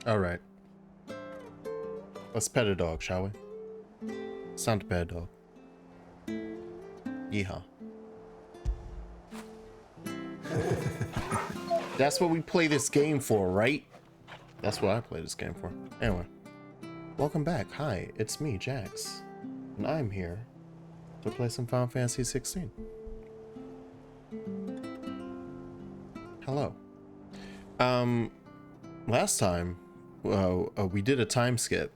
All right. Let's pet a dog, shall we? It's time to pet a dog. Yeehaw. That's what we play this game for, right? That's what I play this game for. Anyway. Welcome back. Hi, it's me, Jax. And I'm here to play some Final Fantasy XVI. Hello. Last time, we did a time skip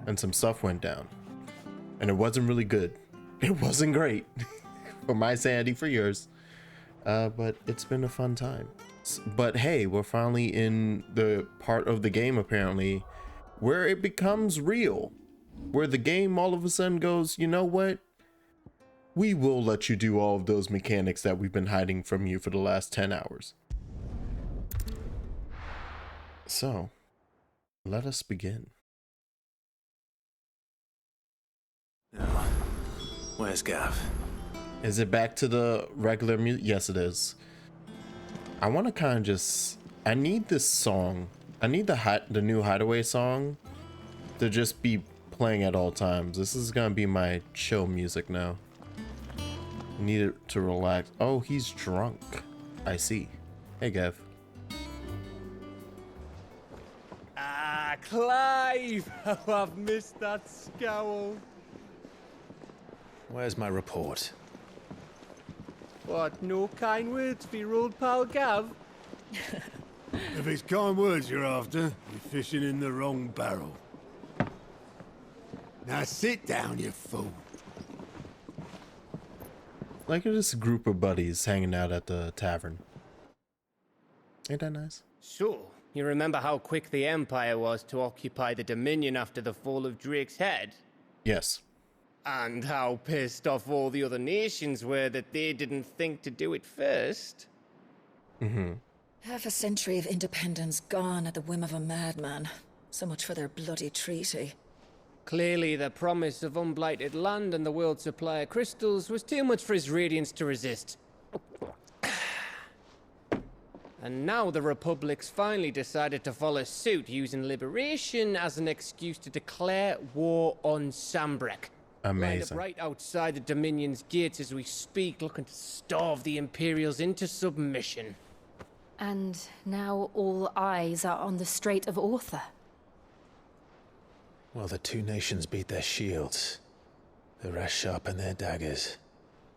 and some stuff went down. And it wasn't really good. It wasn't great. For my sanity, for yours. But it's been a fun time. But hey, we're finally in the part of the game, apparently, where it becomes real. Where the game all of a sudden goes, you know what? We will let you do all of those mechanics that we've been hiding from you for the last 10 hours. So, let us begin. Now, where's Gav? Is it back to the regular music? Yes, it is. I want to kind of just... I need this song. I need the new Hideaway song to just be playing at all times. This is going to be my chill music now. I need it to relax. Oh, he's drunk. I see. Hey, Gav. Ah, Clive! How I've missed that scowl. Where's my report? What, no kind words for your old pal Gav? If it's kind words you're after, you're fishing in the wrong barrel. Now sit down, you fool. Like this group of buddies hanging out at the tavern. Ain't that nice? So, you remember how quick the Empire was to occupy the Dominion after the fall of Drake's head? Yes. And how pissed off all the other nations were that they didn't think to do it first? Mm-hmm. Half a century of independence gone at the whim of a madman. So much for their bloody treaty. Clearly, the promise of unblighted land and the world's supply of crystals was too much for his radiance to resist. And now the Republic's finally decided to follow suit, using liberation as an excuse to declare war on Sambrek. Lined up Amazing. right outside the Dominion's gates as we speak, looking to starve the Imperials into submission. And now all eyes are on the Strait of Author. Well, the two nations beat their shields. The rest sharpen their daggers,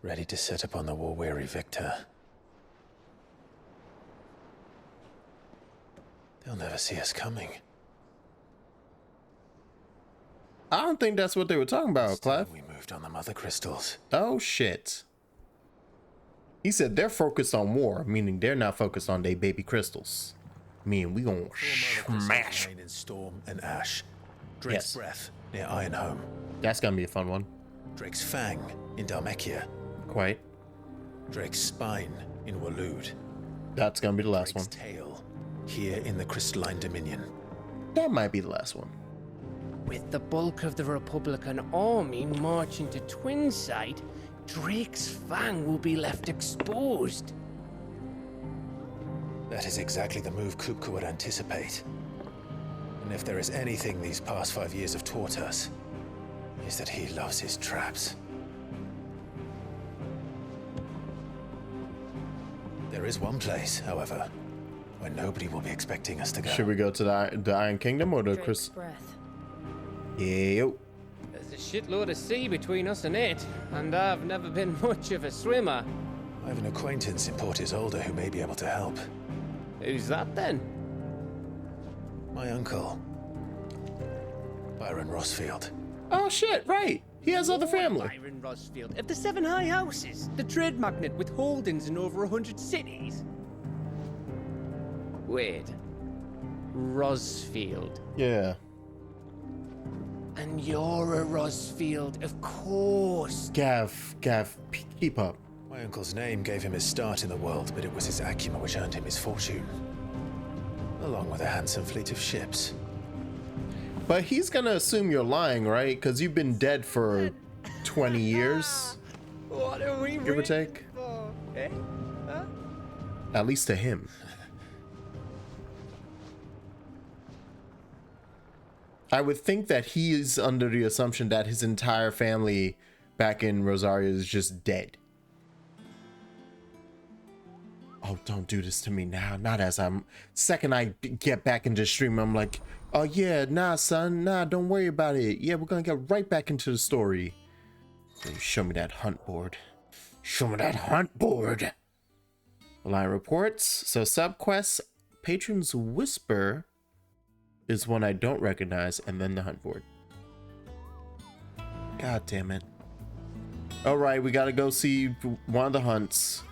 ready to set upon the war-weary victor. They'll never see us coming. I don't think that's what they were talking about, Instead, Clive. we moved on the mother crystals. Oh, shit. He said they're focused on war, meaning they're not focused on their baby crystals. Meaning we gonna smash. In Storm and Ash. Drake's Yes. Breath near Ironhome. That's gonna be a fun one. Drake's Fang in Dhalmekia. Quite. Drake's Spine in Waloed. That's gonna be the last Drake's one. Tail here in the Crystalline Dominion. That might be the last one. With the bulk of the Republican army marching to Twinside, Drake's Fang will be left exposed. That is exactly the move COCA would anticipate. And if there is anything these past 5 years have taught us, is that he loves his traps. There is one place, however, where nobody will be expecting us to go. Should we go to the Iron Kingdom or the Drake's Crystal? breath. Yeah. There's a shitload of sea between us and it, and I've never been much of a swimmer. I have an acquaintance in Port Isolde who may be able to help. Who's that then? My uncle, Byron Rossfield. Oh shit! Right. He has other family. Byron Rosfield of the Seven High Houses, the trade magnate with holdings in over 100 cities. Wait, Rosfield. Yeah. And you're a Rosfield, of course. Gav, keep up. My uncle's name gave him his start in the world, but it was his acumen which earned him his fortune. Along with a handsome fleet of ships. But he's gonna assume you're lying, right? Because you've been dead for 20 years, What are we give or take. for? Eh? Huh? At least to him. I would think that he is under the assumption that his entire family back in Rosaria is just dead. Oh, don't do this to me now. Not as I'm... Second I get back into stream, I'm like, oh yeah, nah, son. Nah, don't worry about it. Yeah, we're gonna get right back into the story. Show me that hunt board. Show me that hunt board. Line reports. So subquests, Patron's Whisper is one I don't recognize, and then the hunt board. God damn it. Alright, we gotta go see one of the hunts.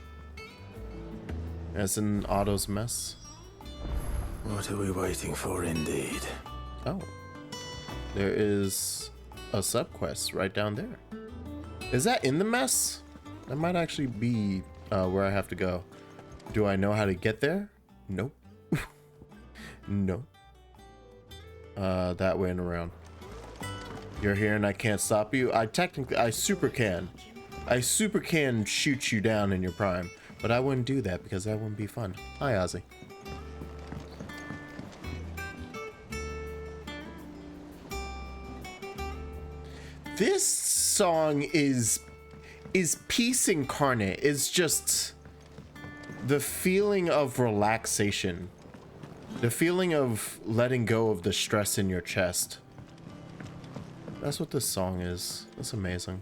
As in Otto's mess. What are we waiting for, indeed? Oh. There is a subquest right down there. Is that in the mess? That might actually be where I have to go. Do I know how to get there? Nope. No. That way and around. You're here and I can't stop you. I super can. I super can shoot you down in your prime. But I wouldn't do that because that wouldn't be fun. Hi, Ozzy. This song is peace incarnate. It's just the feeling of relaxation. The feeling of letting go of the stress in your chest. That's what this song is. That's amazing.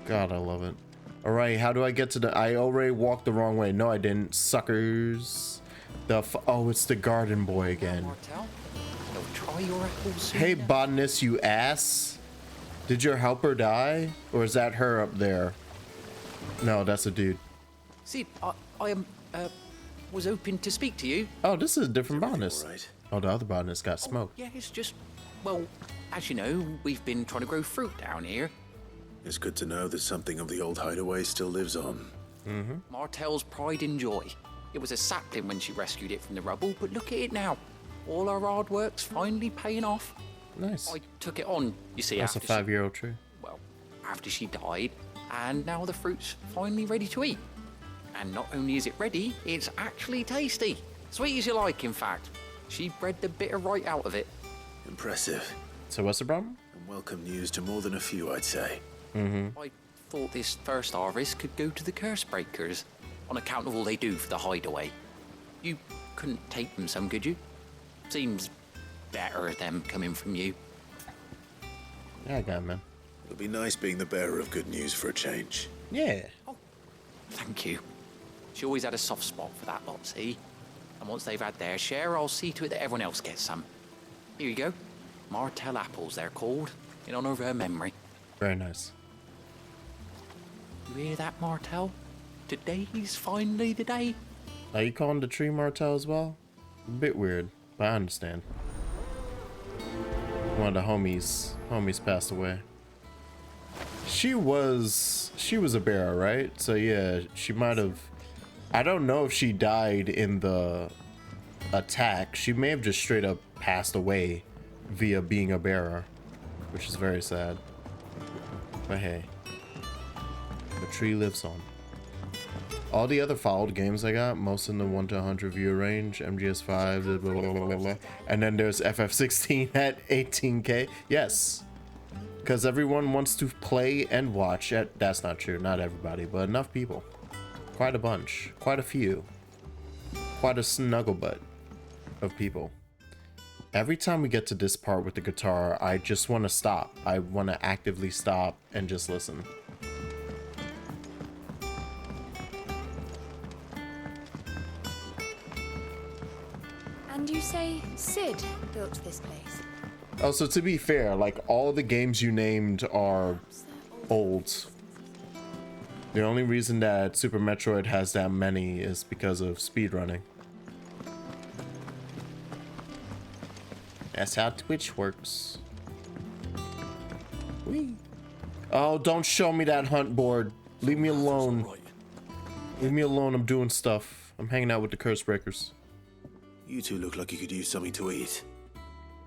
God, I love it. Alright, how do I get to the... I already walked the wrong way. No, I didn't. Suckers. Oh, it's the garden boy again. Martelle, try your apples soon. Hey, botanist, you ass. Did your helper die? Or is that her up there? No, that's a dude. See, I was hoping to speak to you. Oh, this is a different botanist. All right. Oh, the other botanist got smoked. Yeah, it's just, well, as you know, we've been trying to grow fruit down here. It's good to know that something of the old hideaway still lives on. Martelle's pride and joy. It was a sapling when she rescued it from the rubble, but look at it now. All our hard work's finally paying off. Nice. I took it on, you see, That's a after 5-year-old tree. well, after she died, and now the fruit's finally ready to eat. And not only is it ready, it's actually tasty. Sweet as you like, in fact. She bred the bitter right out of it. Impressive. So what's the problem? And welcome news to more than a few, I'd say. I thought this first harvest could go to the curse breakers, on account of all they do for the hideaway. You couldn't take them some, could you? Seems better them coming from you. Yeah, I got it, man. It'll be nice being the bearer of good news for a change. Yeah. Thank you. She always had a soft spot for that lot, see? And once they've had their share, I'll see to it that everyone else gets some. Here you go. Martelle apples, they're called, in honor of her memory. Very nice. You hear that, Martelle? Today's finally the day. Are you calling the tree Martelle as well? A bit weird, but I understand. One of the homies passed away. She was a bearer, right? So yeah, she might have... I don't know if she died in the attack. She may have just straight up passed away via being a bearer, which is very sad. But hey, the tree lives on. All the other followed games I got, most in the 1 to 100 viewer range, MGS5, blah, blah, blah, blah, blah. And then there's FF16 at 18K. Yes, because everyone wants to play and watch. That's not true, not everybody, but enough people. Quite a bunch, quite a few, quite a snugglebutt of people. Every time we get to this part with the guitar, I just want to stop. I want to actively stop and just listen. And you say Sid built this place? Oh, so to be fair, like all the games you named are old. The only reason that Super Metroid has that many is because of speedrunning. That's how Twitch works. Whee. Oh, don't show me that hunt board. Leave me alone. Leave me alone, I'm doing stuff. I'm hanging out with the curse breakers. You two look like you could use something to eat.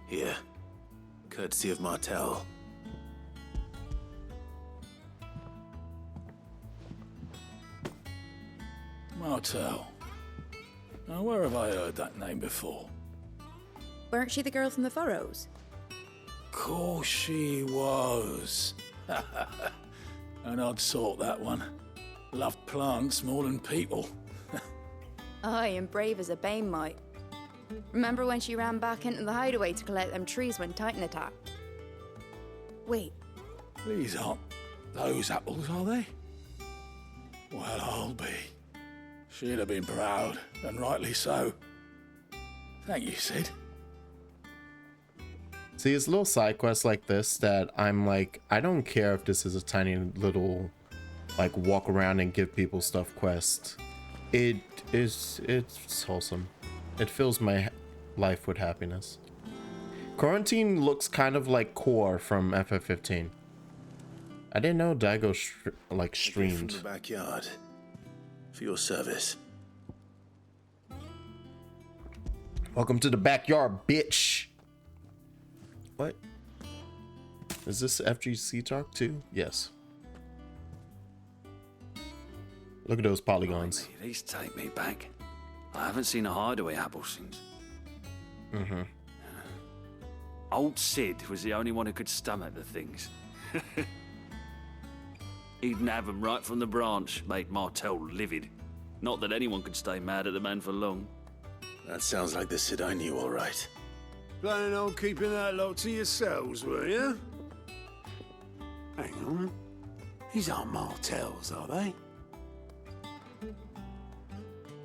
Here. Courtesy of Martelle. Martelle. Now, where have I heard that name before? Weren't she the girl from the Furrows? Course she was. An odd sort, that one. Loved plants more than people. Aye, and brave as a bane mite. Remember when she ran back into the hideaway to collect them trees when Titan attacked? Wait, These aren't those apples, are they? Well, I'll be. She'd have been proud, and rightly so. Thank you, Sid. See, it's little side quests like this that I'm like, I don't care if this is a tiny little, like, walk around and give people stuff quest. It's wholesome. It fills my life with happiness. Quarantine looks kind of like Core from FF15. I didn't know Daigo streamed. From the backyard. For your service. Welcome to the backyard, bitch. What? Is this FGC talk too? Yes. Look at those polygons. Blimey, these take me back. I haven't seen a hideaway apple since. Mm-hmm. Old Sid was the only one who could stomach the things. He'd nab them right from the branch, made Martelle livid. Not that anyone could stay mad at the man for long. That sounds like the Sid I knew, all right. Planning on keeping that lot to yourselves, were you? Hang on. These aren't Martelles, are they?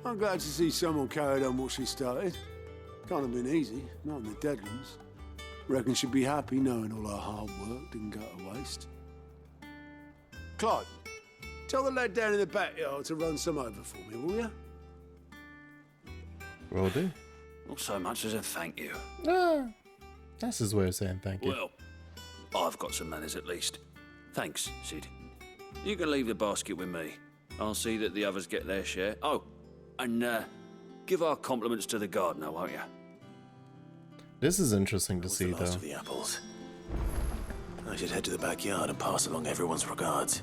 I'm glad to see someone carried on what she started. Can't have been easy, not in the Deadlands. Reckon she'd be happy knowing all her hard work didn't go to waste. Clive, tell the lad down in the backyard to run some over for me, will you? Will do. Not so much as a thank you. That's his way of saying thank you. Well, I've got some manners at least. Thanks, Sid. You can leave the basket with me. I'll see that the others get their share. Oh, and give our compliments to the gardener, won't you? This is interesting to see, The last though. of the apples. I should head to the backyard and pass along everyone's regards.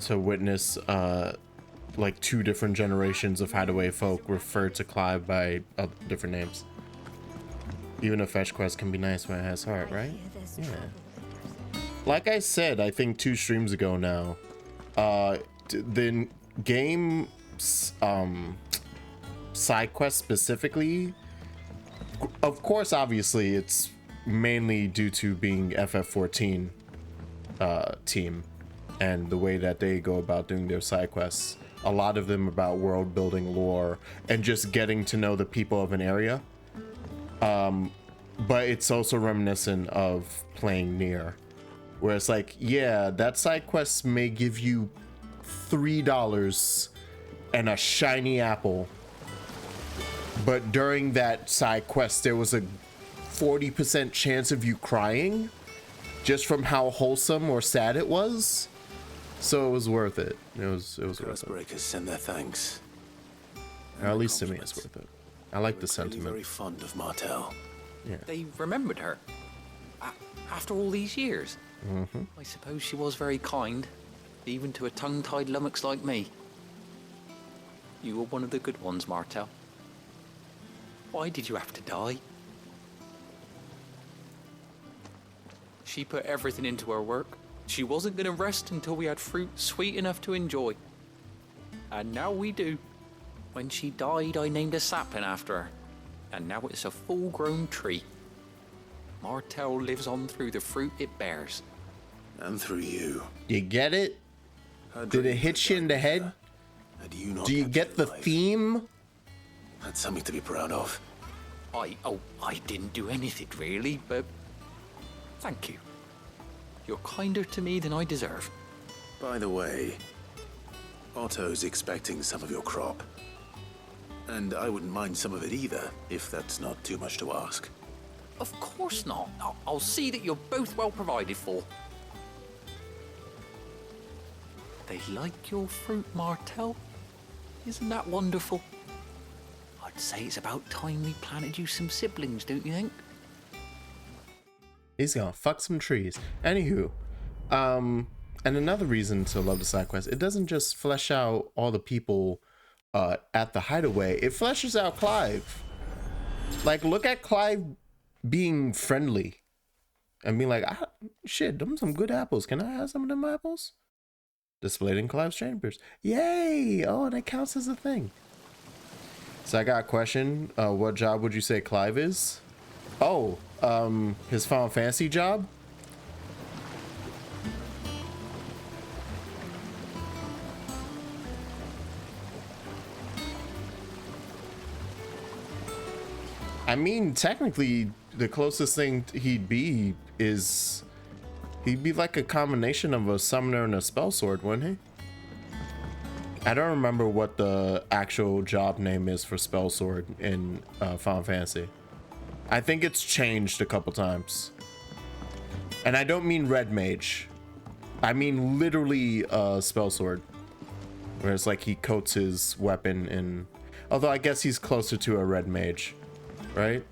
To witness, like 2 different generations of hideaway folk refer to Clive by different names. Even a fetch quest can be nice when it has heart, right? Yeah. Like I said, I think 2 streams ago now, the game side quest specifically, of course, obviously, it's mainly due to being FF14 team and the way that they go about doing their side quests. A lot of them about world building, lore, and just getting to know the people of an area. But it's also reminiscent of playing Nier, where it's like, yeah, that side quest may give you $3 and a shiny apple, but during that side quest there was a 40% chance of you crying just from how wholesome or sad it was. So it was worth it. It was worth it. Breakers send their thanks. Or at least to me it's worth it. I like the Clearly sentiment. very fond of Martelle. Yeah. They remembered her. After all these years. Mm-hmm. I suppose she was very kind, even to a tongue-tied lummox like me. You were one of the good ones, Martelle. Why did you have to die? She put everything into her work. She wasn't going to rest until we had fruit sweet enough to enjoy. And now we do. When she died, I named a sapling after her. And now it's a full-grown tree. Martelle lives on through the fruit it bears. And through you. You get it? Did it hit you in the head? Do you get the theme? That's something to be proud of. I didn't do anything really, but thank you. You're kinder to me than I deserve. By the way, Otto's expecting some of your crop. And I wouldn't mind some of it either, if that's not too much to ask. Of course not. I'll see that you're both well provided for. They like your fruit, Martelle. Isn't that wonderful? I'd say it's about time we planted you some siblings, don't you think? He's gonna fuck some trees. Anywho, and another reason to love the side quest, it doesn't just flesh out all the people at the hideaway, it fleshes out Clive. Like, look at Clive being friendly and being like, shit, them some good apples. Can I have some of them apples? Displayed in Clive's chambers. Yay! Oh, that counts as a thing. So I got a question. What job would you say Clive is? Oh, his Final Fantasy job? I mean, technically, the closest thing he'd be is he'd be like a combination of a summoner and a spell sword, wouldn't he? I don't remember what the actual job name is for spell sword in Final Fantasy. I think it's changed a couple times. And I don't mean red mage. I mean literally spell sword. Where it's like he coats his weapon in... Although I guess he's closer to a red mage. Right?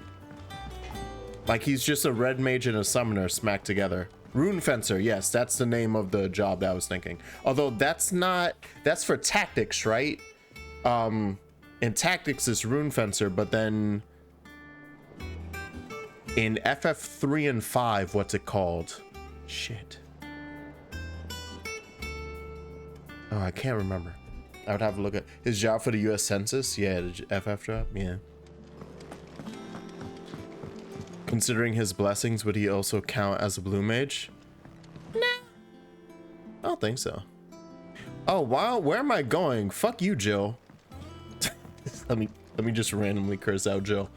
Like he's just a red mage and a summoner smacked together. Rune Fencer, yes, that's the name of the job that I was thinking. Although that's for tactics, right? In tactics it's Rune Fencer, but then in FF3 and 5, what's it called? Shit. Oh, I can't remember. I would have to look at his job for the US Census. Yeah, the FF job. Yeah. Considering his blessings, would he also count as a blue mage? Nah. I don't think so. Oh wow, where am I going? Fuck you, Jill. let me just randomly curse out Jill.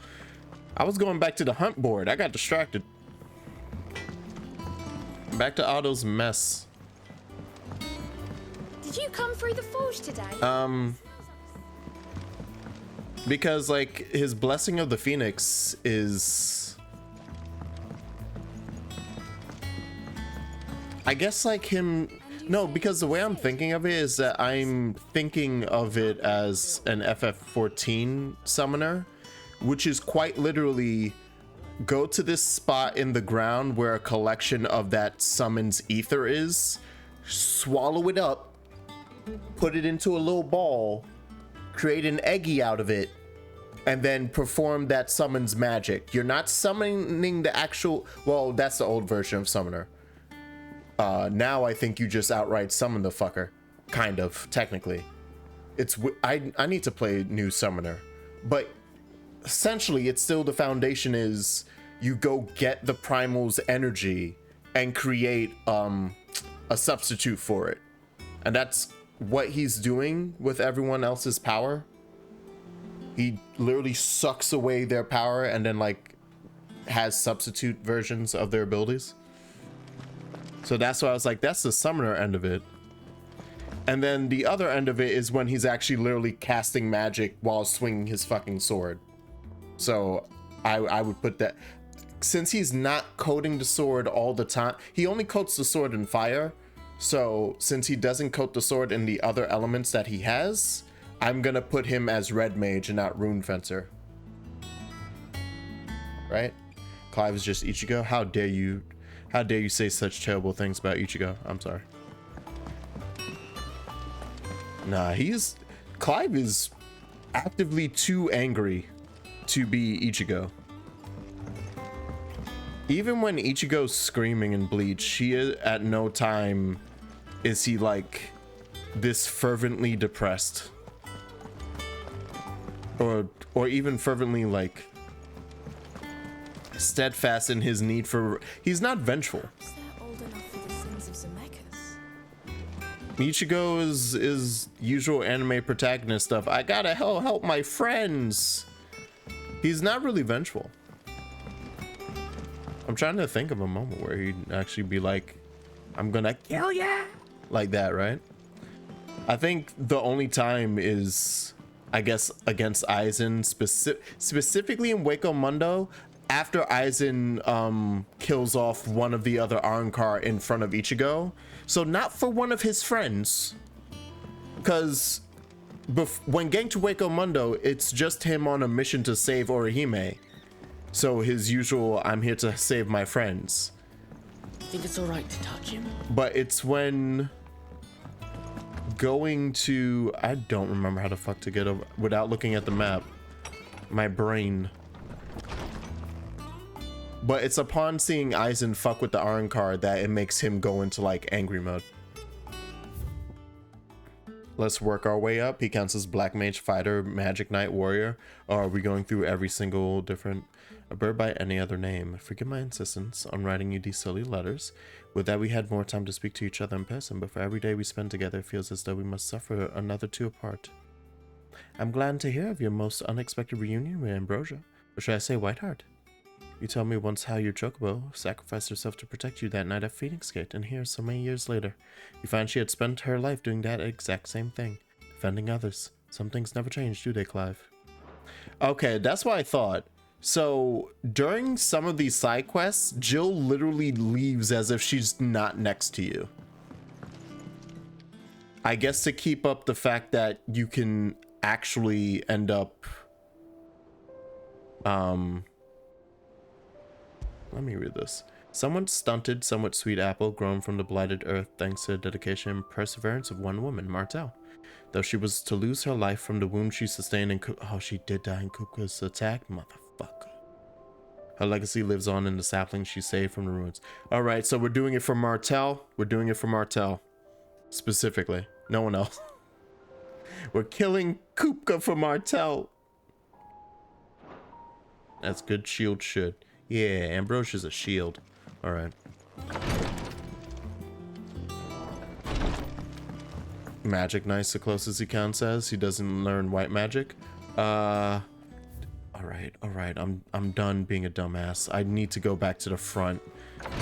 I was going back to the hunt board. I got distracted. Back to Otto's mess. Did you come through the forge today? Because like his blessing of the Phoenix is, I guess like him, no, because the way I'm thinking of it is that I'm thinking of it as an FF14 summoner, which is quite literally go to this spot in the ground where a collection of that summon's ether is, swallow it up, put it into a little ball, create an eggy out of it, and then perform that summon's magic. You're not summoning the actual, well, that's the old version of summoner. Now I think you just outright summon the fucker, kind of, technically. It's I need to play new summoner, but essentially it's still the foundation is you go get the primal's energy and create a substitute for it, and that's what he's doing with everyone else's power. He literally sucks away their power and then like has substitute versions of their abilities. So that's why I was like, that's the summoner end of it. And then the other end of it is when he's actually literally casting magic while swinging his fucking sword. So I would put that, since he's not coating the sword all the time, he only coats the sword in fire. So since he doesn't coat the sword in the other elements that he has, I'm gonna put him as red mage and not Rune Fencer. Right? Clive is just Ichigo. How dare you? How dare you say such terrible things about Ichigo? I'm sorry. Nah, Clive is actively too angry to be Ichigo. Even when Ichigo's screaming in Bleach, she is at no time is he like this fervently depressed. Or even fervently like steadfast in his need for, he's not vengeful. Ichigo is usual anime protagonist stuff. I gotta help my friends. He's not really vengeful. I'm trying to think of a moment where he'd actually be like, I'm gonna kill ya, like that, right? I think the only time is, I guess, against Aizen, specifically in Waco Mundo, after Aizen kills off one of the other Arrancar in front of Ichigo. So not for one of his friends, because when getting to Waco Mundo, it's just him on a mission to save Orihime. So his usual, I'm here to save my friends. You think it's alright to touch him? But it's when going to, I don't remember how the fuck to get over without looking at the map. My brain. But it's upon seeing Aizen fuck with the Iron card that it makes him go into like angry mode. Let's work our way up. He counts as Black Mage, Fighter, Magic Knight, Warrior. Or are we going through every single different... A bird by any other name. Forgive my insistence on writing you these silly letters. With that we had more time to speak to each other in person, but for every day we spend together it feels as though we must suffer another two apart. I'm glad to hear of your most unexpected reunion with Ambrosia. Or should I say Whiteheart? You told me once how your chocobo sacrificed herself to protect you that night at Phoenix Gate, and here, so many years later, you find she had spent her life doing that exact same thing. Defending others. Some things never change, do they, Clive? Okay, that's what I thought. So, during some of these side quests, Jill literally leaves as if she's not next to you. I guess to keep up the fact that you can actually end up... Let me read this. Somewhat stunted, somewhat sweet apple grown from the blighted earth thanks to the dedication and perseverance of one woman, Martelle. Though she was to lose her life from the wound she sustained in oh, she did die in Kuka's attack? Motherfucker. Her legacy lives on in the saplings she saved from the ruins. Alright, so we're doing it for Martelle. We're doing it for Martelle. Specifically. No one else. We're killing Kupka for Martelle. That's good shield should. Yeah, Ambrosia's a shield. Alright. Magic Knight's the closest he can, says. He doesn't learn white magic. Alright. I'm done being a dumbass. I need to go back to the front.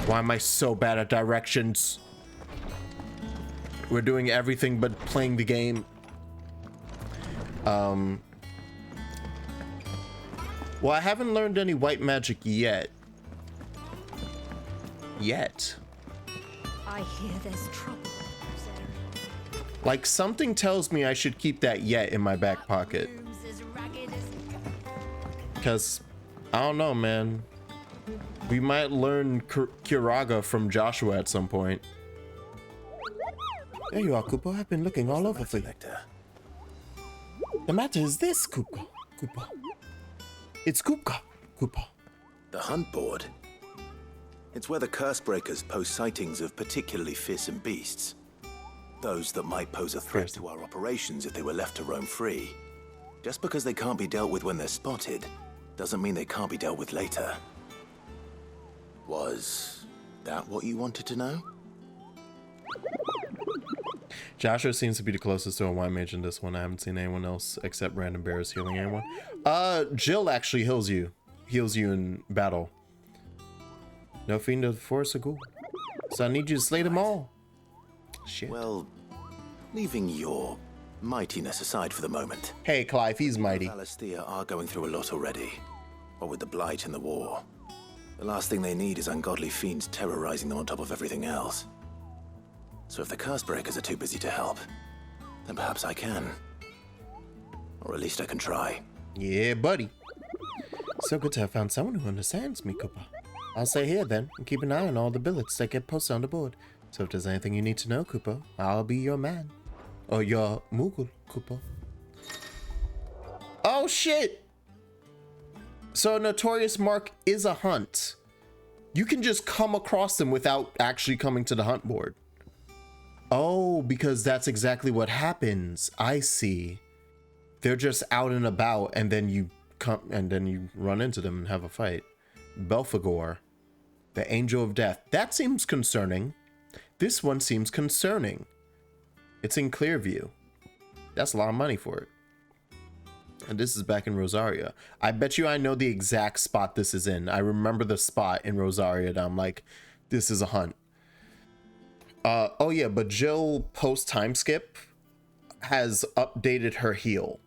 Why am I so bad at directions? We're doing everything but playing the game. Well, I haven't learned any white magic yet. I hear there's trouble. Like, something tells me I should keep that yet in my back pocket. Because, I don't know, man. We might learn Kiraga from Joshua at some point. There you are, Koopa. I've been looking all over for you. The matter is this, Koopa. It's Koopa. The hunt board? It's where the curse breakers post sightings of particularly fearsome beasts. Those that might pose a threat to our operations if they were left to roam free. Just because they can't be dealt with when they're spotted, doesn't mean they can't be dealt with later. Was that what you wanted to know? Joshua seems to be the closest to a white mage in this one. I haven't seen anyone else except random bears healing anyone. Jill actually heals you in battle. No fiend of the forest or ghoul. So I need you to slay them all. Shit. Well, leaving your mightiness aside for the moment. Hey, Clive, he's mighty. Alastia are going through a lot already. What with the blight and the war. The last thing they need is ungodly fiends terrorizing them on top of everything else. So if the curse breakers are too busy to help, then perhaps I can. Or at least I can try. Yeah, buddy. So good to have found someone who understands me, Koopa. I'll stay here then, and keep an eye on all the billets that get posted on the board. So if there's anything you need to know, Koopa, I'll be your man. Or your Moogle, Koopa. Oh, shit! So a notorious mark is a hunt. You can just come across them without actually coming to the hunt board. Oh, because that's exactly what happens. I see. They're just out and about, and then you come and then you run into them and have a fight. Belphegor, the Angel of Death. That seems concerning. This one seems concerning. It's in Clearview. That's a lot of money for it. And this is back in Rosaria. I bet you I know the exact spot this is in. I remember the spot in Rosaria that I'm like, this is a hunt. Oh yeah, but Jill post time skip has updated her heal.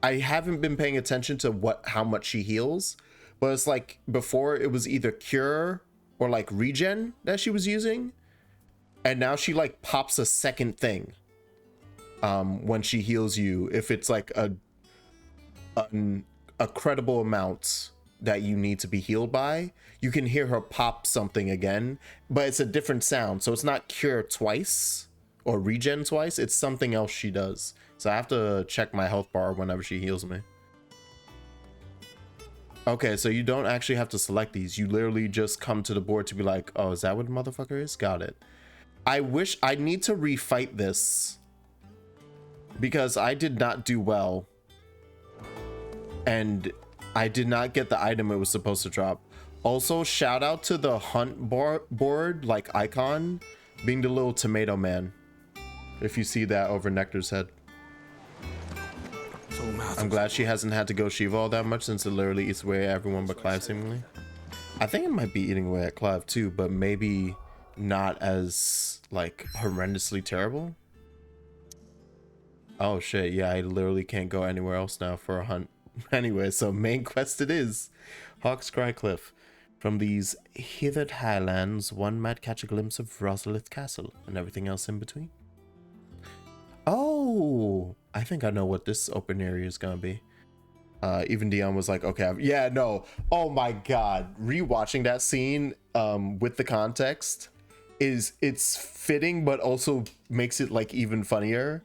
I haven't been paying attention to how much she heals, but it's like before it was either cure or like regen that she was using, and now she like pops a second thing when she heals you if it's like a credible amount that you need to be healed by. You can hear her pop something again, but it's a different sound, so it's not cure twice or regen twice, it's something else she does. So I have to check my health bar whenever she heals me. Okay, so you don't actually have to select these. You literally just come to the board to be like, oh, is that what the motherfucker is? Got it. I wish I need to refight this because I did not do well. And I did not get the item it was supposed to drop. Also, shout out to the hunt board, like icon, being the little tomato man. If you see that over Nectar's head. I'm glad she hasn't had to go Shiva all that much since it literally eats away at everyone but Clive seemingly. I think it might be eating away at Clive too, but maybe not as like horrendously terrible. Oh shit, yeah, I literally can't go anywhere else now for a hunt. Anyway, so main quest it is. Hawk's Cry Cliff. From these heathered highlands, one might catch a glimpse of Rosalith Castle and everything else in between. Oh, I think I know what this open area is gonna be. Even Dion was like, okay, yeah, no. Oh my god, rewatching that scene with the context it's fitting, but also makes it like even funnier.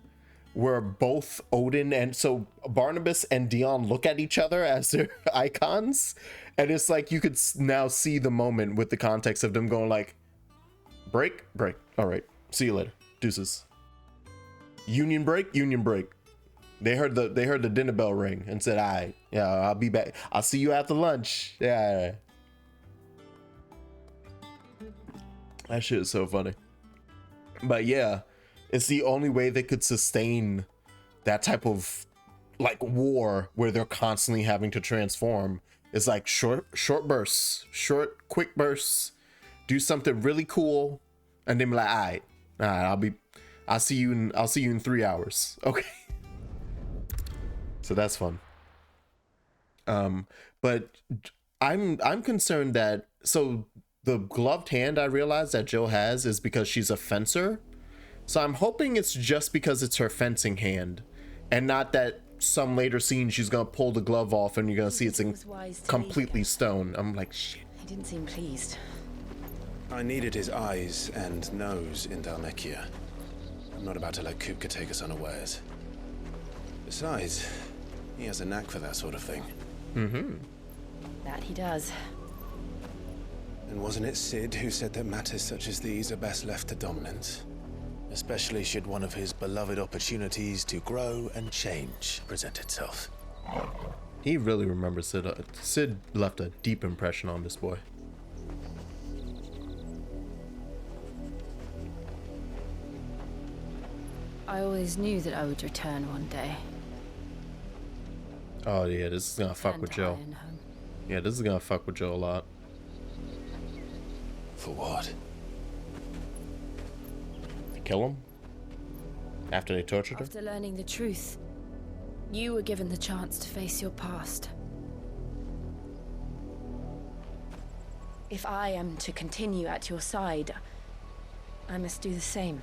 Where both Odin and so Barnabas and Dion look at each other as their icons, and it's like you could now see the moment with the context of them going like, break, all right, see you later, deuces. Union break. They heard the dinner bell ring and said, all right, yeah, I'll be back, I'll see you after lunch. Yeah, that shit is so funny. But yeah, it's the only way they could sustain that type of like war where they're constantly having to transform. It's like short bursts, quick bursts, do something really cool, and then be like, all right, I'll see you in 3 hours. Okay. So that's fun. But I'm concerned that, so the gloved hand I realized that Jill has is because she's a fencer. So I'm hoping it's just because it's her fencing hand and not that some later scene she's gonna pull the glove off and you're gonna see it's in completely stone. I'm like, shit. He didn't seem pleased. I needed his eyes and nose in Dalmekia. I'm not about to let Kupka take us unawares. Besides, he has a knack for that sort of thing. Mm-hmm. That he does. And wasn't it Sid who said that matters such as these are best left to dominance? Especially should one of his beloved opportunities to grow and change present itself. He really remembers Sid. Sid left a deep impression on this boy. I always knew that I would return one day. Oh yeah, this is gonna fuck with Joe. Yeah, this is gonna fuck with Joe a lot. For what? Kill him? After they tortured her? After learning the truth, you were given the chance to face your past. If I am to continue at your side, I must do the same.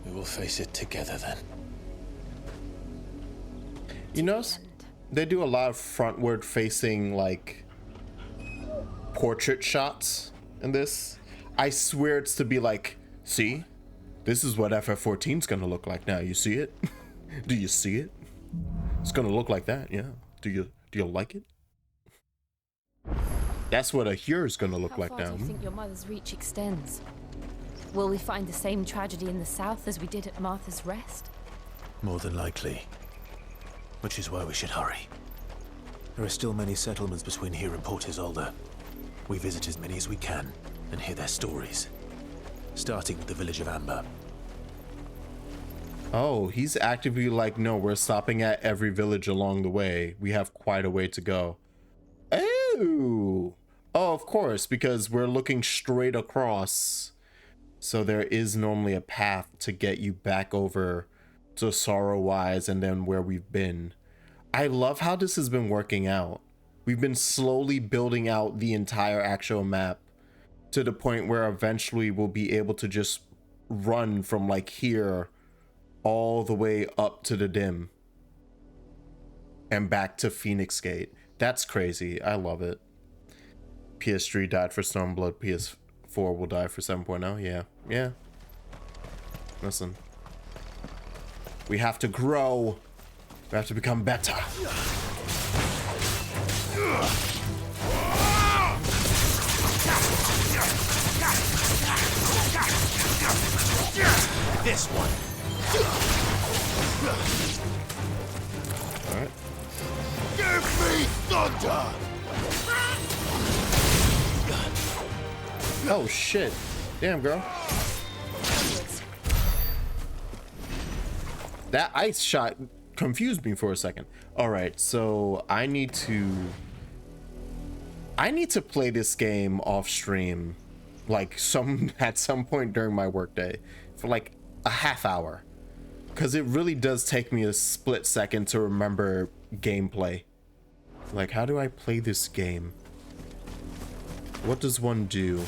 We will face it together then. You know, they do a lot of frontward facing like portrait shots in this. I swear it's to be like, see, this is what FF14's gonna look like now. You see it? Do you see it? It's gonna look like that, yeah. Do you like it? That's what a Here is gonna look like now. How far do you think your mother's reach extends? Will we find the same tragedy in the south as we did at Martha's Rest? More than likely. Which is why we should hurry. There are still many settlements between here and Port Isolde. We visit as many as we can and hear their stories. Starting with the village of Amber. Oh, he's actively like, no, we're stopping at every village along the way. We have quite a way to go. Oh, of course, because we're looking straight across. So there is normally a path to get you back over to Sorrowwise and then where we've been. I love how this has been working out. We've been slowly building out the entire actual map to the point where eventually we'll be able to just run from like here all the way up to the Dim and back to Phoenix Gate. That's crazy. I love it. PS3 died for Stormblood. PS4 will die for 7.0. Yeah. Listen. We have to grow. We have to become better. This one. All right. Give me thunder. Oh shit! Damn, girl. That ice shot confused me for a second. All right, so I need to play this game off stream, like at some point during my workday, for like a half hour, because it really does take me a split second to remember gameplay. Like, how do I play this game? What does one do?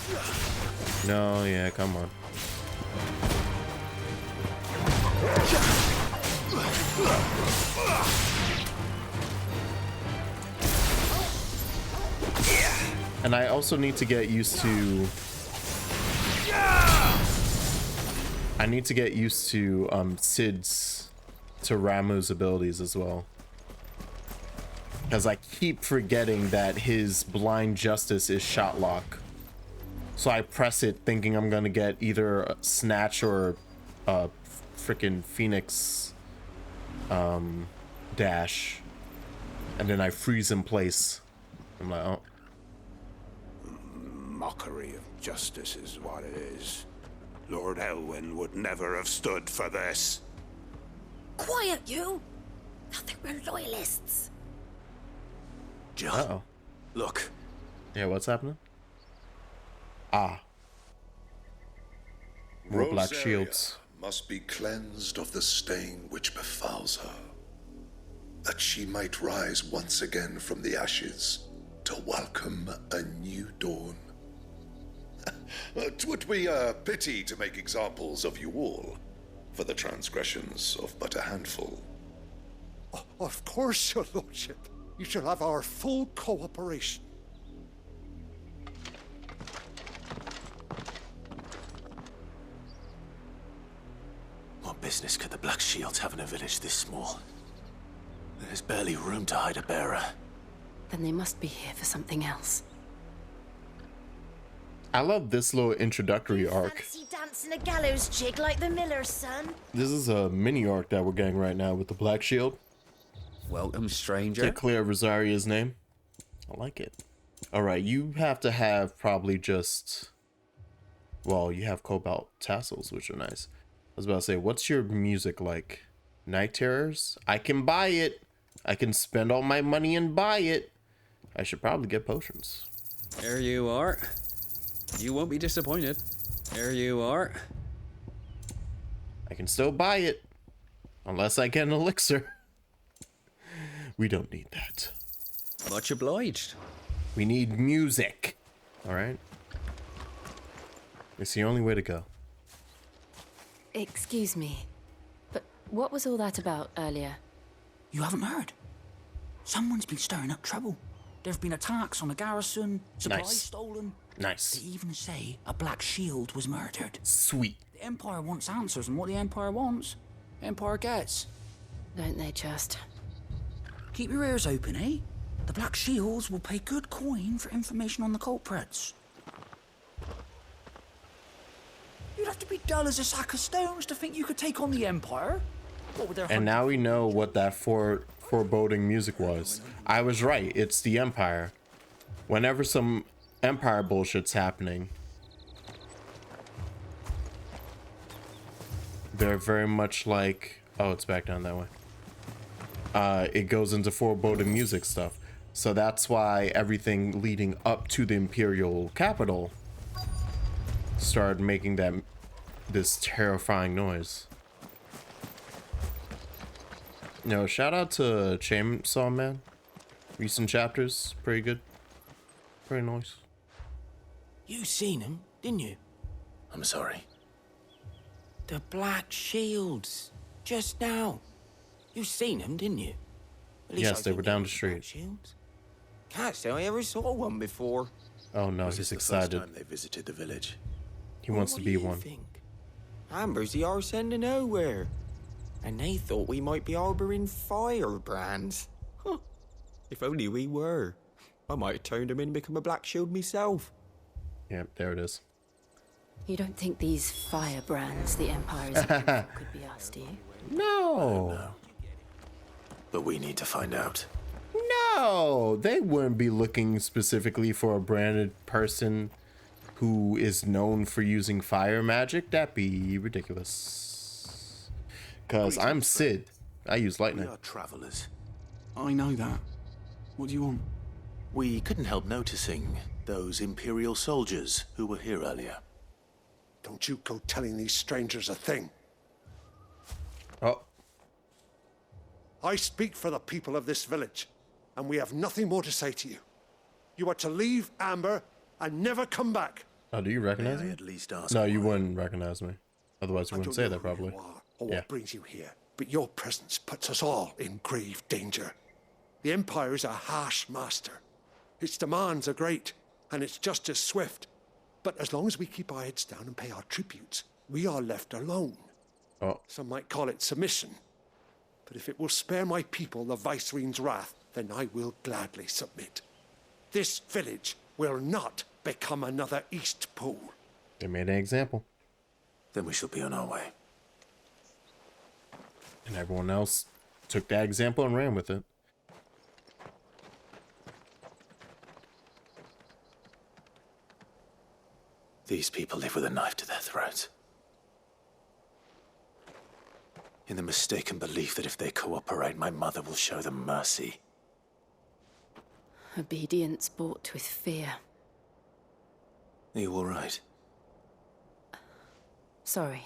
No, yeah, come on. And I also need to get used to Sid's to Ramu's abilities as well, because I keep forgetting that his blind justice is shot lock. So I press it thinking I'm gonna get either a snatch or a freaking Phoenix dash, and then I freeze in place. I'm like, oh. Mockery of justice is what it is. Lord Elwyn would never have stood for this. Quiet, you! I think we're loyalists. Jill. Uh-oh. Look. Yeah, what's happening? Ah. More black Rosaria shields. must be cleansed of the stain which befouls her, that she might rise once again from the ashes to welcome a new dawn. 'Twould be a pity to make examples of you all for the transgressions of but a handful. Of course, your lordship. You shall have our full cooperation. What business could the Black Shields have in a village this small? There's barely room to hide a bearer. Then they must be here for something else. I love this little introductory arc. Fancy dancing a gallows jig like the miller's son? This is a mini arc that we're getting right now with the Black Shield. Welcome, stranger. Declare Rosaria's name. I like it. All right, you have to have probably just... Well, you have cobalt tassels, which are nice. I was about to say, what's your music like? Night Terrors? I can buy it. I can spend all my money and buy it. I should probably get potions. There you are. You won't be disappointed. There you are. I can still buy it. Unless I get an elixir. We don't need that. Much obliged. We need music. Alright. It's the only way to go. Excuse me, but what was all that about earlier? You haven't heard? Someone's been stirring up trouble. There have been attacks on the garrison, supplies stolen. Nice. They even say a Black Shield was murdered. Sweet. The Empire wants answers, and what the Empire wants, Empire gets. Don't they just? Keep your ears open, eh? The Black Shields will pay good coin for information on the culprits. You'd have to be dull as a sack of stones to think you could take on the Empire. What with their And now we know what that foreboding music was. I was right. It's the Empire. Whenever some Empire bullshit's happening, they're very much like... Oh, it's back down that way. It goes into foreboding music stuff. So that's why everything leading up to the Imperial capital started making this terrifying noise. No, shout out to Chainsaw Man. Recent chapters, pretty good. Pretty nice. You seen him, didn't you? I'm sorry. The Black Shields. Just now. You seen them, didn't you? Yes, they were down the street. Can't say I ever saw one before. Oh no, Was he's this excited. the first time they visited the village? He wants to be one. Amber's the arse end of nowhere. And they thought we might be harboring firebrands. Huh. If only we were. I might have turned them in and become a Black Shield myself. Yep, there it is. You don't think these firebrands the Empire is looking for could be us, do you? No. But we need to find out. No, they wouldn't be looking specifically for a branded person who is known for using fire magic. That'd be ridiculous. Because I'm Sid. I use lightning. We are travelers. I know that. What do you want? We couldn't help noticing those Imperial soldiers who were here earlier. Don't you go telling these strangers a thing. Oh. I speak for the people of this village, and we have nothing more to say to you. You are to leave Amber and never come back. Oh, do you recognize me? At least ask no, you wouldn't recognize me. Otherwise, you wouldn't say that probably. Or what brings you here, but your presence puts us all in grave danger. The Empire is a harsh master. Its demands are great, and its justice swift. But as long as we keep our heads down and pay our tributes, we are left alone. Oh. Some might call it submission. But if it will spare my people the Viceroy's wrath, then I will gladly submit. This village will not become another East Pool. They made an example. Then we shall be on our way. And everyone else took that example and ran with it. These people live with a knife to their throats. In the mistaken belief that if they cooperate, my mother will show them mercy. Obedience bought with fear. Are you all right? Sorry,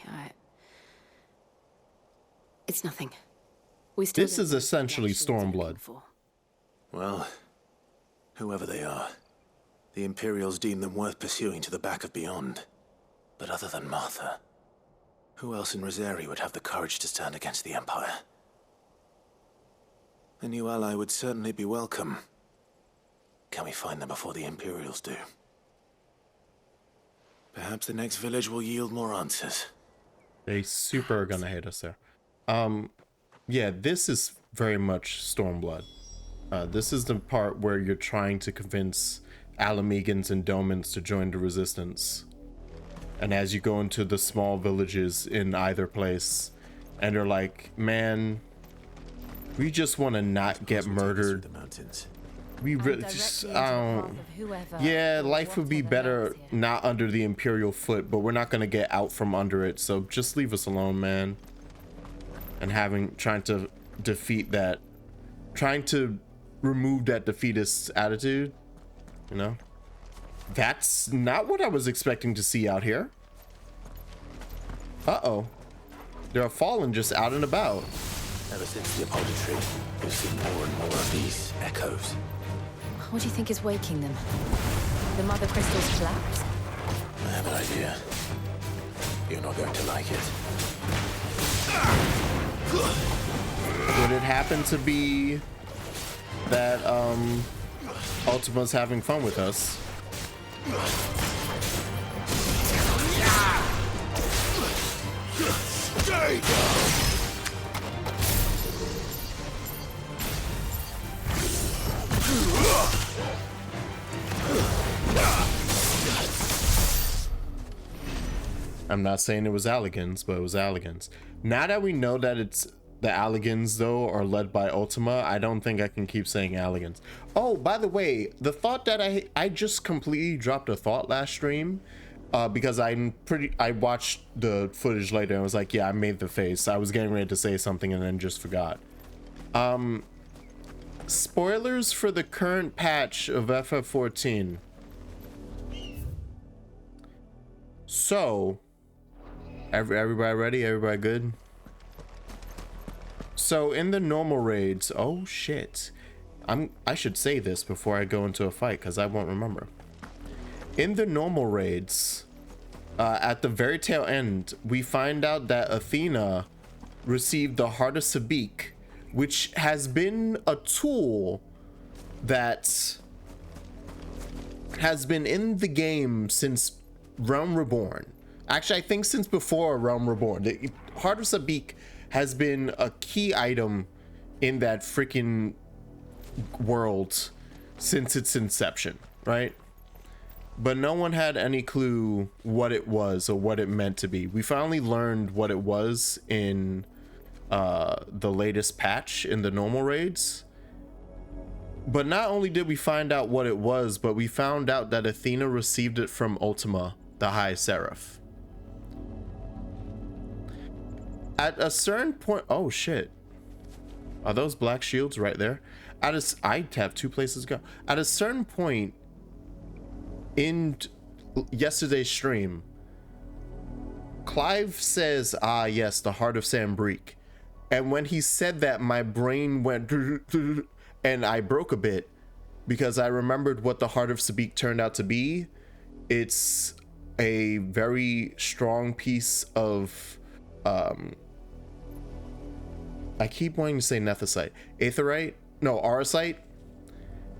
it's nothing. We still This is essentially Stormblood. Well, whoever they are, the Imperials deem them worth pursuing to the back of beyond. But other than Martha, who else in Rosaria would have the courage to stand against the Empire? A new ally would certainly be welcome. Can we find them before the Imperials do? Perhaps the next village will yield more answers. They super are gonna hate us there. Yeah, this is very much Stormblood. This is the part where you're trying to convince Alamegans and Domans to join the resistance. And as you go into the small villages in either place, and they're like, man, we just want to not get murdered. We really just, yeah, life would be better not under the Imperial foot, but we're not going to get out from under it. So just leave us alone, man. And trying to defeat that, trying to remove that defeatist attitude, you know, that's not what I was expecting to see out here. Uh-oh. There are fallen just out and about. Ever since the Apollo tree, we've seen more and more of these echoes. What do you think is waking them? The mother crystal's collapse? I have an idea. You're not going to like it. Would it happen to be that Ultima's having fun with us? I'm not saying it was Alligans, but it was Alligans. Now that we know that it's the Alligans, though, are led by Ultima, I don't think I can keep saying Alligans. Oh, by the way, the thought that I just completely dropped a thought last stream, because I watched the footage later and was like, yeah, I made the face. I was getting ready to say something and then just forgot. Spoilers for the current patch of FF14. So, everybody ready? Everybody good? So in the normal raids, oh shit, I should say this before I go into a fight because I won't remember. In the normal raids, at the very tail end, we find out that Athena received the Heart of Sabik, which has been a tool that has been in the game since Realm Reborn. Actually, I think since before Realm Reborn. The Heart of Sabik has been a key item in that freaking world since its inception, right? But no one had any clue what it was or what it meant to be. We finally learned what it was in the latest patch in the normal raids. But not only did we find out what it was, but we found out that Athena received it from Ultima, the High Seraph. At a certain point, oh shit. Are those black shields right there? I have 2 places to go. At a certain point in yesterday's stream, Clive says, ah yes, the heart of Sambrique. And when he said that, my brain went and I broke a bit because I remembered what the heart of Sabik turned out to be. It's a very strong piece of I keep wanting to say nethicite, aurosite,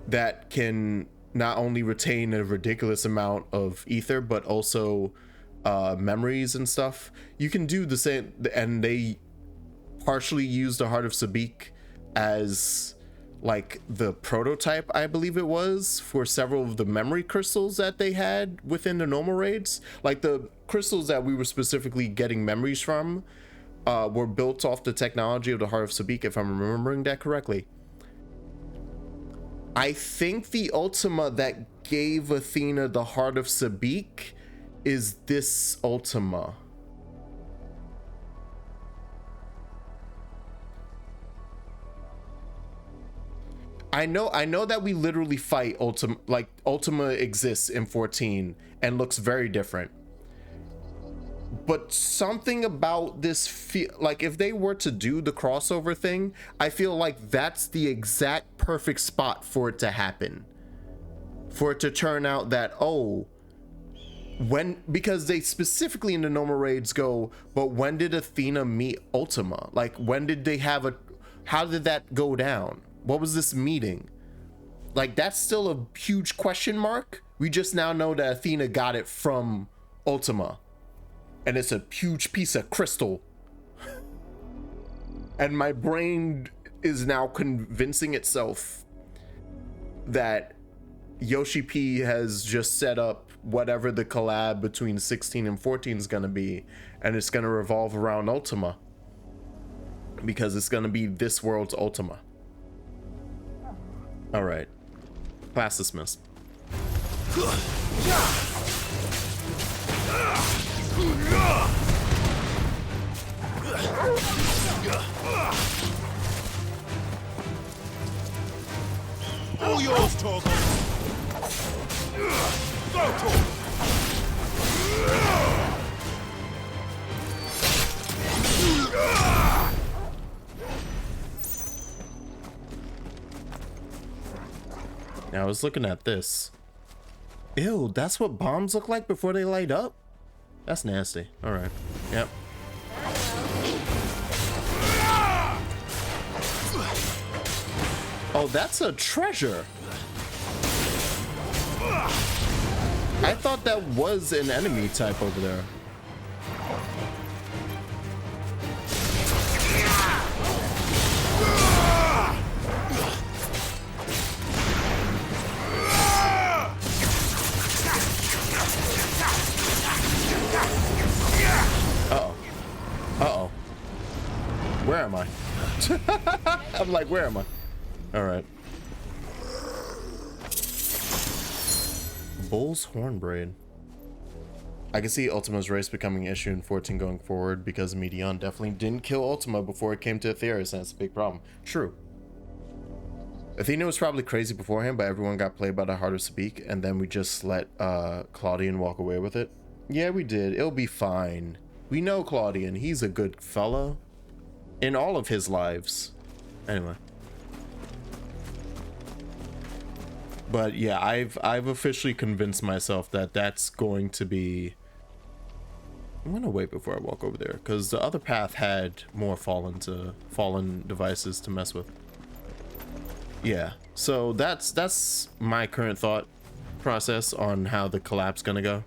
that can not only retain a ridiculous amount of ether, but also memories and stuff. You can do the same, and they partially use the heart of Sabik as like the prototype, I believe it was, for several of the memory crystals that they had within the normal raids. Like the crystals that we were specifically getting memories from were built off the technology of the heart of Sabik, if I'm remembering that correctly. I think the Ultima that gave Athena the heart of Sabik is this Ultima. I know that we literally fight Ultima, like Ultima exists in 14 and looks very different. But something about this feel like if they were to do the crossover thing, I feel like that's the exact perfect spot for it to happen. For it to turn out that, oh, because they specifically in the normal raids go, but when did Athena meet Ultima? Like when did they have how did that go down? What was this meeting? Like that's still a huge question mark. We just now know that Athena got it from Ultima. And it's a huge piece of crystal. And my brain is now convincing itself that Yoshi P has just set up whatever the collab between 16 and 14 is going to be. And it's going to revolve around Ultima. Because it's going to be this world's Ultima. Alright. Class dismissed. All yours, Torgal. Go, Torgal. Now I was looking at this. Ew, that's what bombs look like before they light up? That's nasty. Alright. Yep. Oh, that's a treasure. I thought that was an enemy type over there. Uh-oh. Where am I? I'm like, where am I? Alright. Bull's horn braid. I can see Ultima's race becoming an issue in 14 going forward because Medion definitely didn't kill Ultima before it came to Aetherius, and that's a big problem. True. Athena was probably crazy beforehand, but everyone got played by the heart of Sabik, and then we just let Claudian walk away with it. Yeah, we did. It'll be fine. We know Claudian. He's a good fella in all of his lives. Anyway. But yeah, I've officially convinced myself that that's going to be... I'm gonna wait before I walk over there, because the other path had more fallen devices to mess with. Yeah, so that's my current thought process on how the collapse gonna go.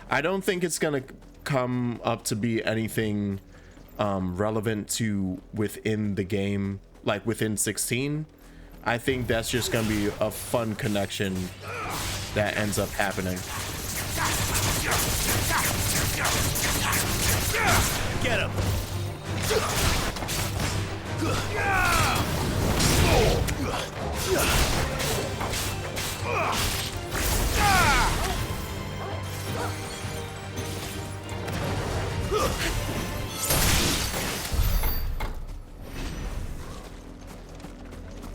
I don't think it's gonna come up to be anything relevant to within the game, like within 16, I think that's just gonna be a fun connection that ends up happening. Get him!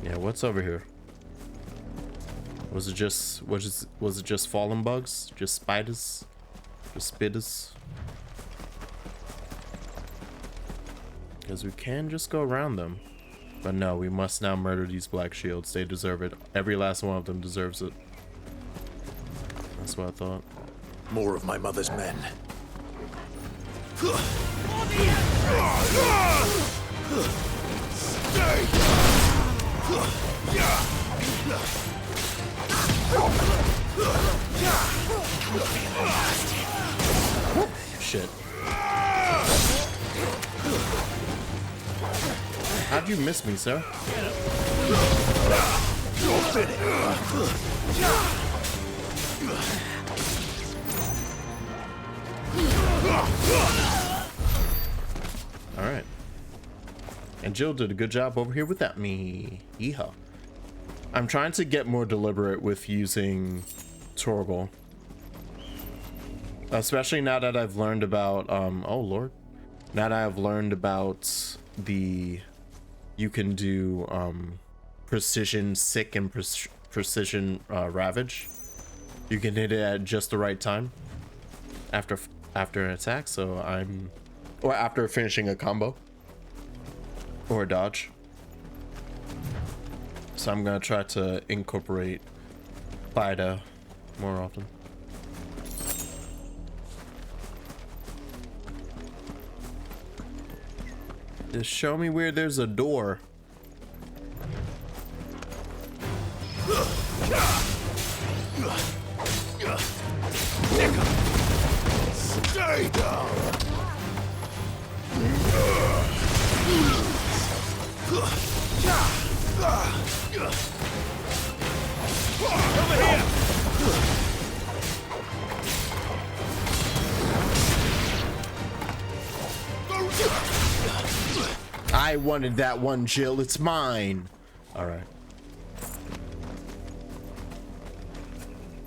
Yeah, what's over here? Was it just fallen bugs? Just spiders? Just spitters? Because we can just go around them. But no, we must now murder these black shields. They deserve it. Every last one of them deserves it. That's what I thought. More of my mother's men. Shit. How'd you miss me, sir? Alright. And Jill did a good job over here without me. Yeehaw. I'm trying to get more deliberate with using Torgal. Especially now that I've learned about, oh lord. Now that I've learned about you can do, precision sick and precision, ravage. You can hit it at just the right time after an attack, so or after finishing a combo or a dodge. So I'm gonna try to incorporate Bida more often. Just show me where there's a door. Stay down. Over here. I wanted that one, Jill. It's mine. All right.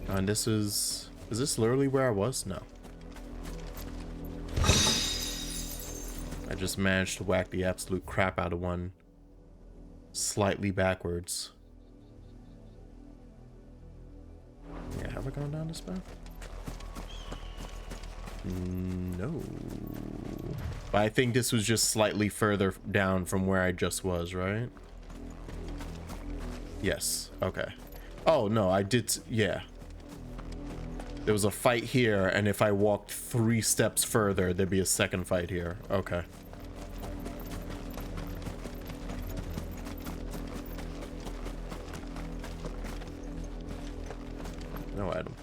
And this is this literally where I was? No. I just managed to whack the absolute crap out of one slightly backwards. Yeah, have I gone down this path? No. But I think this was just slightly further down from where I just was, right? Yes. Okay. Oh, no, I did. Yeah. There was a fight here, and if I walked 3 steps further, there'd be a second fight here. Okay. No item.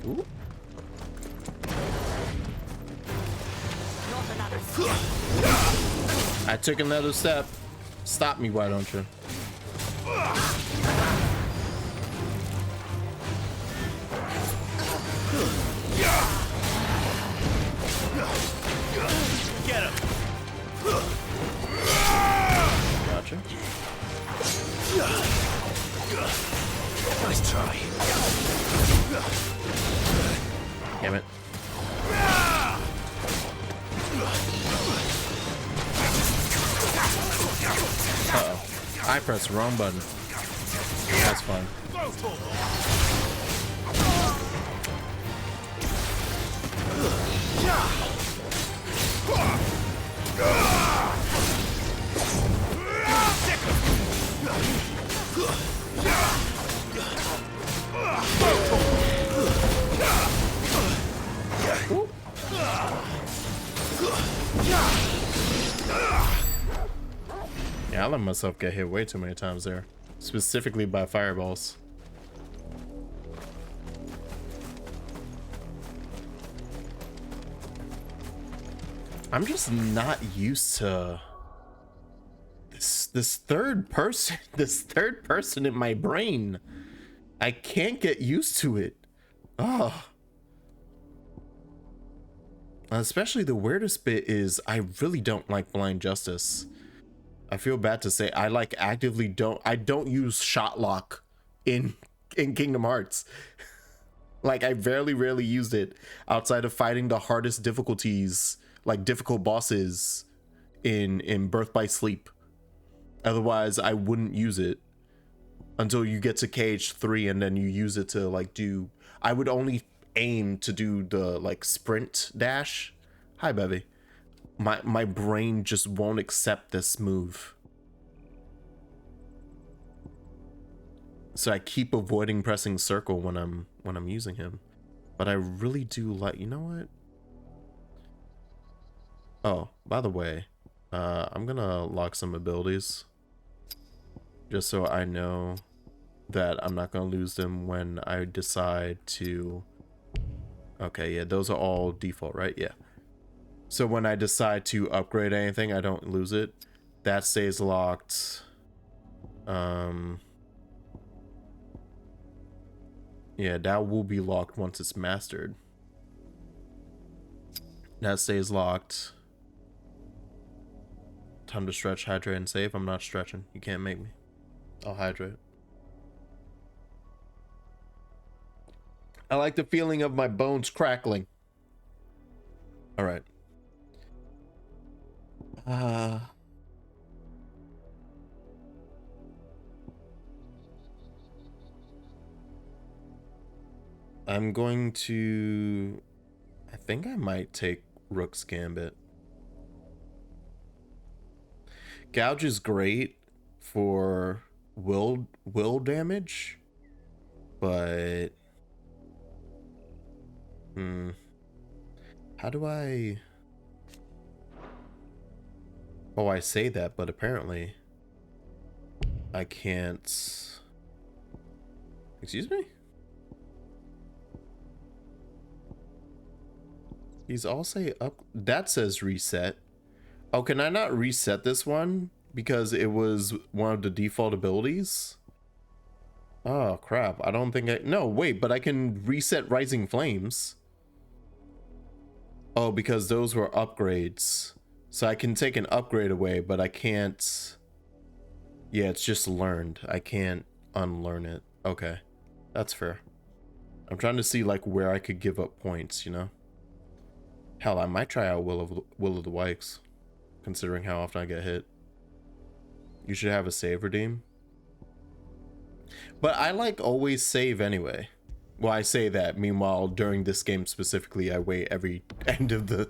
Ooh. I took another step. Stop me, why don't you? Get him. Gotcha. Nice try. Damn it. Uh-oh. I pressed the wrong button. That's fine. Yeah, I let myself get hit way too many times there. Specifically by fireballs. I'm just not used to this third person in my brain. I can't get used to it. Oh. Especially the weirdest bit is I really don't like blind justice. I feel bad to say I don't use shot lock in Kingdom Hearts. Like I rarely used it outside of fighting the hardest difficulties, like difficult bosses in Birth by Sleep. Otherwise I wouldn't use it until you get to KH3 and then you use it to like do, I would only aim to do the like sprint dash. Hi Bevy. My brain just won't accept this move. So I keep avoiding pressing circle when I'm using him. But I really do like, you know what? Oh, by the way, I'm gonna lock some abilities just so I know that I'm not gonna lose them when I decide to. Okay, yeah, those are all default, right? Yeah. So when I decide to upgrade anything, I don't lose it. That stays locked. Yeah, that will be locked once it's mastered. That stays locked. Time to stretch, hydrate, and save. I'm not stretching. You can't make me. I'll hydrate. I like the feeling of my bones crackling. All right. I'm going to, I think I might take Rook's Gambit. Gouge is great for will damage, but how do I, oh, I say that, but apparently I can't. Excuse me? These all say up. That says reset. Oh, can I not reset this one because it was one of the default abilities? Oh crap, I don't think I, no wait, but I can reset Rising Flames. Oh, because those were upgrades. So I can take an upgrade away, but I can't. Yeah, it's just learned. I can't unlearn it. Okay, that's fair. I'm trying to see like where I could give up points, you know? Hell, I might try out Will of the Wikes, considering how often I get hit. You should have a save redeem. But I like always save anyway. Well, I say that. Meanwhile, during this game specifically, I wait every end of the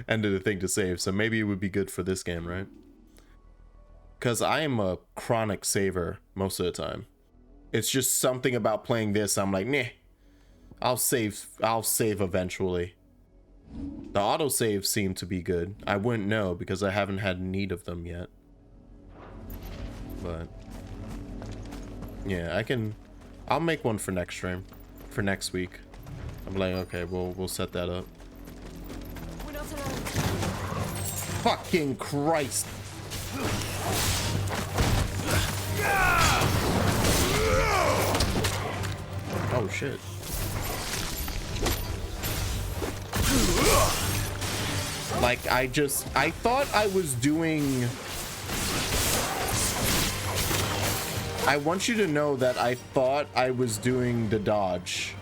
thing to save. So maybe it would be good for this game, right? Because I am a chronic saver most of the time. It's just something about playing this. I'm like, nah, I'll save eventually. The autosaves seem to be good. I wouldn't know because I haven't had need of them yet. But yeah, I'll make one for next stream. For next week. I'm like, okay, we'll set that up. Fucking Christ. Oh shit. Like I thought I was doing, I want you to know that I thought I was doing the dodge.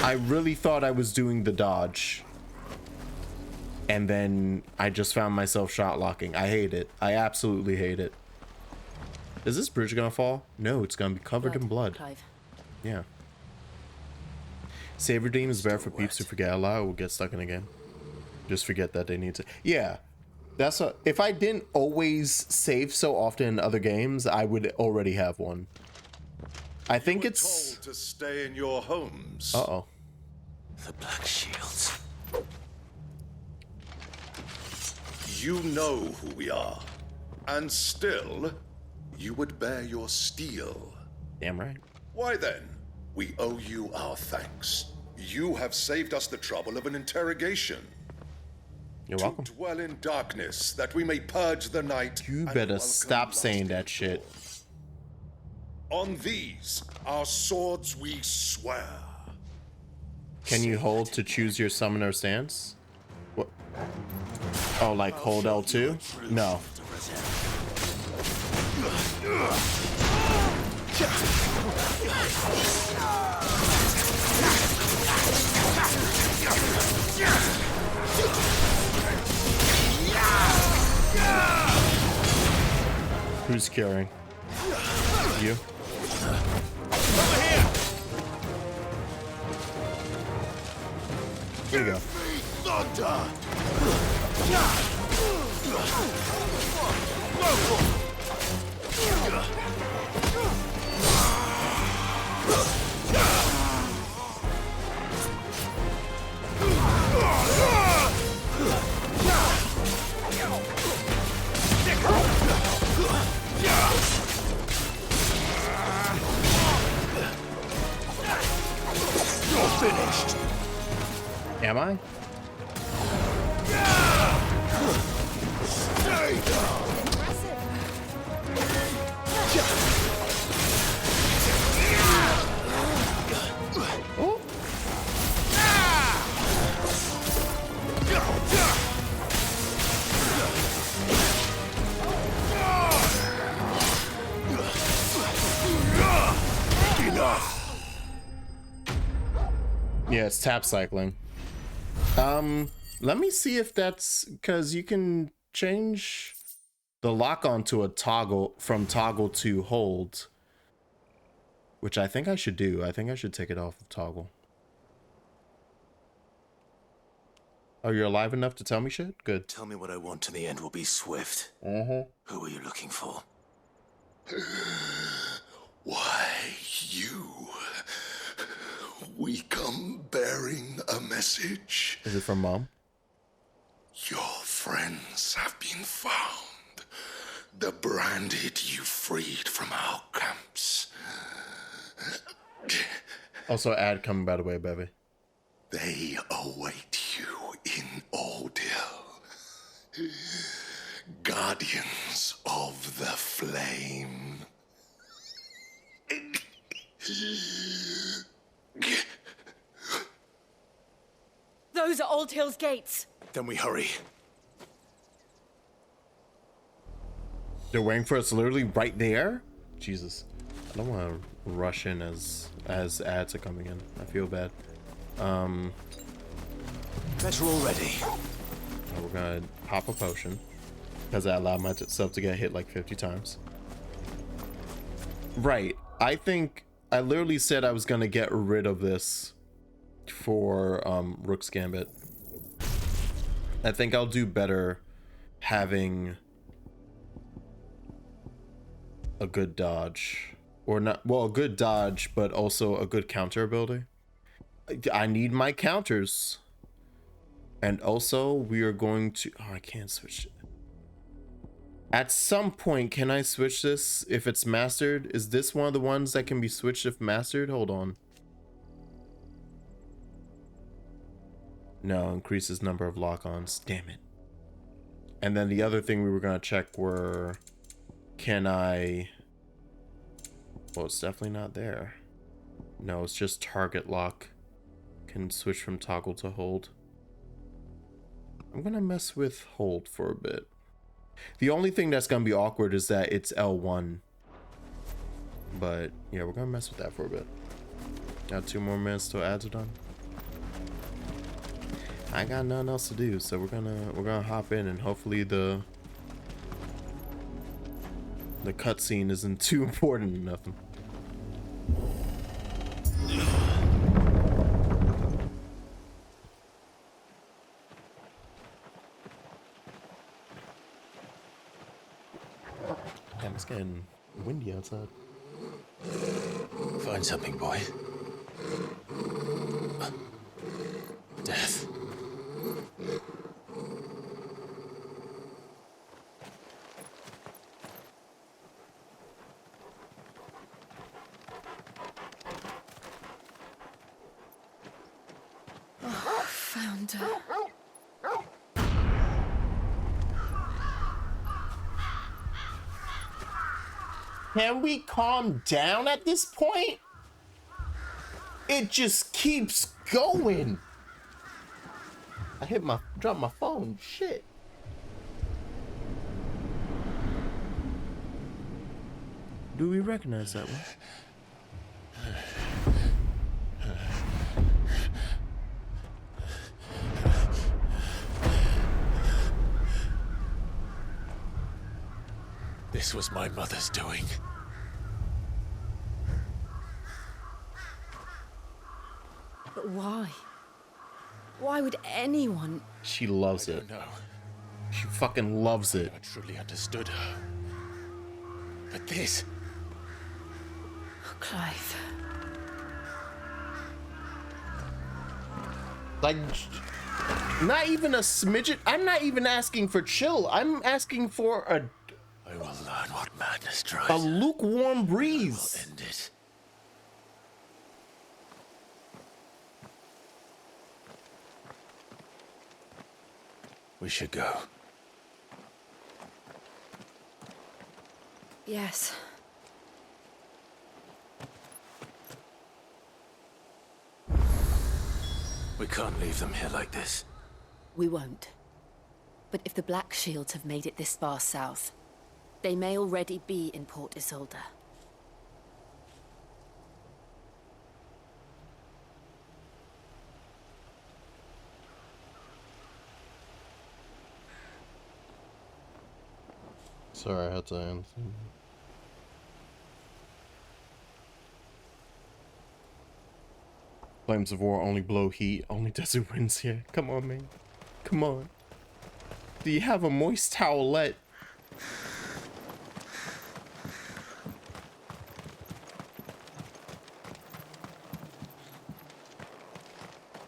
I really thought I was doing the dodge. And then I just found myself shot locking. I hate it. I absolutely hate it. Is this bridge gonna fall? No, it's gonna be covered in blood. Clive. Yeah. Save redeem is better for peeps who forget a lot or will get stuck in a game. Just forget that they need to. Yeah. That's what, if I didn't always save so often in other games, I would already have one. I think it's told to stay in your homes. Uh-oh. The Black Shields. You know who we are, and still you would bear your steel. Damn right. Why then, we owe you our thanks. You have saved us the trouble of an interrogation. You're welcome. To dwell in darkness, that we may purge the night. You better stop saying that shit. On these, our swords we swear. Can you hold to choose your summoner stance? What? Oh, like hold L2? No. Who's curing? You? Over here! Here you go. Thunder! You're finished. Am I? Stay down. Oh. Enough. Yeah, it's tap cycling. Let me see if that's because you can change the lock on to a toggle from toggle to hold, which I think I should do. I think I should take it off of toggle. Oh, you're alive enough to tell me shit? Good. Tell me what I want and the end will be swift. Mm-hmm. Who are you looking for? Why, you. We come bearing a message. Is it from Mom? Your friends have been found. The branded you freed from our camps. Also, ad coming by the way, baby. They await you in Odil. Guardians of the Flame. Those are Old Hill's gates. Then we hurry. They're waiting for us literally right there? Jesus. I don't want to rush in as ads are coming in. I feel bad. Better already. We're gonna pop a potion because I allowed myself to get hit like 50 times. Right. I think I literally said I was gonna get rid of this for Rook's Gambit. I think I'll do better having a good dodge, or not, well, a good dodge but also a good counter ability. I need my counters. And also we are going to, oh, I can't switch it. At some point, can I switch this if it's mastered? Is this one of the ones that can be switched if mastered? Hold on. No, increases number of lock-ons. Damn it. And then the other thing we were gonna check were, can I, well, it's definitely not there. No, it's just target lock. Can switch from toggle to hold. I'm gonna mess with hold for a bit. The only thing that's gonna be awkward is that it's L1. But yeah, we're gonna mess with that for a bit. Got 2 more minutes till ads are done. I got nothing else to do, so we're gonna hop in, and hopefully the cutscene isn't too important or nothing. Damn, it's getting windy outside. Find something, boy. Death. Santa. Can we calm down at this point? It just keeps going. I dropped my phone. Shit. Do we recognize that one? This was my mother's doing. But why? Why would anyone? She loves it. No. She fucking loves it. I truly understood her. But this... Oh, Clive. Like, not even a smidget. I'm not even asking for chill. I'm asking for a... I will learn what madness tries. A lukewarm breeze. I will end it. We should go. Yes. We can't leave them here like this. We won't. But if the Black Shields have made it this far south, they may already be in Port Isolde. Sorry, I had to answer. Flames of war only blow heat, only desert winds here. Come on, man. Come on. Do you have a moist towelette?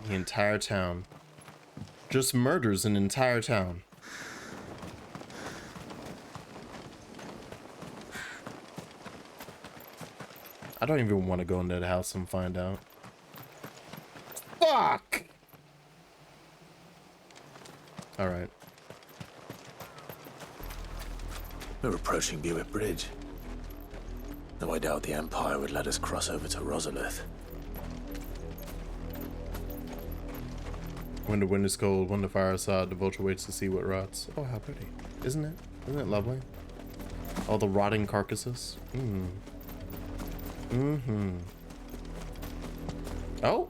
The entire town. Just murders an entire town. I don't even want to go into the house and find out. Fuck! Alright. We're approaching Buick Bridge. Though I doubt the Empire would let us cross over to Rosalith. When the wind is cold, when the fire is hot, the vulture waits to see what rots. Oh, how pretty. Isn't it? Isn't it lovely? All the rotting carcasses. Oh.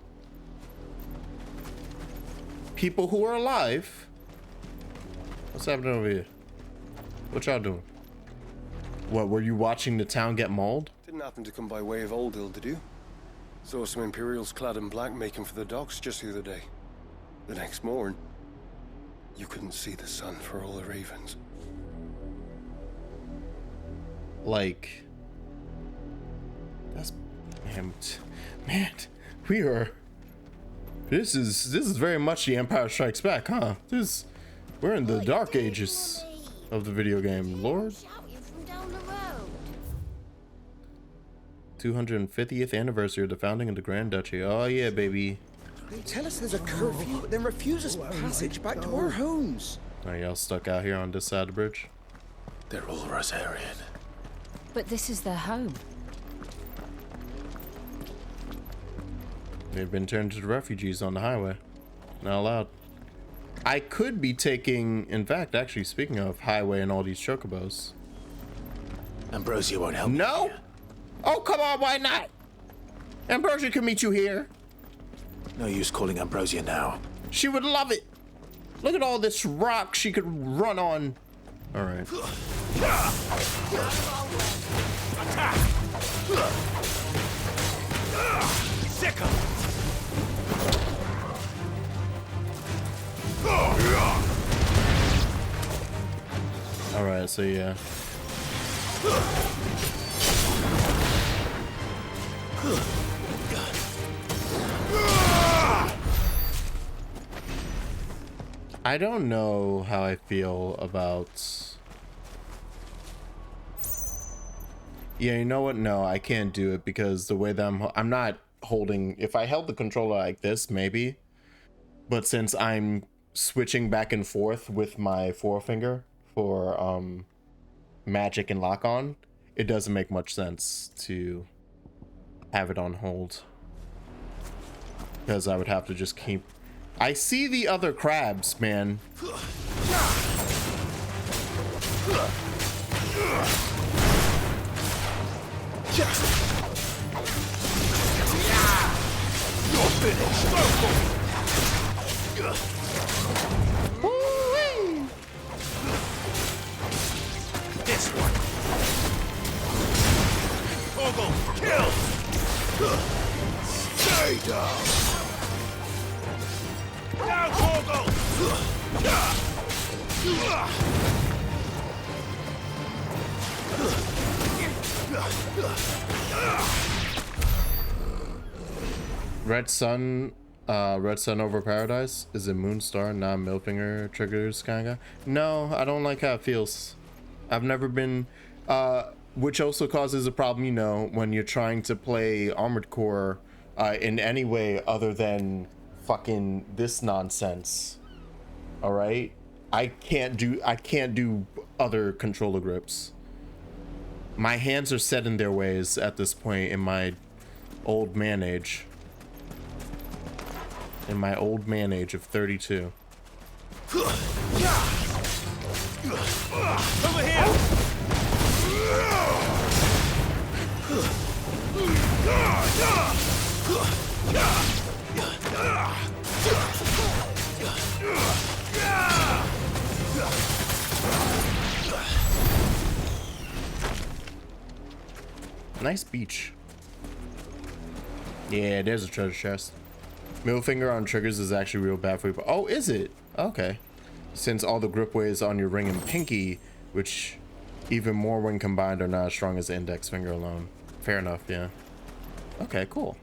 People who are alive. What's happening over here? What y'all doing? What, were you watching the town get mauled? Didn't happen to come by way of Oldhill, did you? Saw some Imperials clad in black making for the docks just the other day. The next morn, you couldn't see the sun for all the ravens. Like, that's man, we are. This is very much the Empire Strikes Back, huh? We're in the dark ages of the video game, Lord. 250th anniversary of the founding of the Grand Duchy. Oh yeah, baby. They tell us there's a curfew, then refuse us passage back to our homes. Are y'all stuck out here on this side of the bridge? They're all Rosarian. But this is their home. They've been turned into refugees on the highway. Not allowed. I could be taking, in fact, actually speaking of highway and all these chocobos. Ambrosia won't help. No? You. Oh, come on, why not? Ambrosia can meet you here. No use calling Ambrosia now. She would love it. Look at all this rock she could run on. All right. Attack! Sick him! All right, so yeah. I don't know how I feel about... Yeah, you know what? No, I can't do it because the way that I'm not holding... If I held the controller like this, maybe. but since I'm switching back and forth with my forefinger for magic and lock on, it doesn't make much sense to have it on hold, because I would have to just keep. I see the other crabs, man. You're finished. This one. Ogle, kill. Stay down. Down, Ogle. Red Sun over Paradise? Is it Moonstar, not Millfinger triggers kinda? No, I don't like how it feels. I've never been, which also causes a problem, you know, when you're trying to play Armored Core in any way other than fucking this nonsense. All right, I can't do other controller grips. My hands are set in their ways at this point in my old man age. In my old man age of 32. Over here. Nice beach. Yeah, there's a treasure chest. Middle finger on triggers is actually real bad for you. Oh, is it? Okay. Since all the grip ways on your ring and pinky, which even more when combined are not as strong as the index finger alone. Fair enough, yeah. Okay, cool.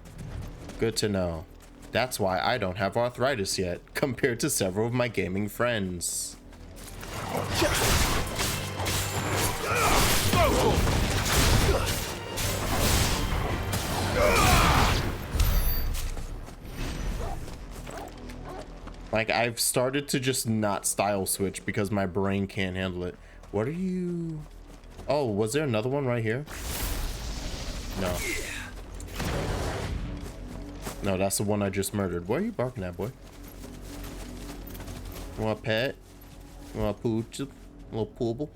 Good to know. That's why I don't have arthritis yet, compared to several of my gaming friends. Like, I've started to just not style switch because my brain can't handle it. What are you... Oh, was there another one right here? No. No, that's the one I just murdered. What are you barking at, boy? You want a pet? You want a pooch? A little poobble?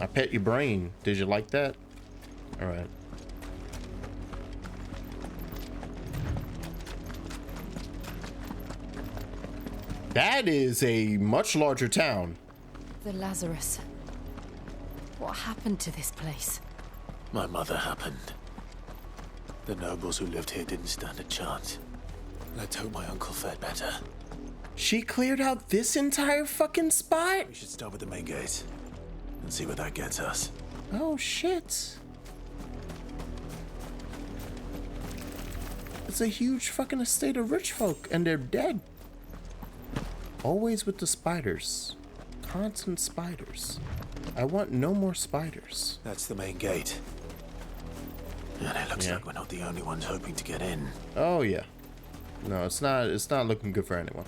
I pet your brain. Did you like that? Alright. That is a much larger town. The Lazarus. What happened to this place? My mother happened. The nobles who lived here didn't stand a chance. Let's hope my uncle fared better. She cleared out this entire fucking spot? We should start with the main gate and see where that gets us. Oh shit. It's a huge fucking estate of rich folk and they're dead. Always with the spiders. Constant spiders. I want no more spiders. That's the main gate. And it looks like we're not the only ones hoping to get in. Oh yeah. No, it's not looking good for anyone.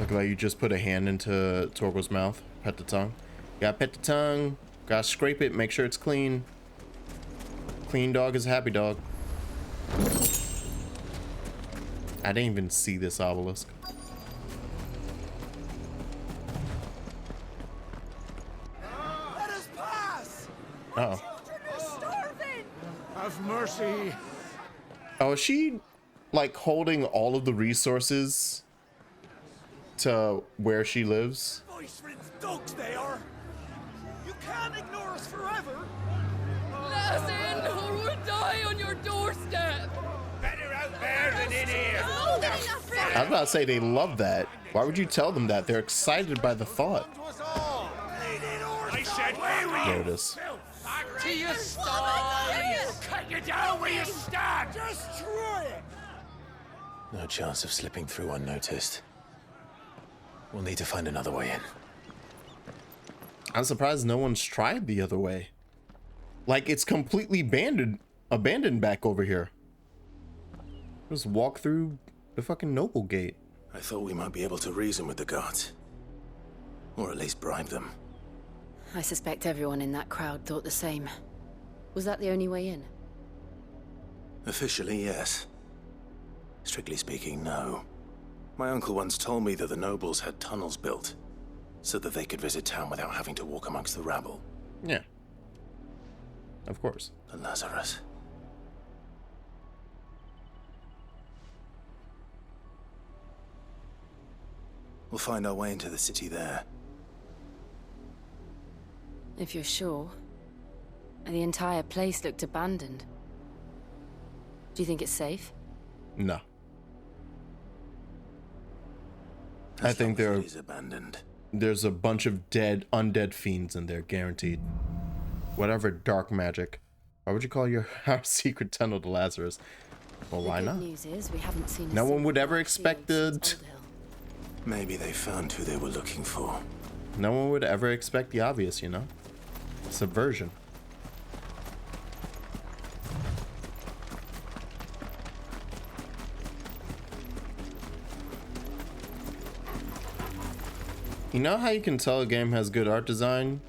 Look like you just put a hand into Torgo's mouth. Pet the tongue. Gotta pet the tongue. Gotta scrape it, make sure it's clean. Clean dog is a happy dog. I didn't even see this obelisk. Let us pass. Uh-oh. Children are starving. Have mercy. Oh, is she like holding all of the resources to where she lives? Voice-rinse dogs they are. You can't ignore us forever. Let us in or we'll die on your doorstep. Better out there than in here. I was about to say they love that. Why would you tell them that? They're excited by the thought. I said, There it is. back to your style. Cut you down where you stand. Destroy it. No chance of slipping through unnoticed. We'll need to find another way in. I'm surprised no one's tried the other way. Like, it's completely abandoned back over here. Just walk through the fucking noble gate. I thought we might be able to reason with the guards. Or at least bribe them. I suspect everyone in that crowd thought the same. Was that the only way in? Officially, yes. Strictly speaking, no. My uncle once told me that the nobles had tunnels built, so that they could visit town without having to walk amongst the rabble. Yeah. Of course. The Lazarus. We'll find our way into the city there. If you're sure. The entire place looked abandoned. Do you think it's safe? No. I think abandoned. There's a bunch of undead fiends in there, guaranteed. Whatever dark magic. Why would you call your house secret tunnel to Lazarus? Well, why not? The good news is we haven't seen No one would ever expect the... Maybe they found who they were looking for. No one would ever expect the obvious, you know? Subversion. You know how you can tell a game has good art design?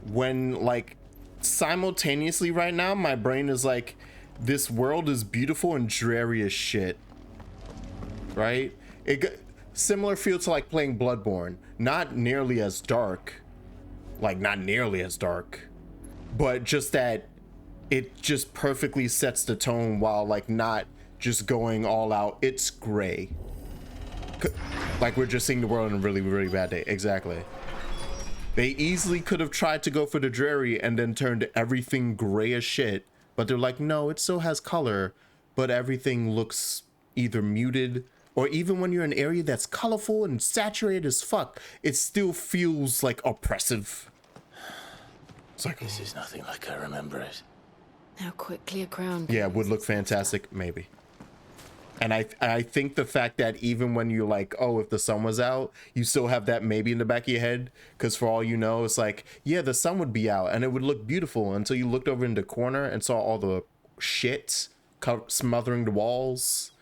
When, like, simultaneously right now, my brain is like, this world is beautiful and dreary as shit. Right? Similar feel to, like, playing Bloodborne. Not nearly as dark. Like, not nearly as dark. But just that it just perfectly sets the tone while, like, not just going all out. It's gray. Like we're just seeing the world on a really, really bad day. Exactly. They easily could have tried to go for the dreary and then turned everything gray as shit. But they're like, no, it still has color, but everything looks either muted, or even when you're in an area that's colorful and saturated as fuck, it still feels like oppressive. It's like, this is nothing like I remember it. How quickly a crown. Yeah, it would look fantastic, maybe. And I think the fact that even when you're like, oh, if the sun was out, you still have that maybe in the back of your head. Because for all you know, it's like, yeah, the sun would be out and it would look beautiful until you looked over in the corner and saw all the shit smothering the walls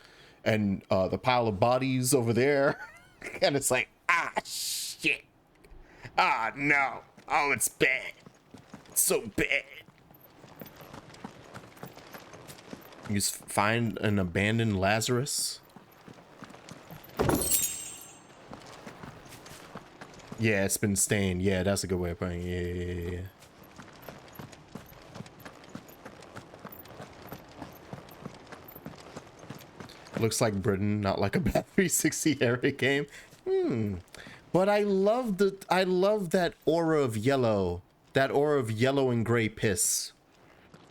and the pile of bodies over there. And it's like, ah, shit. Ah, no. Oh, it's bad. It's so bad. You just find an abandoned Lazarus. Yeah, it's been stained. Yeah, that's a good way of putting it. Yeah. Looks like Britain, not like a bad 360 era game. But I love that aura of yellow. That aura of yellow and gray piss.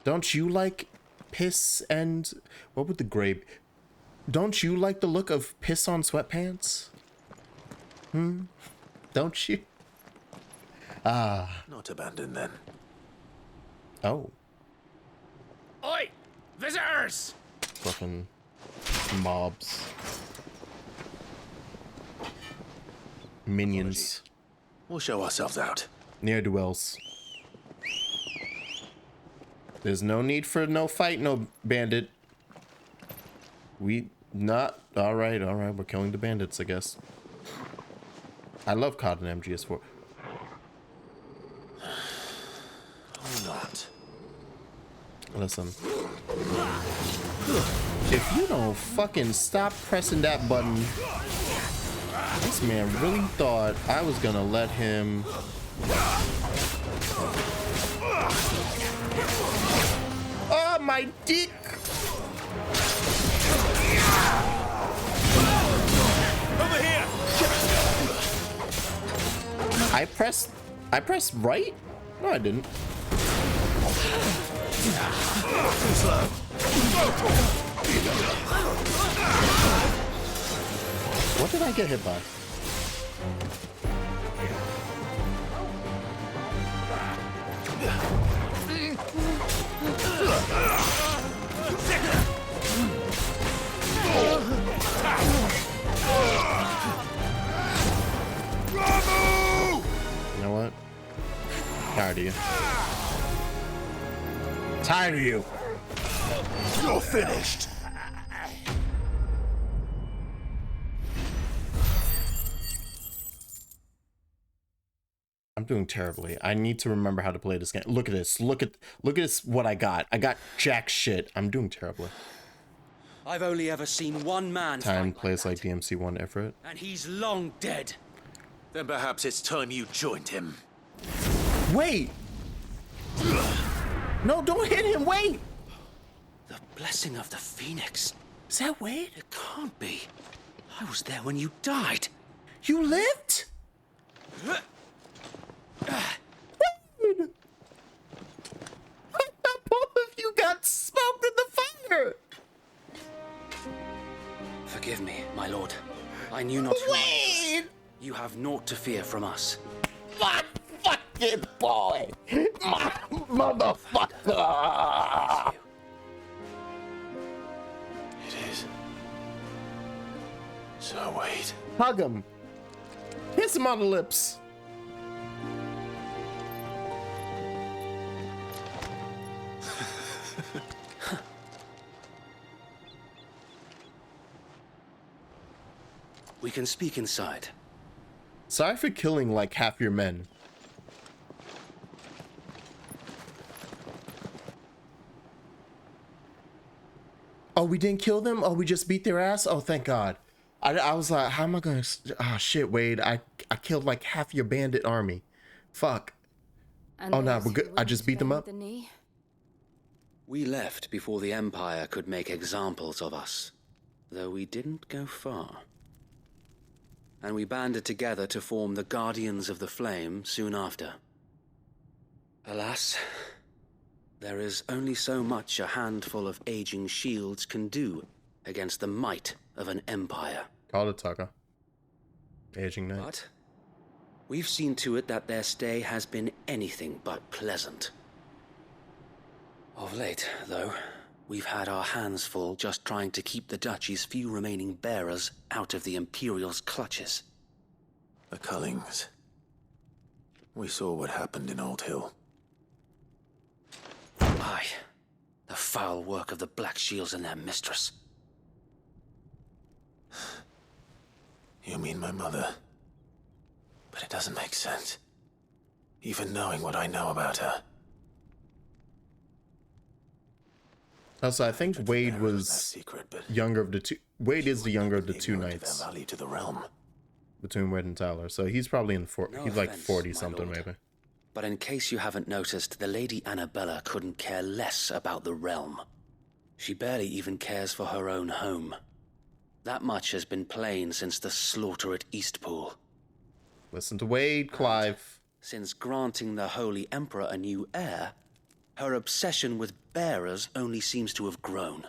Don't you like piss and what would the gray be? Don't you like the look of piss on sweatpants? Don't you? Not abandoned then. Oh. Oi! Visitors! Fucking mobs. Minions. Apologies. We'll show ourselves out. Ne'er-do-wells. There's no need for no fight, no bandit. We not... Alright, we're killing the bandits, I guess. I love COD and MGS4. Or not. Listen. If you don't fucking stop pressing that button... This man really thought I was gonna let him... Oh, my dick! Over here! I pressed right? No, I didn't. What did I get hit by? You know what? Tired of you. Tired of you. You're finished. I'm doing terribly. I need to remember how to play this game. Look at this. Look at this. What I got. I got jack shit. I'm doing terribly. I've only ever seen one man Time plays like DMC1 effort. and he's long dead. Then perhaps it's time you joined him. Wait! No, don't hit him. Wait! The blessing of the Phoenix. Is that Wade? It can't be. I was there when you died. You lived? Wade! Both of you got smoked in the fire! Forgive me, my lord. I knew not who I was. You have naught to fear from us. My fucking boy! My motherfucker! It is. So wait. Hug him. Kiss him on the lips. We can speak inside. Sorry for killing like half your men. Oh, we didn't kill them? Oh, we just beat their ass? Oh, thank God. I was like, how am I gonna... Oh, shit, Wade. I killed like half your bandit army. Fuck. And Oh, no, we're good. I just beat them up? the knee? We left before the Empire could make examples of us, though we didn't go far. And we banded together to form the Guardians of the Flame soon after. Alas, there is only so much a handful of aging shields can do against the might of an empire. Call it, Tucker. Aging knight. But we've seen to it that their stay has been anything but pleasant. Of late, though, we've had our hands full just trying to keep the Duchy's few remaining bearers out of the Imperial's clutches. The Cullings. We saw what happened in Old Hill. Aye, the foul work of the Black Shields and their mistress. You mean my mother? But it doesn't make sense. Even knowing what I know about her. Also, I think Wade was secret, but younger of the two. Wade is the younger of the two knights. Valley to the realm. Between Wade and Tyler. So he's probably in he's like offense, 40 my something lord. maybe. But in case you haven't noticed, the Lady Annabella couldn't care less about the realm. She barely even cares for her own home. That much has been plain since the slaughter at Eastpool. Listen to Wade, Clive. Since granting the Holy Emperor a new heir, her obsession with bearers only seems to have grown.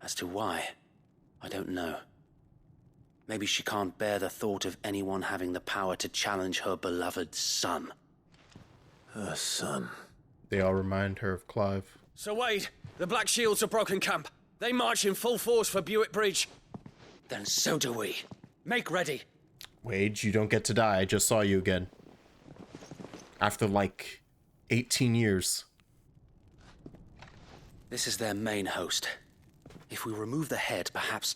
As to why, I don't know. Maybe she can't bear the thought of anyone having the power to challenge her beloved son. Her son. They all remind her of Clive. Sir Wade, the Black Shields have broken camp. They march in full force for Buick Bridge. Then so do we. Make ready. Wade, you don't get to die. I just saw you again. After like 18 years. This is their main host. If we remove the head, perhaps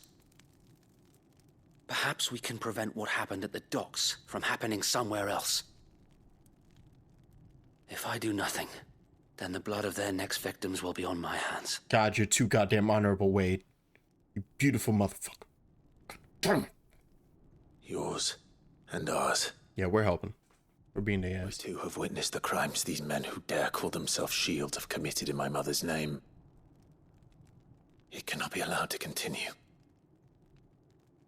we can prevent what happened at the docks from happening somewhere else. If I do nothing, then the blood of their next victims will be on my hands. God, you're too goddamn honorable, Wade. You beautiful motherfucker. Yours and ours. Yeah, we're helping. We're being the ass. We too have witnessed the crimes these men who dare call themselves shields have committed in my mother's name. It cannot be allowed to continue.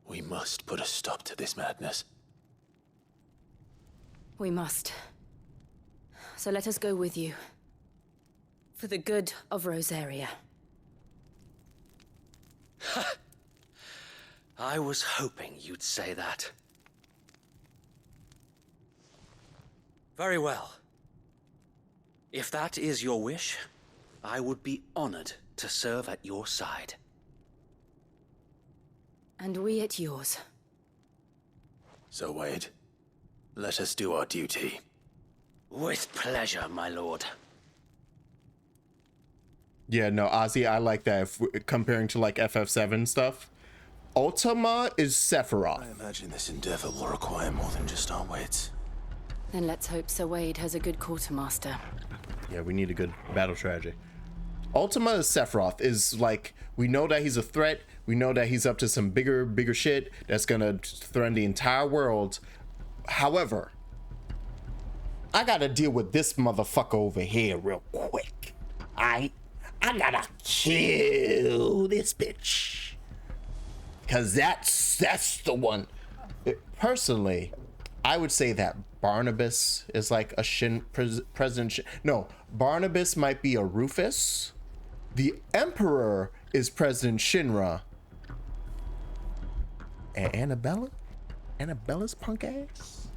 We must put a stop to this madness. We must. So let us go with you. For the good of Rosaria. I was hoping you'd say that. Very well. If that is your wish, I would be honored to serve at your side. And we at yours. So, Wade, let us do our duty. With pleasure, my lord. Yeah, no, Ozzy, I like that. If we're comparing to like FF7 stuff, Ultima is Sephiroth. I imagine this endeavor will require more than just our wits. Then let's hope Sir Wade has a good quartermaster. Yeah, we need a good battle strategy. Ultima is Sephiroth. Is like, we know that he's a threat. We know that he's up to some bigger shit that's gonna threaten the entire world. However, I gotta deal with this motherfucker over here real quick. I gotta kill this bitch. Cause that's the one. Personally, I would say that Barnabas is like a President Shin. No, Barnabas might be a Rufus. The Emperor is President Shinra. And Annabella? Annabella's punk ass?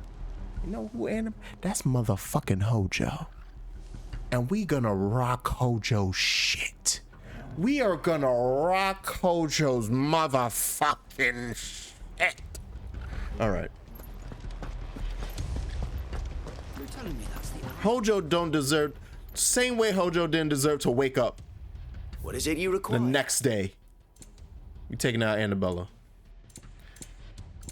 You know who that's motherfucking Hojo. And we gonna rock Hojo's shit. We are gonna rock Hojo's motherfucking shit. All right. You're telling me that's the Hojo don't deserve, same way Hojo didn't deserve to wake up. What is it you require? The next day. We taking out Annabella.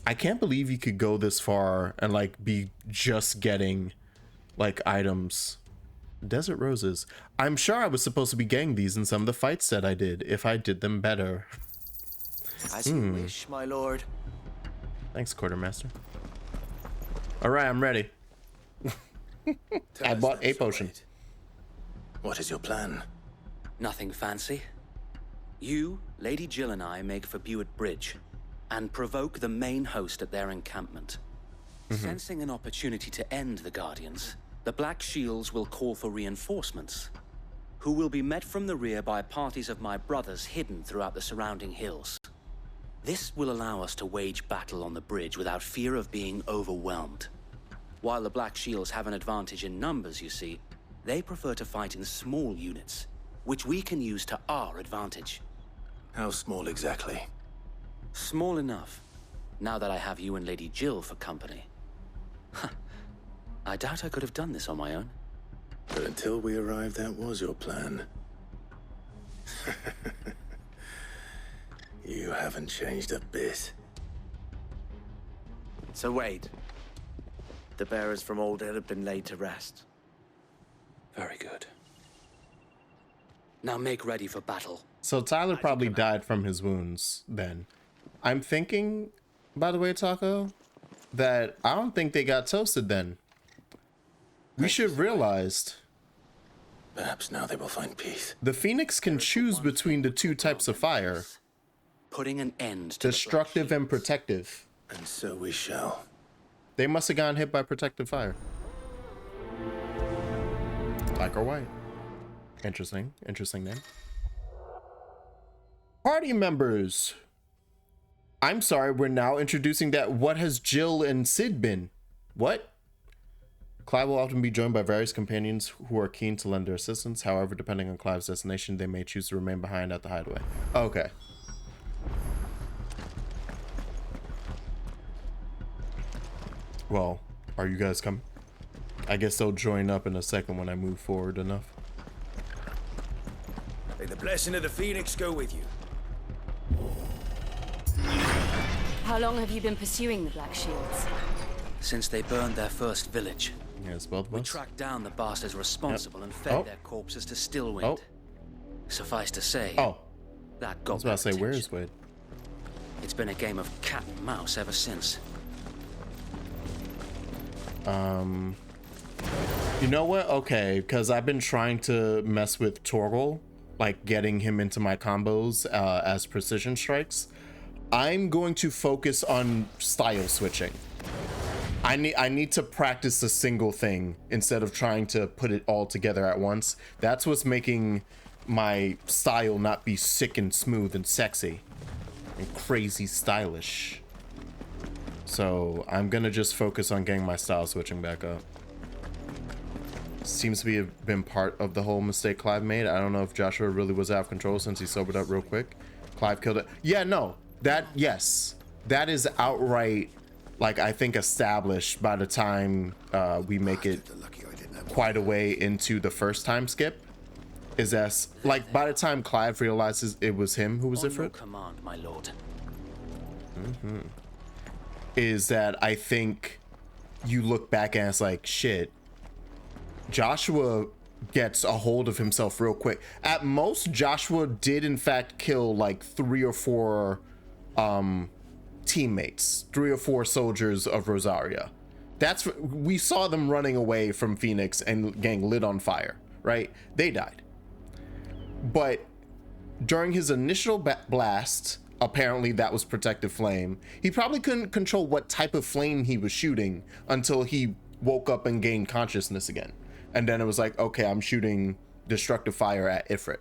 I can't believe you could go this far and like be just getting like items. Desert roses. I'm sure I was supposed to be getting these in some of the fights that I did if I did them better. As you wish, my lord. Thanks, quartermaster. All right, I'm ready. I bought a potion. What is your plan? Nothing fancy. You, Lady Jill, and I make for Buett Bridge and provoke the main host at their encampment. Sensing an opportunity to end the Guardians, the Black Shields will call for reinforcements, who will be met from the rear by parties of my brothers hidden throughout the surrounding hills. This will allow us to wage battle on the bridge without fear of being overwhelmed. While the Black Shields have an advantage in numbers, you see, they prefer to fight in small units, which we can use to our advantage. How small exactly? Small enough, now that I have you and Lady Jill for company. I doubt I could have done this on my own. But until we arrived, that was your plan. You haven't changed a bit. So Wade, the bearers from Old Hill have been laid to rest. Very good. Now make ready for battle. So Tyler probably died from his wounds then. I'm thinking, by the way, Taco, that I don't think they got toasted then. We should realize. Perhaps now they will find peace. The Phoenix can choose between the two types of fire. Putting an end to destructive and protective. And so we shall. They must have gotten hit by protective fire. Black or white. Interesting. Interesting then. Party members. I'm sorry, we're now introducing that. What has Jill and Sid been? What? Clive will often be joined by various companions who are keen to lend their assistance. However, depending on Clive's destination, they may choose to remain behind at the hideaway. Okay. Well, are you guys coming? I guess they'll join up in a second when I move forward enough. May the blessing of the Phoenix go with you. How long have you been pursuing the Black Shields? Since they burned their first village. Yes, both of We us. tracked down the bastards responsible and fed their corpses to Stillwind. Suffice to say, that got I was about to say, where is Wade? It's been a game of cat and mouse ever since. You know what? Okay, because I've been trying to mess with Torgal, like getting him into my combos as precision strikes. I'm going to focus on style switching. I need to practice a single thing instead of trying to put it all together at once. That's what's making my style not be sick and smooth and sexy and crazy stylish. So I'm gonna just focus on getting my style switching back up. Seems to be been part of the whole mistake Clive made. I don't know if Joshua really was out of control since he sobered up real quick. Clive killed it. Yeah, no, yes, that is outright, like, I think established by the time we make it quite a way into the first time skip. Is that, like, by the time Clive realizes it was him who was Ifrit. Command, my lord. Is that I think you look back and it's like, shit, Joshua gets a hold of himself real quick. At most, Joshua did in fact kill like 3 or 4 teammates, 3 or 4 soldiers of Rosaria. We saw them running away from Phoenix and getting lit on fire, right? They died. But during his initial blast, apparently that was protective flame. He probably couldn't control what type of flame he was shooting until he woke up and gained consciousness again. And then it was like, okay, I'm shooting destructive fire at Ifrit.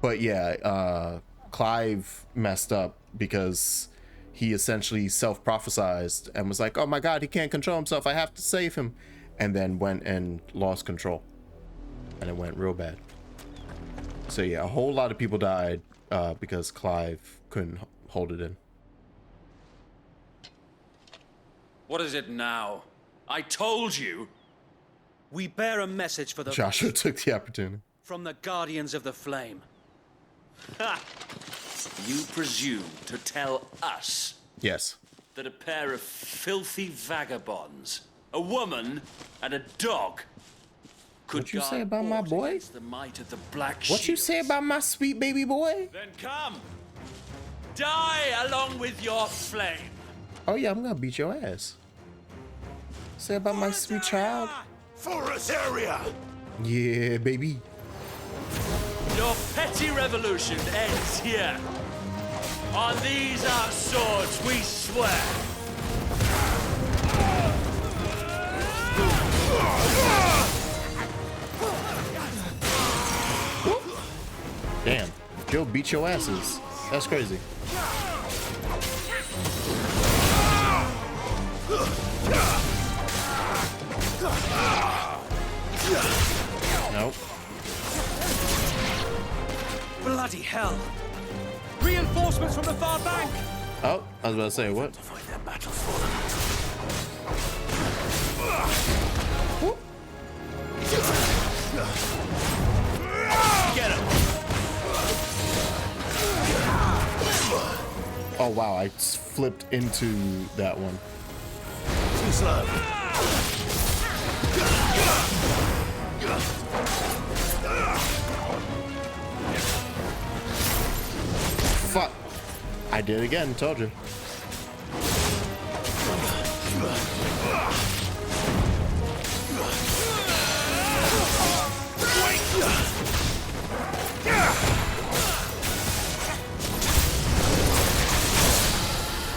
But yeah, Clive messed up because he essentially self-prophesized and was like, oh my God, he can't control himself. I have to save him. And then went and lost control. And it went real bad. So yeah, a whole lot of people died because Clive couldn't hold it in. What is it now? I told you. We bear a message for the Joshua took the opportunity. From the Guardians of the Flame. Ha! You presume to tell us yes that a pair of filthy vagabonds, a woman and a dog, could what you say about my boy? The might of the Black What you say about my sweet baby boy? Then come, die along with your flame. Oh yeah, I'm gonna beat your ass. Say about my sweet child. For Rosaria! Yeah, baby. Your petty revolution ends here. On these our swords we swear. Damn, Joe beat your asses. That's crazy. Nope. Bloody hell! Reinforcements from the far bank! Oh, I was about to say, what? Avoid their battle for them. Get him! Oh wow, I flipped into that one. Too slow. Fuck. I did it again, told you.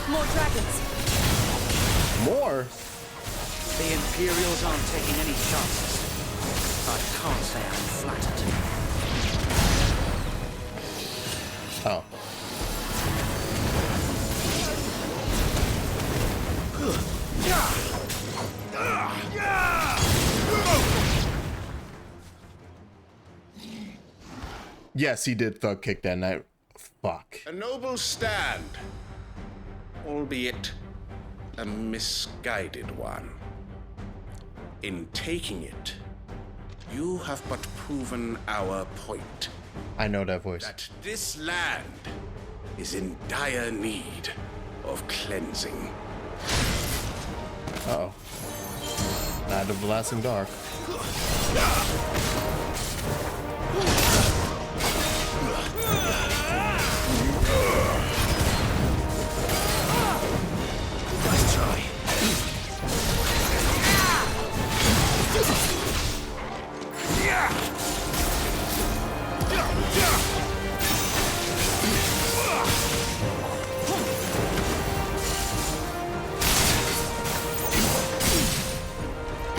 More dragons. More? The Imperials aren't taking any chances. I can't say I'm flattered. Oh. Yes, he did thug kick that night. Fuck. A noble stand, albeit a misguided one. In taking it, you have but proven our point. I know that voice. That this land is in dire need of cleansing. Uh-oh. Night of the Lasting Dark. Nice try.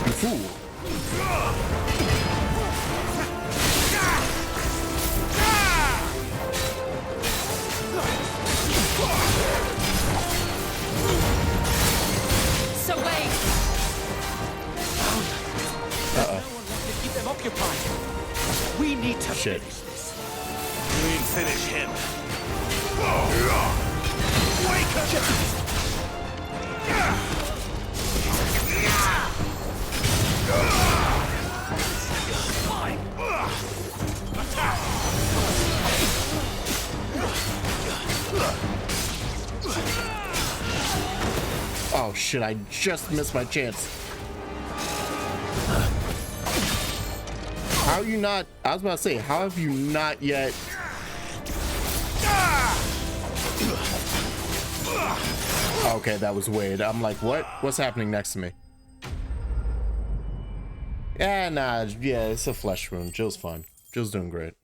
You fool. So wait. Uh-oh. Keep them occupied. We need to Shit. finish this. You mean finish him? Wake up! Oh, shit, I just missed my chance. How are you not? I was about to say, how have you not yet? Okay, that was weird. I'm like, what? What's happening next to me? Yeah, nah, yeah, it's a flesh wound. Jill's fine. Jill's doing great.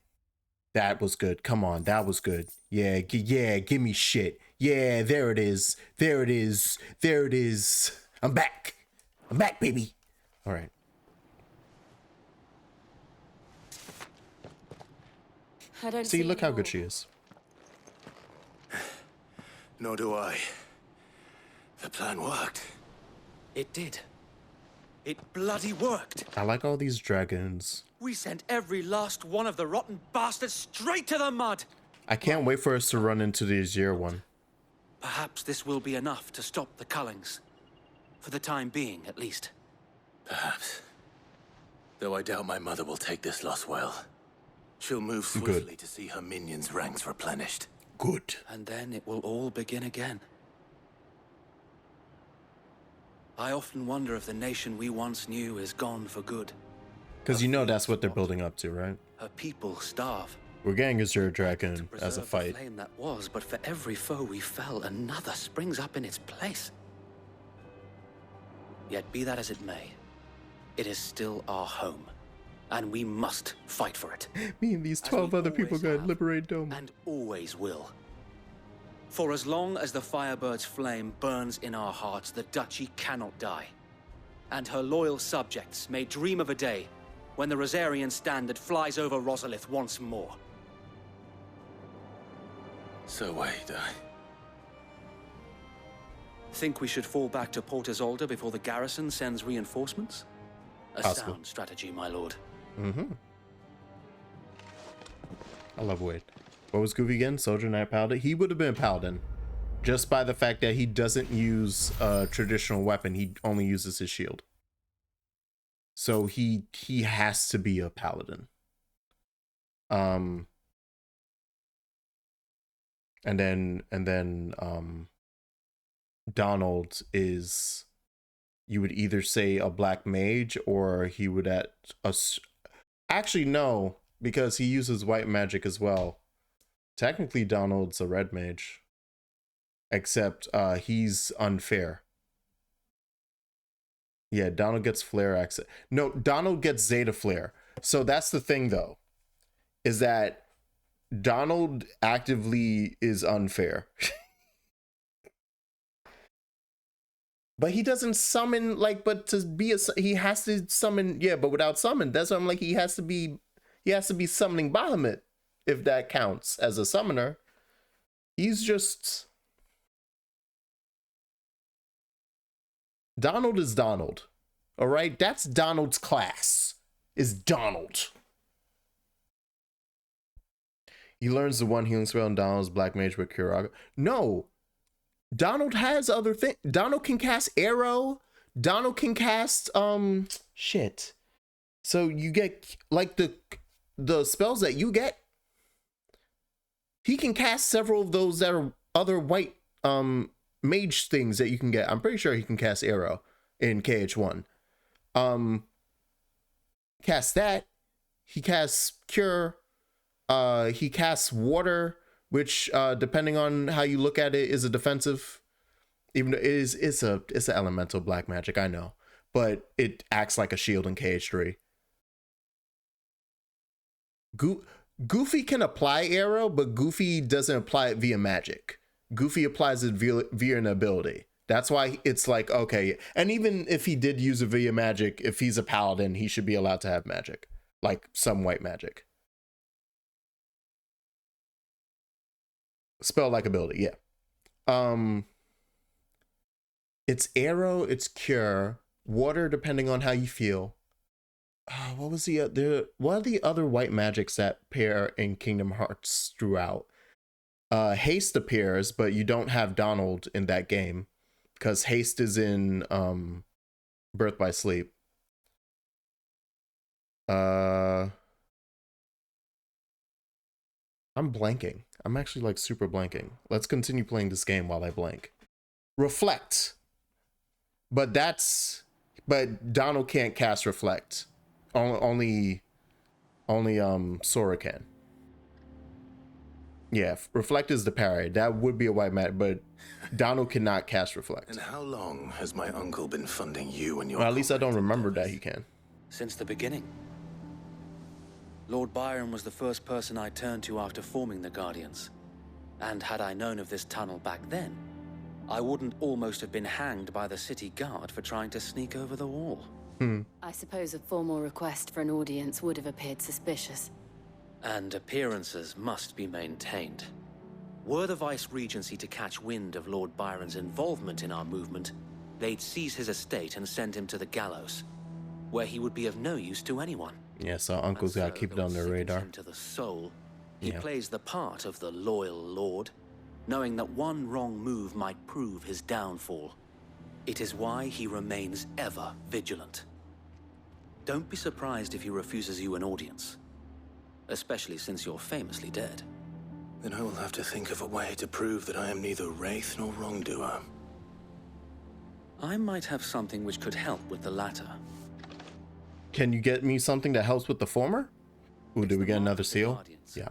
That was good. Come on, that was good. Yeah, yeah, give me shit. Yeah, there it is. There it is. There it is. I'm back. I'm back, baby. All right. I don't See, look how good she is. Nor do I. The plan worked. It did. It bloody worked. I like all these dragons. We sent every last one of the rotten bastards straight to the mud. I can't wait for us to run into the Azir one. Perhaps this will be enough to stop the Cullings. For the time being, at least. Perhaps. Though I doubt my mother will take this loss well. She'll move swiftly to see her minions' ranks replenished. Good. And then it will all begin again. I often wonder if the nation we once knew is gone for good. Because you know that's what they're building up to, right? Her people starve. We're getting Azir Dragon as a fight. The flame that was, but for every foe we fell, another springs up in its place. Yet be that as it may, it is still our home, and we must fight for it. Me and these 12 other people got liberate Dome. And always will. For as long as the Firebird's flame burns in our hearts, the Duchy cannot die. And her loyal subjects may dream of a day when the Rosarian standard flies over Rosalith once more. So wait, Think we should fall back to Port Isolde before the garrison sends reinforcements? A sound strategy, my lord. Mm-hmm. I love Wade. What was Goofy again? Soldier, Knight, Paladin? He would have been a Paladin. Just by the fact that he doesn't use a traditional weapon. He only uses his shield. So he has to be a Paladin. And then Donald is, you would either say a black mage, or he would actually no, because he uses white magic as well. Technically Donald's a red mage, except he's unfair. Yeah, Donald gets flare access. No, Donald gets Zeta flare. So that's the thing though, is that Donald actively is unfair. But he doesn't summon, like, but to be he has to summon, yeah, but without summon, that's why I'm like, he has to be summoning Bahamut, if that counts as a summoner. He's just, Donald is Donald. All right, that's Donald's class, is Donald. He learns the one healing spell, and Donald's black mage with Curaga. No, Donald has other things. Donald can cast arrow. Donald can cast shit. So you get like the spells that you get. He can cast several of those that are other white mage things that you can get. I'm pretty sure he can cast arrow in KH1. Cast that. He casts cure. He casts water, which depending on how you look at it is a defensive, even though it's an elemental black magic, I know, but it acts like a shield in KH3. Goofy can apply arrow, but Goofy doesn't apply it via magic. Goofy applies it via an ability. That's why it's like, okay, and even if he did use it via magic, if he's a paladin, he should be allowed to have magic, like some white magic. Spell like ability, yeah. It's arrow, it's cure, water depending on how you feel. What was what are the other white magics that pair in Kingdom Hearts throughout? Haste appears, but you don't have Donald in that game because haste is in Birth by Sleep. I'm blanking. I'm actually like super blanking. Let's continue playing this game while I blank. Reflect. But Donald can't cast Reflect. Only Sora can. Yeah, Reflect is the parry. That would be a white magic, but Donald cannot cast Reflect. And how long has my uncle been funding you and your... Well, at least I don't remember that he can. Since the beginning. Lord Byron was the first person I turned to after forming the Guardians. And had I known of this tunnel back then, I wouldn't almost have been hanged by the city guard for trying to sneak over the wall. I suppose a formal request for an audience would have appeared suspicious. And appearances must be maintained. Were the Vice-Regency to catch wind of Lord Byron's involvement in our movement, they'd seize his estate and send him to the gallows, where he would be of no use to anyone. Yeah, so Uncle's got to keep it on their radar. To the soul, he plays the part of the loyal lord, knowing that one wrong move might prove his downfall. It is why he remains ever vigilant. Don't be surprised if he refuses you an audience, especially since you're famously dead. Then I will have to think of a way to prove that I am neither wraith nor wrongdoer. I might have something which could help with the latter. Can you get me something that helps with the former? Ooh, did we get another seal? Yeah.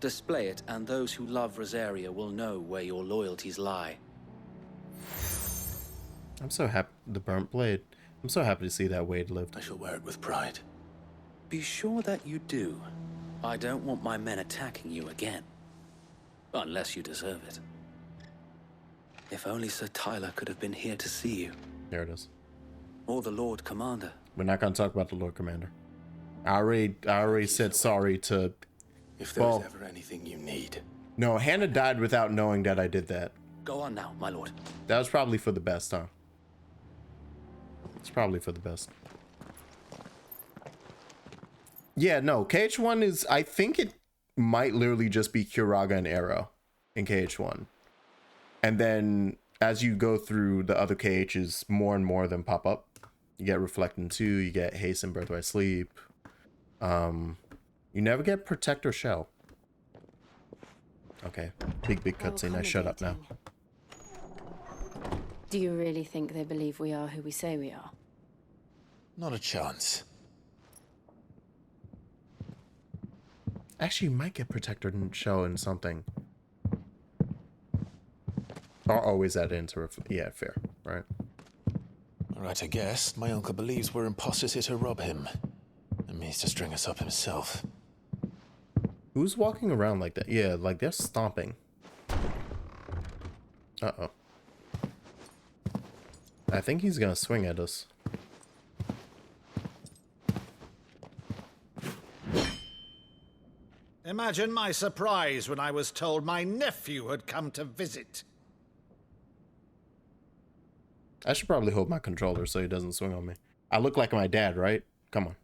Display it, and those who love Rosaria will know where your loyalties lie. I'm so happy. The burnt blade. I'm so happy to see that Wade lived. I shall wear it with pride. Be sure that you do. I don't want my men attacking you again. Unless you deserve it. If only Sir Tyler could have been here to see you. There it is. Or the Lord Commander. We're not going to talk about the Lord Commander. I already said sorry to... If there is ever anything you need. No, Hannah died without knowing that I did that. Go on now, my lord. That was probably for the best, huh? It's probably for the best. Yeah, no, KH1 is... I think it might literally just be Kuraga and Arrow in KH1. And then as you go through the other KHs, more and more of them pop up. You get Reflecting 2, you get Hasten, Birthright Sleep. You never get Protect or Shell. Okay, big cutscene. I shut up now. Do you really think they believe we are who we say we are? Not a chance. Actually, you might get Protector and Shell in something. Or always add into Reflect. Yeah, fair, right? Right, I guess. My uncle believes we're imposters here to rob him. And means to string us up himself. Who's walking around like that? Yeah, like they're stomping. Uh-oh. I think he's gonna swing at us. Imagine my surprise when I was told my nephew had come to visit. I should probably hold my controller so he doesn't swing on me. I look like my dad, right? Come on.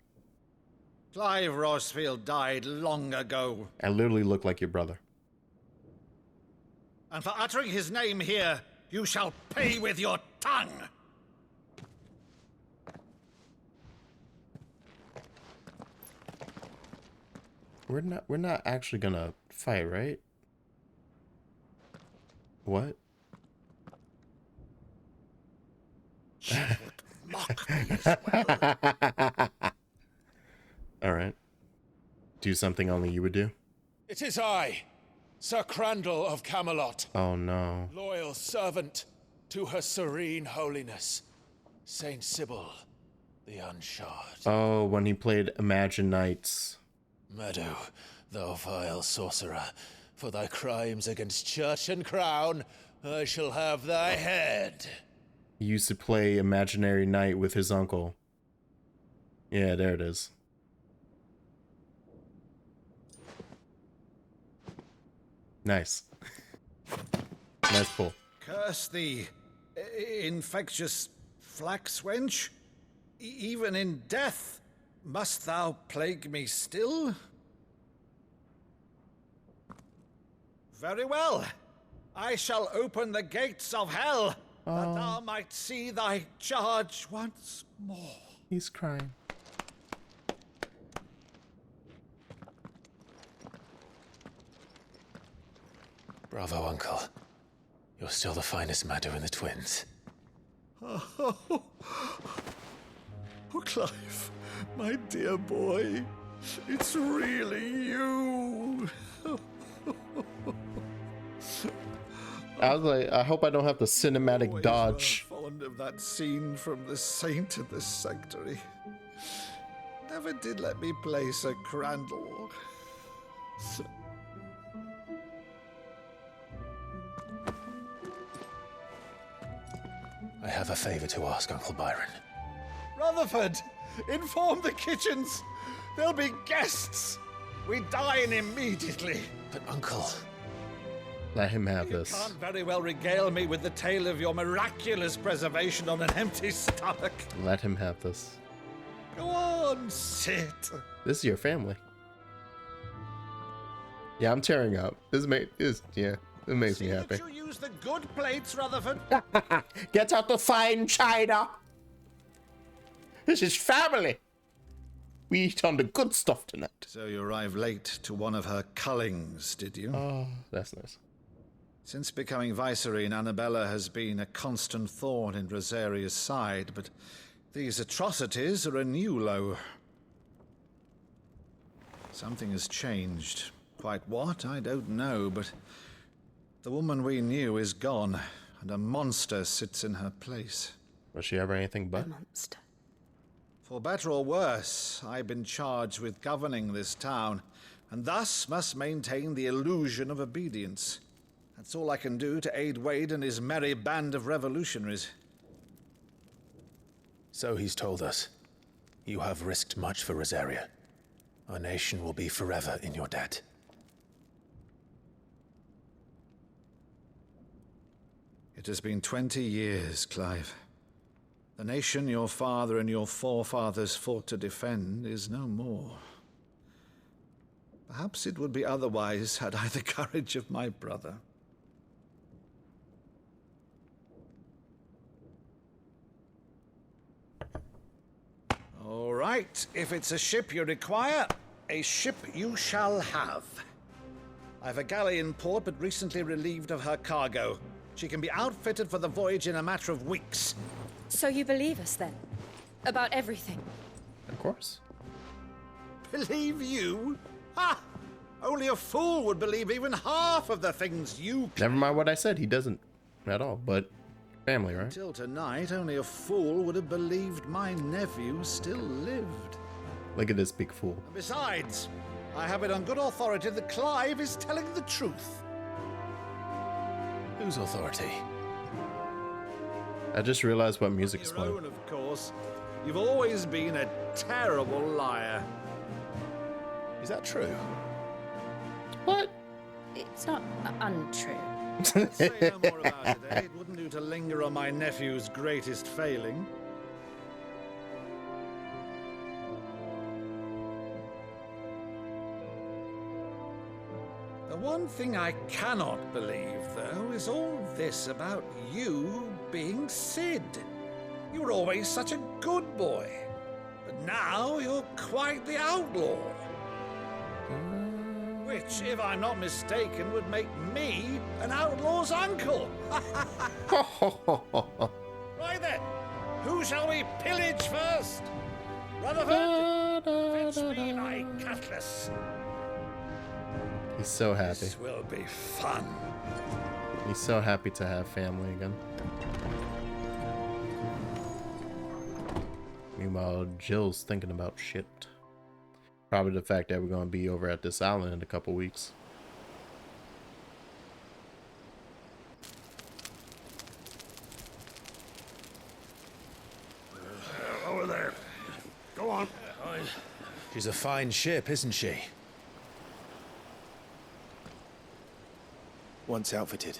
Clive Rosfield died long ago. I literally look like your brother. And for uttering his name here, you shall pay with your tongue. We're not actually gonna fight, right? What? She would mock me as well. All right. Do something only you would do. It is I, Sir Crandall of Camelot. Oh no. Loyal servant to her serene holiness, Saint Sybil, the Unshod. Oh, when he played Imagine Nights. Meadow, thou vile sorcerer, for thy crimes against church and crown, I shall have thy head. He used to play Imaginary Night with his uncle. Yeah, there it is. Nice. Nice pull. Curse thee, infectious flax wench. Even in death, must thou plague me still? Very well. I shall open the gates of hell, that thou might see thy charge once more. He's crying. Bravo, Uncle. You're still the finest Maddo in the twins. Oh, Clive, my dear boy, it's really you. I was like, I hope I don't have the cinematic Always dodge. were fond of that scene from The Saint in the Sanctuary. Never did let me play Sir Crandall. I have a favor to ask, Uncle Byron. Rutherford, inform the kitchens. There'll be guests. We dine immediately. But, Uncle... Let him have this. You can't very well regale me with the tale of your miraculous preservation on an empty stomach. Let him have this. Go on, sit. This is your family. Yeah, I'm tearing up. It makes me happy. You use the good plates, Rutherford. Get out the fine china. This is family. We eat on the good stuff tonight. So you arrived late to one of her cullings, did you? Oh, that's nice. Since becoming Vicereine, Annabella has been a constant thorn in Rosaria's side, but these atrocities are a new low. Something has changed. Quite what, I don't know, but the woman we knew is gone, and a monster sits in her place. Was she ever anything but? A monster. For better or worse, I've been charged with governing this town, and thus must maintain the illusion of obedience. That's all I can do to aid Wade and his merry band of revolutionaries. So he's told us. You have risked much for Rosaria. Our nation will be forever in your debt. It has been 20 years, Clive. The nation your father and your forefathers fought to defend is no more. Perhaps it would be otherwise had I the courage of my brother. All right, if it's a ship you require, a ship you shall have. I've a galley in port, but recently relieved of her cargo. She can be outfitted for the voyage in a matter of weeks. So you believe us then? About everything? Of course. Believe you? Ha! Only a fool would believe even half of the things you... Never mind what I said. He doesn't at all, but family, right? Until tonight, only a fool would have believed my nephew still lived. Look at this big fool. Besides, I have it on good authority that Clive is telling the truth. Whose authority? I just realized what music's Your playing. own, of course. You've always been a terrible liar. Is that true? What? It's not untrue. Say no more about it, eh? It wouldn't do to linger on my nephew's greatest failing. The one thing I cannot believe, though, is all this about you being Sid. You were always such a good boy, but now you're quite the outlaw. Which, if I'm not mistaken, would make me an outlaw's uncle. Right then, who shall we pillage first? Rutherford, fetch me my cutlass. He's so happy. This will be fun. He's so happy to have family again. Meanwhile, Jill's thinking about shit. Probably the fact that we're going to be over at this island in a couple weeks. Over there. Go on. She's a fine ship, isn't she? Once outfitted,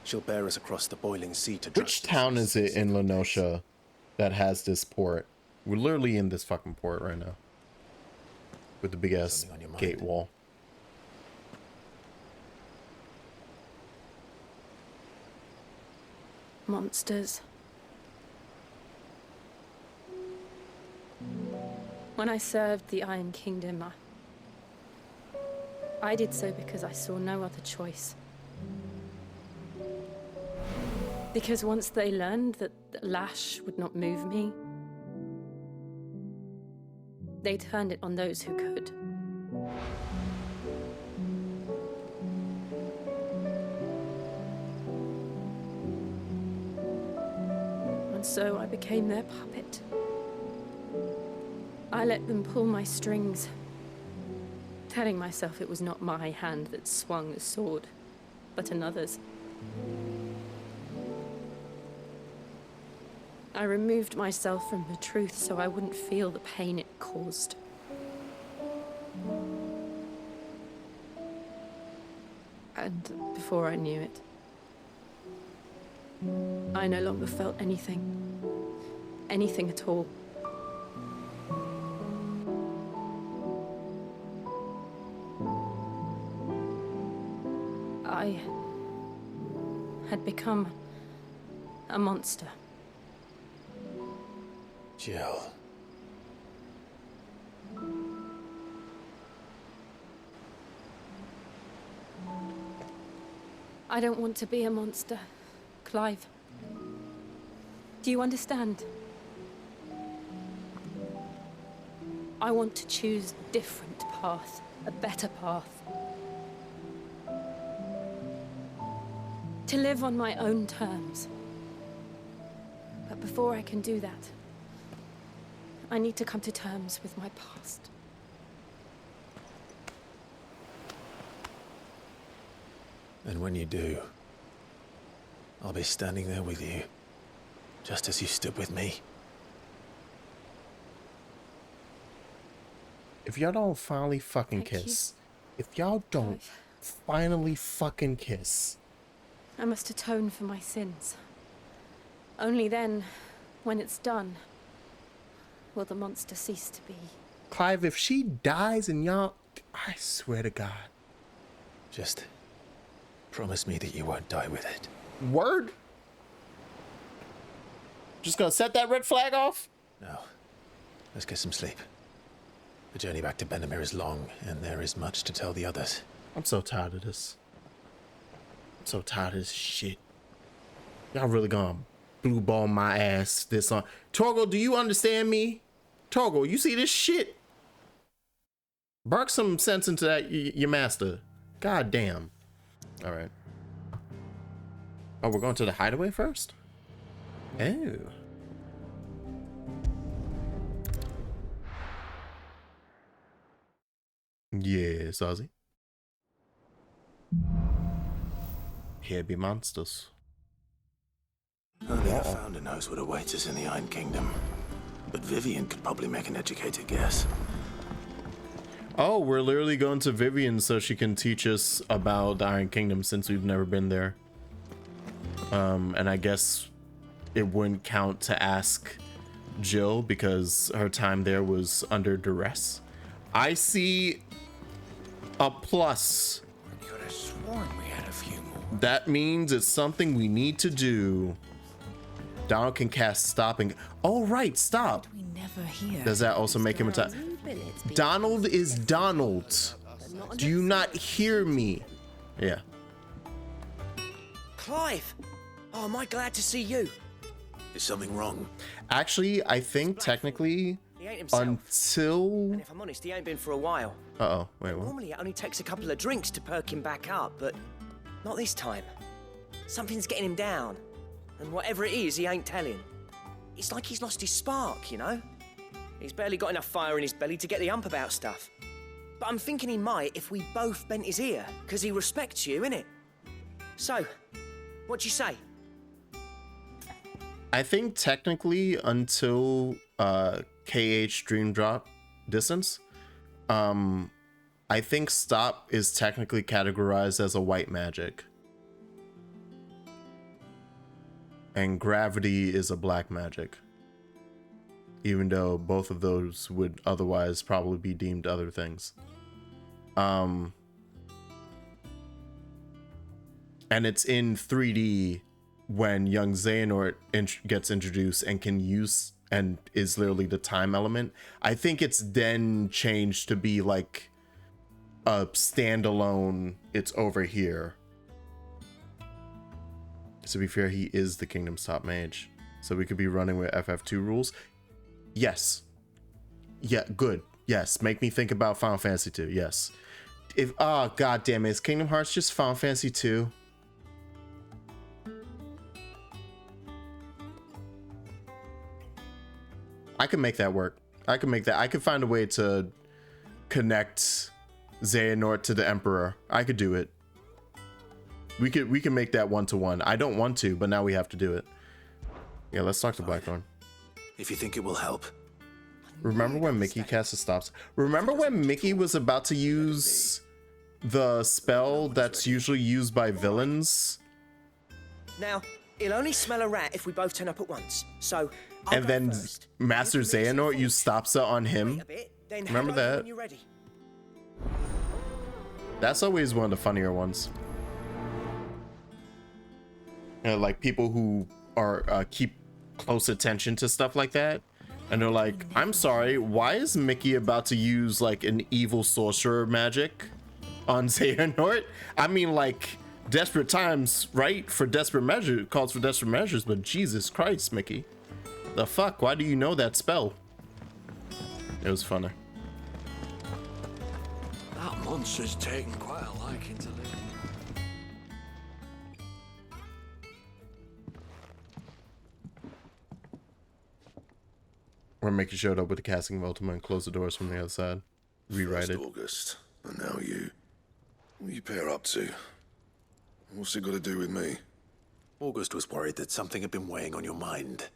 she'll bear us across the boiling sea to Which town is it in Lenosha that has this port? We're literally in this fucking port right now. With the big ass gate wall. Monsters. When I served the Iron Kingdom, I did so because I saw no other choice. Because once they learned that the lash would not move me, they turned it on those who could. And so I became their puppet. I let them pull my strings, telling myself it was not my hand that swung the sword, but another's. I removed myself from the truth so I wouldn't feel the pain it caused. And before I knew it, I no longer felt anything. Anything at all. I had become a monster. Jill. I don't want to be a monster, Clive. Do you understand? I want to choose a different path, a better path. To live on my own terms. But before I can do that, I need to come to terms with my past. And when you do, I'll be standing there with you, just as you stood with me. If y'all don't finally fucking kiss, if y'all don't finally fucking kiss, I must atone for my sins. Only then, when it's done, will the monster cease to be. Clive, if she dies and y'all, I swear to God. Just promise me that you won't die with it. Word? Just gonna set that red flag off? No. Let's get some sleep. The journey back to Benamir is long, and there is much to tell the others. I'm so tired of this. I'm so tired of this shit. Y'all really gonna blue ball my ass this on. Torgo, do you understand me? Torgo, you see this shit? Bark some sense into that, your master. God damn. All right. Oh, we're going to the hideaway first? Oh. Yeah, Ozzy. Here be monsters. Only the founder knows what awaits us in the Iron Kingdom. But Vivian could probably make an educated guess. Oh, we're literally going to Vivian so she can teach us about the Iron Kingdom since we've never been there. And I guess it wouldn't count to ask Jill because her time there was under duress. I see a plus. I could have sworn we had a few more. That means it's something we need to do. Donald can cast stop and... Oh, right, stop. We never hear. Does that also make him attack? Donald is Donald. Do you not hear me? Yeah. Clive! Oh, am I glad to see you? Is something wrong? Actually, I think technically He ain't himself. until... And if I'm honest, he ain't been for a while. Uh-oh, wait, what? Normally it only takes a couple of drinks to perk him back up, but not this time. Something's getting him down. And whatever it is, he ain't telling. It's like he's lost his spark, you know? He's barely got enough fire in his belly to get the ump about stuff. But I'm thinking he might if we both bent his ear, because he respects you, innit? So, what you say? I think technically until KH Dream Drop distance, I think stop is technically categorized as a white magic. And gravity is a black magic. Even though both of those would otherwise probably be deemed other things. And it's in 3D when young Xehanort gets introduced and can use and is literally the time element. I think it's then changed to be like a standalone, it's over here. To be fair, he is the kingdom's top mage. So we could be running with FF2 rules. Yes. Yeah, good. Yes, make me think about Final Fantasy 2. Yes. If god damn it, is Kingdom Hearts just Final Fantasy 2? I could make that work. I could find a way to connect Xehanort to the Emperor. I could do it. We can make that 1-to-1. I don't want to, but now we have to do it. Yeah, let's talk to Blackthorn. If you think it will help. Remember when Mickey cast the stops? Remember when Mickey was about to use the spell that's usually used by villains? Now, he'll only smell a rat if we both turn up at once. So, and then Master Xehanort used Stopsa on him. Remember that? That's always one of the funnier ones. You know, like people who are keep close attention to stuff like that, and they're like, "I'm sorry, why is Mickey about to use like an evil sorcerer magic on Xehanort? I mean, like desperate times, right? For desperate measures, calls for desperate measures. But Jesus Christ, Mickey, the fuck? Why do you know that spell?" It was funny. That monster's taken quite a liking to live. When Mickey showed up with the casting of Ultima and closed the doors from the other side. Rewrite it. August, and now you. What are you pair up to? What's it got to do with me? August was worried that something had been weighing on your mind.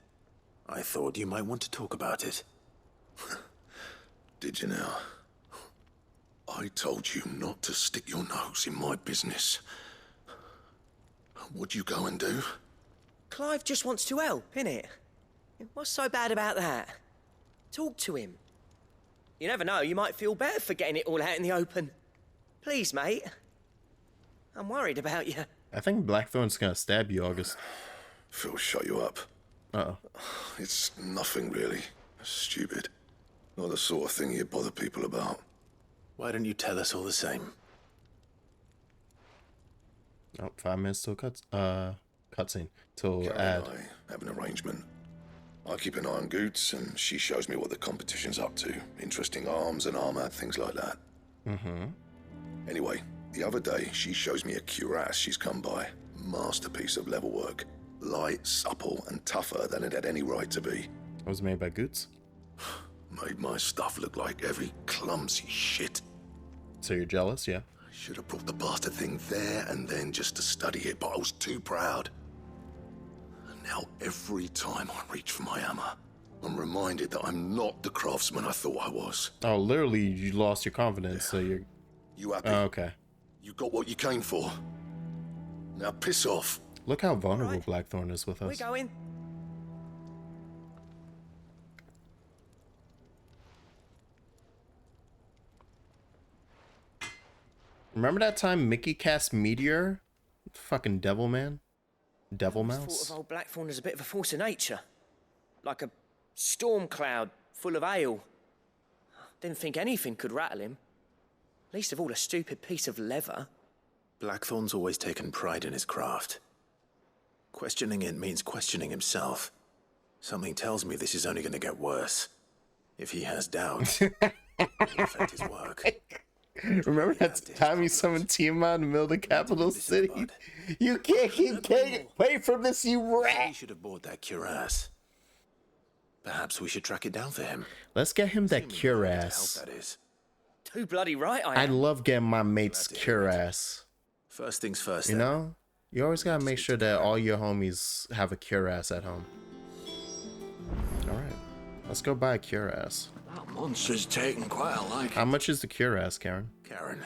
I thought you might want to talk about it. Did you now? I told you not to stick your nose in my business. What'd you go and do? Clive just wants to help, innit? What's so bad about that? Talk to him. You never know, you might feel better for getting it all out in the open. Please, mate. I'm worried about you. I think Blackthorn's gonna stab you, August. Phil, shut you up. Uh-oh. It's nothing really. Stupid. Not the sort of thing you bother people about. Why don't you tell us all the same? Oh, 5 minutes till cutscene. Till Karen ad. and I have an arrangement. I keep an eye on Goots, and she shows me what the competition's up to. Interesting arms and armor, things like that. Mm-hmm. Anyway, the other day, she shows me a cuirass she's come by. Masterpiece of level work. Light, supple, and tougher than it had any right to be. It was made by Goots? Made my stuff look like every clumsy shit. So you're jealous, yeah? I should have brought the bastard thing there and then just to study it, but I was too proud. And now every time I reach for my hammer, I'm reminded that I'm not the craftsman I thought I was. Oh, literally, you lost your confidence, so you're... You happy? Oh, okay. You got what you came for. Now piss off. Look how vulnerable Blackthorn is with us. We're going. Remember that time Mickey cast Meteor? Fucking devil man. Devil I mouse. thought of old Blackthorn as a bit of a force of nature. Like a storm cloud full of ale. Didn't think anything could rattle him. Least of all a stupid piece of leather. Blackthorn's always taken pride in his craft. Questioning it means questioning himself. Something tells me this is only going to get worse. If he has doubts, it will affect his work. Remember that time you summoned Tiamat in the middle of the capital city? You can't keep getting away from this, you rat! We should have bought that cuirass. Perhaps we should track it down for him. Let's get him that cuirass. That is. Too bloody right I am. I love getting my mates cuirass. First things first, You then. know? You always gotta make sure that all your homies have a cuirass at home. Alright. Let's go buy a cuirass. That monster's taken quite a liking. How much is the cuirass, Karen? Karen,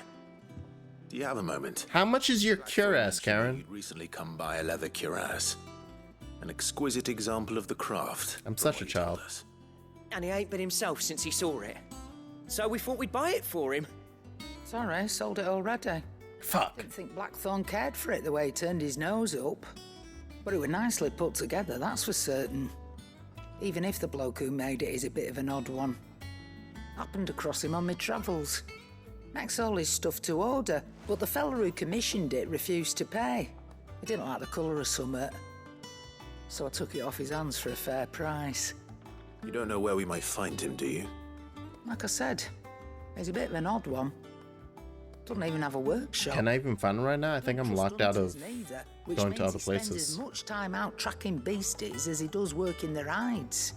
do you have a moment? How much is your cuirass, Karen? You'd recently come by a leather cuirass. An exquisite example of the craft. I'm such a child. And he ain't been himself since he saw it. So we thought we'd buy it for him. Sorry, sold it already. Fuck. Didn't think Blackthorn cared for it the way he turned his nose up. But it was nicely put together, that's for certain. Even if the bloke who made it is a bit of an odd one. Happened across him on my travels. Makes all his stuff to order, but the fella who commissioned it refused to pay. He didn't like the colour of summit, so I took it off his hands for a fair price. You don't know where we might find him, do you? Like I said, he's a bit of an odd one. Doesn't even have a workshop. Can I even find him right now? I think I'm locked out of which going means to other he spends places. as much time out tracking beasties as he does working their hides.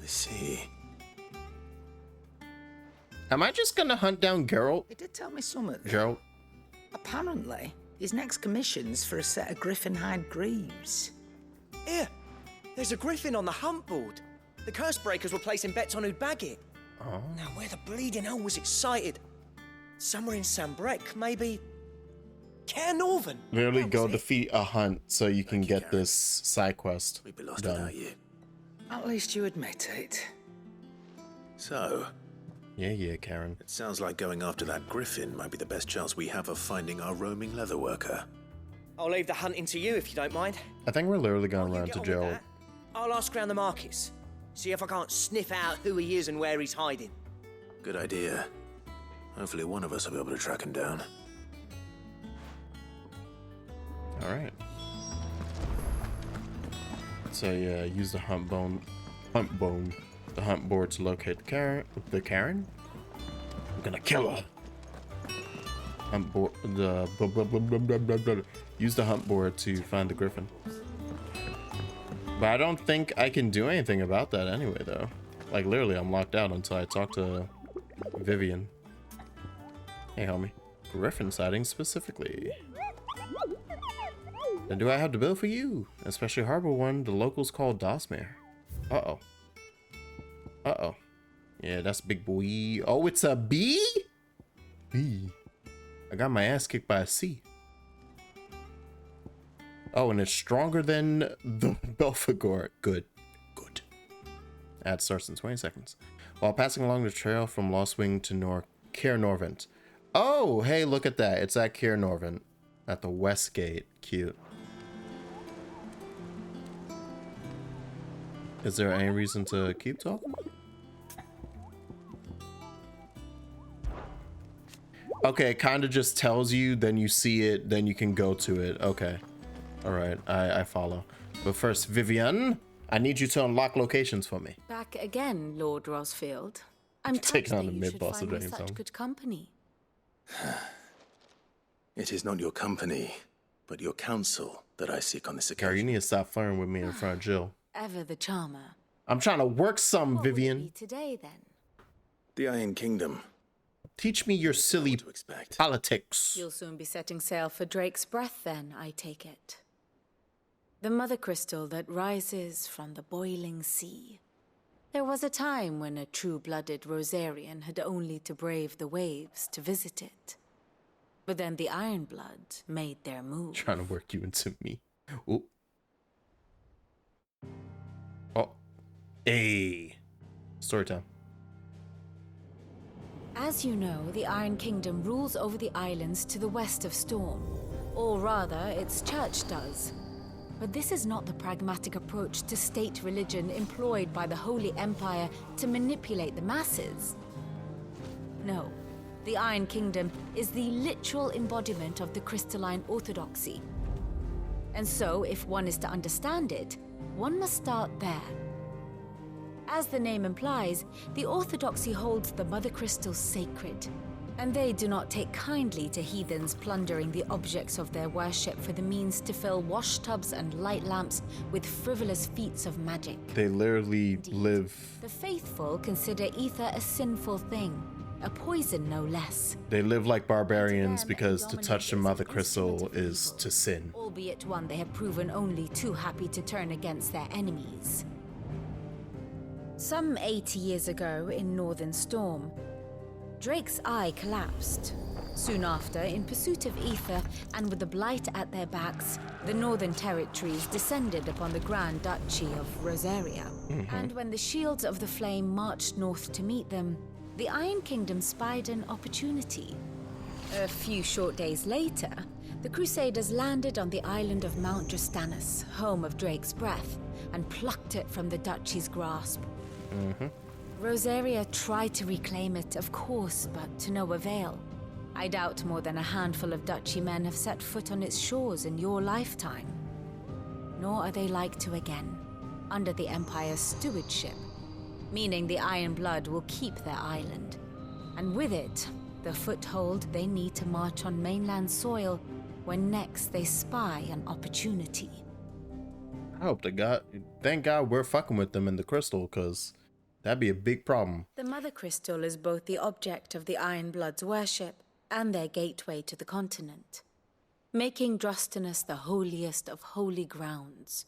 I see. Am I just gonna hunt down Geralt? He did tell me something. Geralt? Apparently, his next commission's for a set of griffin hide greaves. Here, there's a griffin on the hunt board. The curse breakers were placing bets on who'd bag it. Oh. Now, where the bleeding hell was excited? Somewhere in Sambrec, maybe. Care Northern. Literally go defeat a hunt so you can get this side quest We'd be lost done. without you. At least you admit it. So, Yeah, Karen. it sounds like going after that griffin might be the best chance we have of finding our roaming leatherworker. I'll leave the hunting to you if you don't mind. I think we're literally going While you around to get on with Geralt. that, I'll ask around the markets. See if I can't sniff out who he is and where he's hiding. Good idea. Hopefully one of us will be able to track him down. Alright. So yeah, use the hunt board to locate the Karen. I'm gonna kill her. Hunt board, use the hunt board to find the griffin. But I don't think I can do anything about that anyway, though. Like literally, I'm locked out until I talk to Vivian. Hey, homie. Griffin sightings specifically. Then do I have the bill for you? Especially harbor one the locals call Dosmere. Uh-oh. Uh-oh. Yeah, that's big boy. Oh, it's a B? B. I got my ass kicked by a C. Oh, and it's stronger than the Belphegor. Good. Good. Ad starts in 20 seconds. While passing along the trail from Lost Wing to Cair Norvent. Oh, hey, look at that. It's at Cair Norvent. At the West Gate. Cute. Is there any reason to keep talking? Okay, it kind of just tells you, then you see it, then you can go to it. Okay. Alright, I follow. But first, Vivian, I need you to unlock locations for me. Back again, Lord Rosfield. I'm touched Taking on that the you should mid-boss find of me Jamestown. such good company. It is not your company, but your counsel that I seek on this Gary, occasion. you need to stop flirting with me in front of Jill. Ever the charmer. I'm trying to work some, What will it Vivian. be today, then? The Iron Kingdom. Teach me your silly politics. You'll soon be setting sail for Drake's Breath, then, I take it. The mother crystal that rises from the boiling sea. There was a time when a true-blooded Rosarian had only to brave the waves to visit it. But then the Ironblood made their move. Trying to work you into me. Ooh. Oh. Hey. Story time. As you know, the Iron Kingdom rules over the islands to the west of Storm. Or rather, its church does. But this is not the pragmatic approach to state religion employed by the Holy Empire to manipulate the masses. No, the Iron Kingdom is the literal embodiment of the crystalline orthodoxy. And so, if one is to understand it, one must start there. As the name implies, the orthodoxy holds the mother crystals sacred, and they do not take kindly to heathens plundering the objects of their worship for the means to fill washtubs and light lamps with frivolous feats of magic. They literally live. The faithful consider ether a sinful thing, a poison no less, They live like barbarians because to touch the mother crystal is to sin. albeit one they have proven only too happy to turn against their enemies. Some 80 years ago in Northern Storm, Drake's eye collapsed. Soon after, in pursuit of ether and with the blight at their backs, the Northern Territories descended upon the Grand Duchy of Rosaria. And when the Shields of the Flame marched north to meet them, the Iron Kingdom spied an opportunity. A few short days later, the Crusaders landed on the island of Mount Drastanus, home of Drake's Breath, and plucked it from the Duchy's grasp. Rosaria tried to reclaim it, of course, but to no avail. I doubt more than a handful of duchy men have set foot on its shores in your lifetime. Nor are they like to again, under the Empire's stewardship, meaning the Iron Blood will keep their island. And with it, the foothold they need to march on mainland soil when next they spy an opportunity. I hope to God, thank God we're fucking with them in the crystal, because that'd be a big problem. The Mother Crystal is both the object of the Iron Blood's worship and their gateway to the continent, making Drostenus the holiest of holy grounds,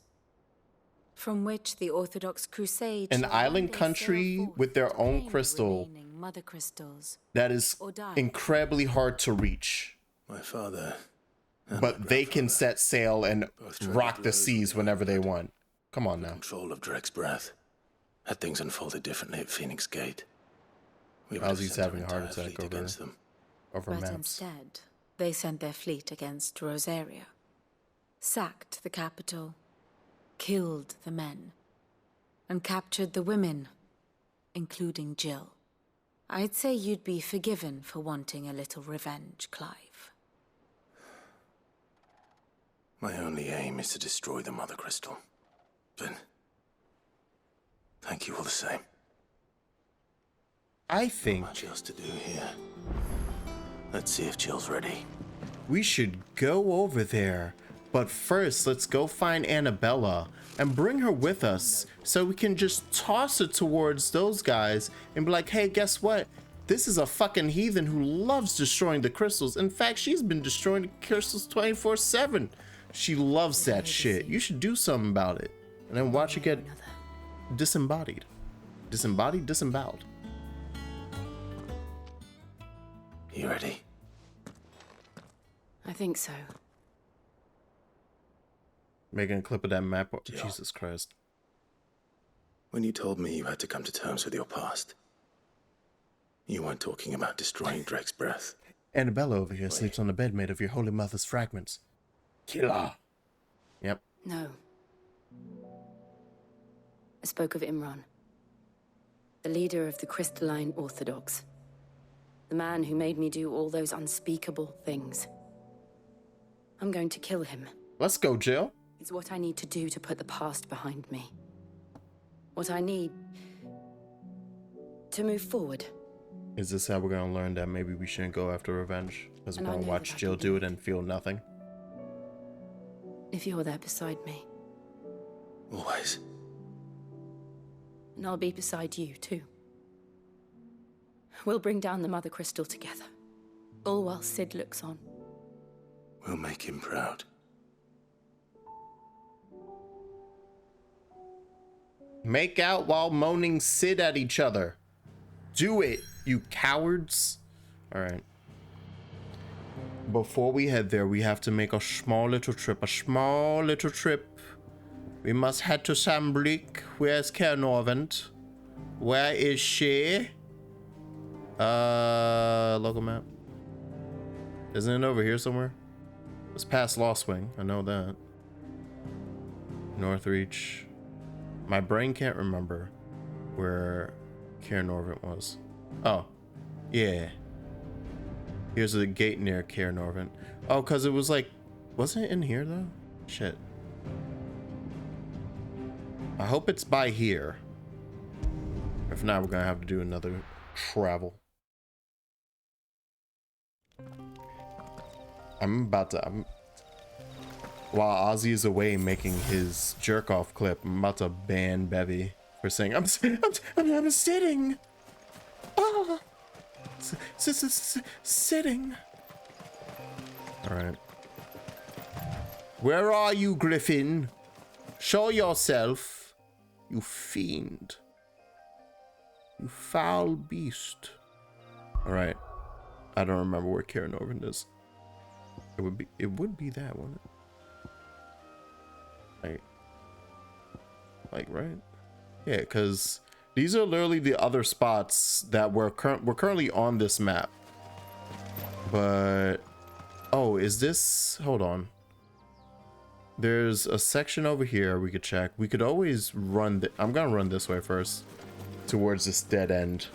from which the Orthodox Crusade an island country with their own crystal Mother Crystals that is incredibly hard to reach. My father, but they can set sail and rock the seas whenever they want. Come on now. Control of Drek's breath. Had things unfolded differently at Phoenix Gate, we would How's have he sent having a our heart entire attack fleet against them. over But maps? instead, they sent their fleet against Rosaria, sacked the capital, killed the men, and captured the women, including Jill. I'd say you'd be forgiven for wanting a little revenge, Clive. My only aim is to destroy the Mother Crystal. But thank you all the same. I think not much else to do here. Let's see if Jill's ready. we should go over there. But first, let's go find Annabella and bring her with us so we can just toss it towards those guys and be like, hey, guess what? This is a fucking heathen who loves destroying the crystals. In fact, she's been destroying the crystals 24/7. She loves that shit. You should do something about it. And then watch her get disembodied. Disembodied? Disemboweled. You ready? I think so. Making a clip of that map. Oh, Jesus Christ. When you told me you had to come to terms with your past, you weren't talking about destroying Drek's breath. Annabella over here sleeps on a bed made of your holy mother's fragments. Killer. Yep. No. I spoke of Imran, the leader of the Crystalline Orthodox. The man who made me do all those unspeakable things. I'm going to kill him. Let's go, Jill. It's what I need to do to put the past behind me. What I need to move forward. Is this how we're gonna learn that maybe we shouldn't go after revenge? Because we're gonna watch Jill do it and feel nothing? If you're there beside me. Always. And I'll be beside you, too. We'll bring down the Mother Crystal together. All while Sid looks on. We'll make him proud. Make out while moaning Sid at each other. Do it, you cowards. All right. Before we head there, we have to make a small little trip. We must head to Samblik. Where's Cairnorvent? Where is she? Local map. Isn't it over here somewhere? It's past Lostwing. I know that. Northreach. My brain can't remember where Cairnorvent was. Oh, yeah. Here's a gate near Cairnorvent. Oh, because it was like, wasn't it in here though? Shit. I hope it's by here. If not, we're gonna have to do another travel. While Ozzy is away making his jerk off clip, I'm about to ban Bevy for saying I'm sitting. Ah, sitting. All right. Where are you, Griffin? Show yourself, you fiend. You foul beast. All right. I don't remember where Cairnorvent is. It would be that, wouldn't it? Like right? Yeah, because these are literally the other spots that we're currently on this map. But oh, is this? Hold on. There's a section over here we could check. We could always run. I'm gonna run this way first, towards this dead end.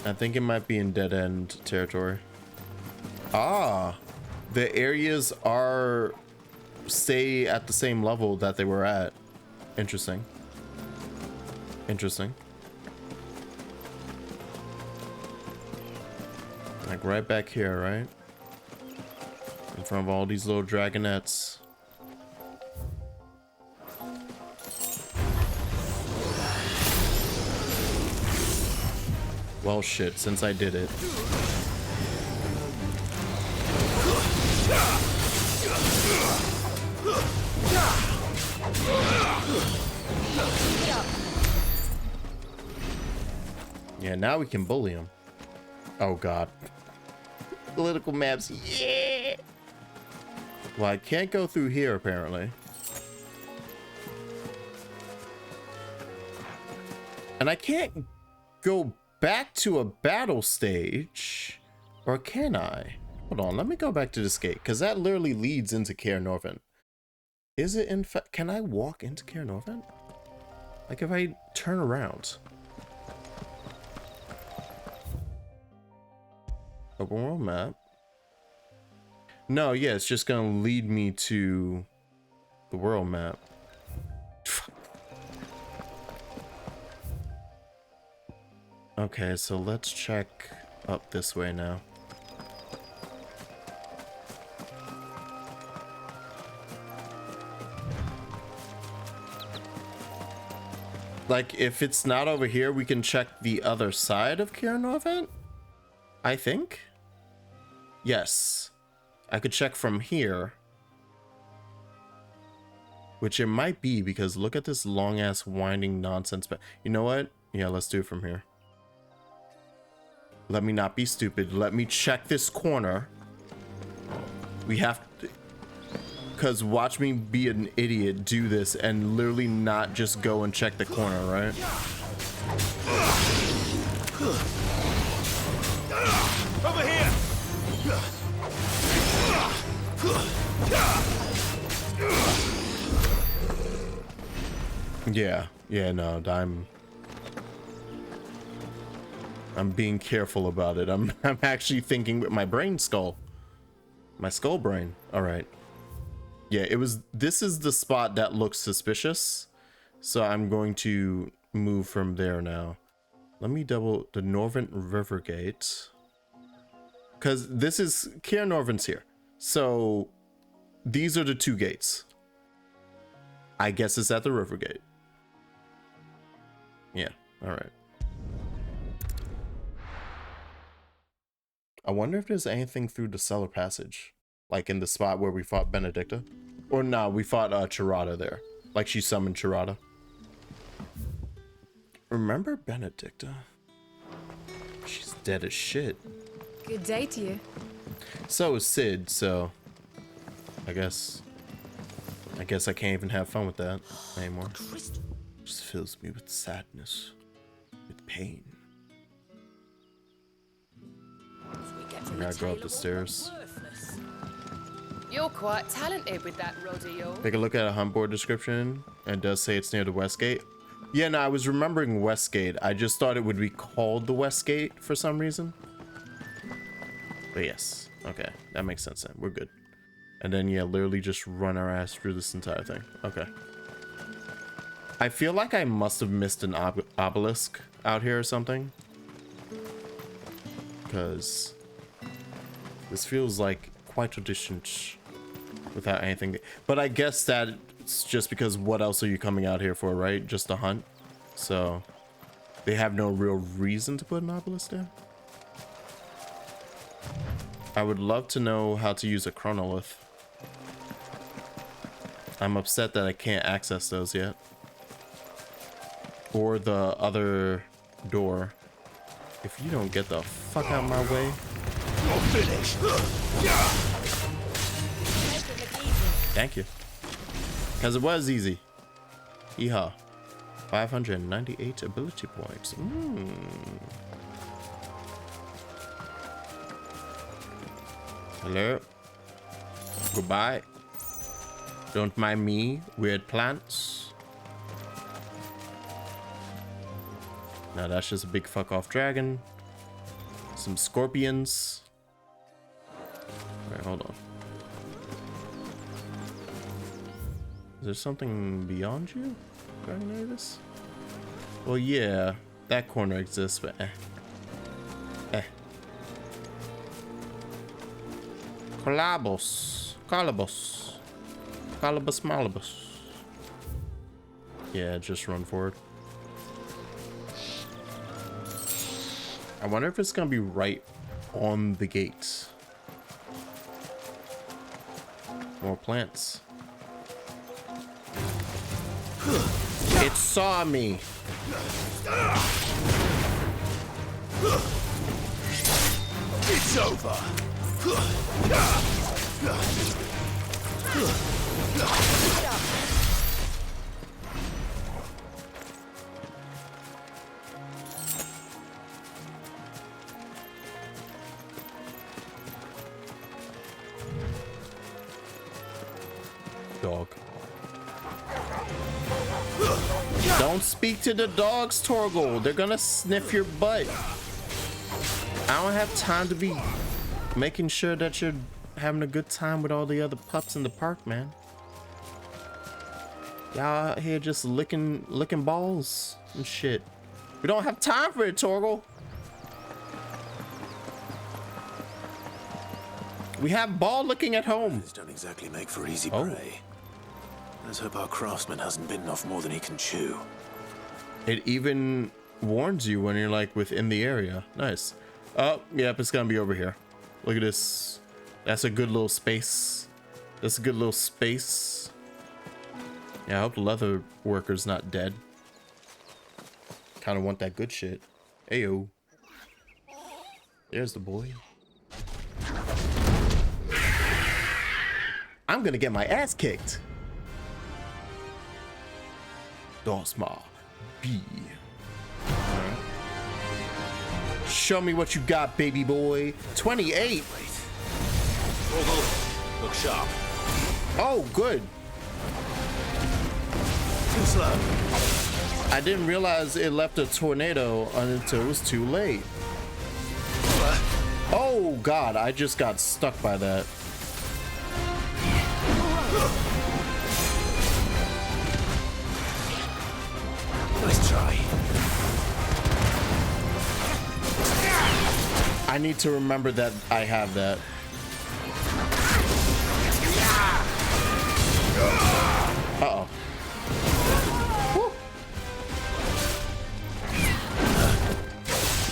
I think it might be in dead end territory. Ah, the areas are stay at the same level that they were at. Interesting. Interesting. Like right back here, right? In front of all these little dragonettes. Well, shit, since I did it. Yeah, now we can bully him. Oh, God. Political maps, yeah! Well, I can't go through here, apparently. And I can't go back to a battle stage. Or can I? Hold on, let me go back to this gate, because that literally leads into Caer Norvent. Is it in fact? Can I walk into Caer Norvent? Like if I turn around. Open world map. No, yeah, it's just gonna lead me to the world map. Okay, so let's check up this way now. Like, if it's not over here, we can check the other side of Caer Norvent, I think. Yes. I could check from here. Which it might be, because look at this long-ass winding nonsense. But you know what? Yeah, let's do it from here. Let me not be stupid. Let me check this corner. We have to... Because watch me be an idiot, do this, and literally not just go and check the corner, right? Over here! Yeah, no, I'm being careful about it. I'm actually thinking with my brain skull. My skull brain. All right. Yeah, this is the spot that looks suspicious. So I'm going to move from there now. Let me double the Norvent River Gate. Because this is Caer Norvent's here. So these are the two gates. I guess it's at the River Gate. Yeah, all right. I wonder if there's anything through the cellar passage. Like in the spot where we fought Benedicta. Or no, we fought Chirata there. Like she summoned Chirata. Remember Benedicta? She's dead as shit. Good day to you. So is Sid, so I guess I can't even have fun with that anymore. Just fills me with sadness, with pain. I gotta go up the stairs. You're quite talented with that rod of yours. Take a look at a hunt board description, and it does say it's near the West Gate. Yeah, no, I was remembering Westgate. I just thought it would be called the Westgate for some reason. But yes, okay, that makes sense then. We're good. And then, yeah, literally just run our ass through this entire thing. Okay. I feel like I must have missed an obelisk out here or something. Because this feels like quite a distance without anything. But I guess that's just because what else are you coming out here for, right? Just to hunt. So they have no real reason to put an obelisk there. I would love to know how to use a chronolith. I'm upset that I can't access those yet. Or the other door. If you don't get the fuck out of my way. You're finished. Thank you. Because it was easy. Yeehaw. 598 ability points. Hello. Goodbye. Don't mind me, weird plants. Now that's just a big fuck off dragon. Some scorpions. Alright, hold on. Is there something beyond you, Dragonavis? Well, yeah, that corner exists, but Calabos. Calabus Malibus. Yeah, just run forward. I wonder if it's gonna be right on the gates. More plants. It saw me. It's over. Dog. Don't speak to the dogs, Torgal. They're gonna sniff your butt. I don't have time to be making sure that you're having a good time with all the other pups in the park, man. Y'all out here just licking balls and shit. We don't have time for it, Torgal. We have ball licking at home. These don't exactly make for easy prey. Let's hope our craftsman hasn't bitten off more than he can chew. It even warns you when you're like within the area. Nice. Oh, yep, it's gonna be over here. Look at this. That's a good little space. That's a good little space. Yeah, I hope the leather worker's not dead. Kind of want that good shit. Ayo. There's the boy. I'm gonna get my ass kicked. Dosma B. Right. Show me what you got, baby boy. 28. Look sharp. Oh, good. Too slow. I didn't realize it left a tornado until it was too late. Oh God, I just got stuck by that. Nice try. I need to remember that I have that. Uh-oh. Woo.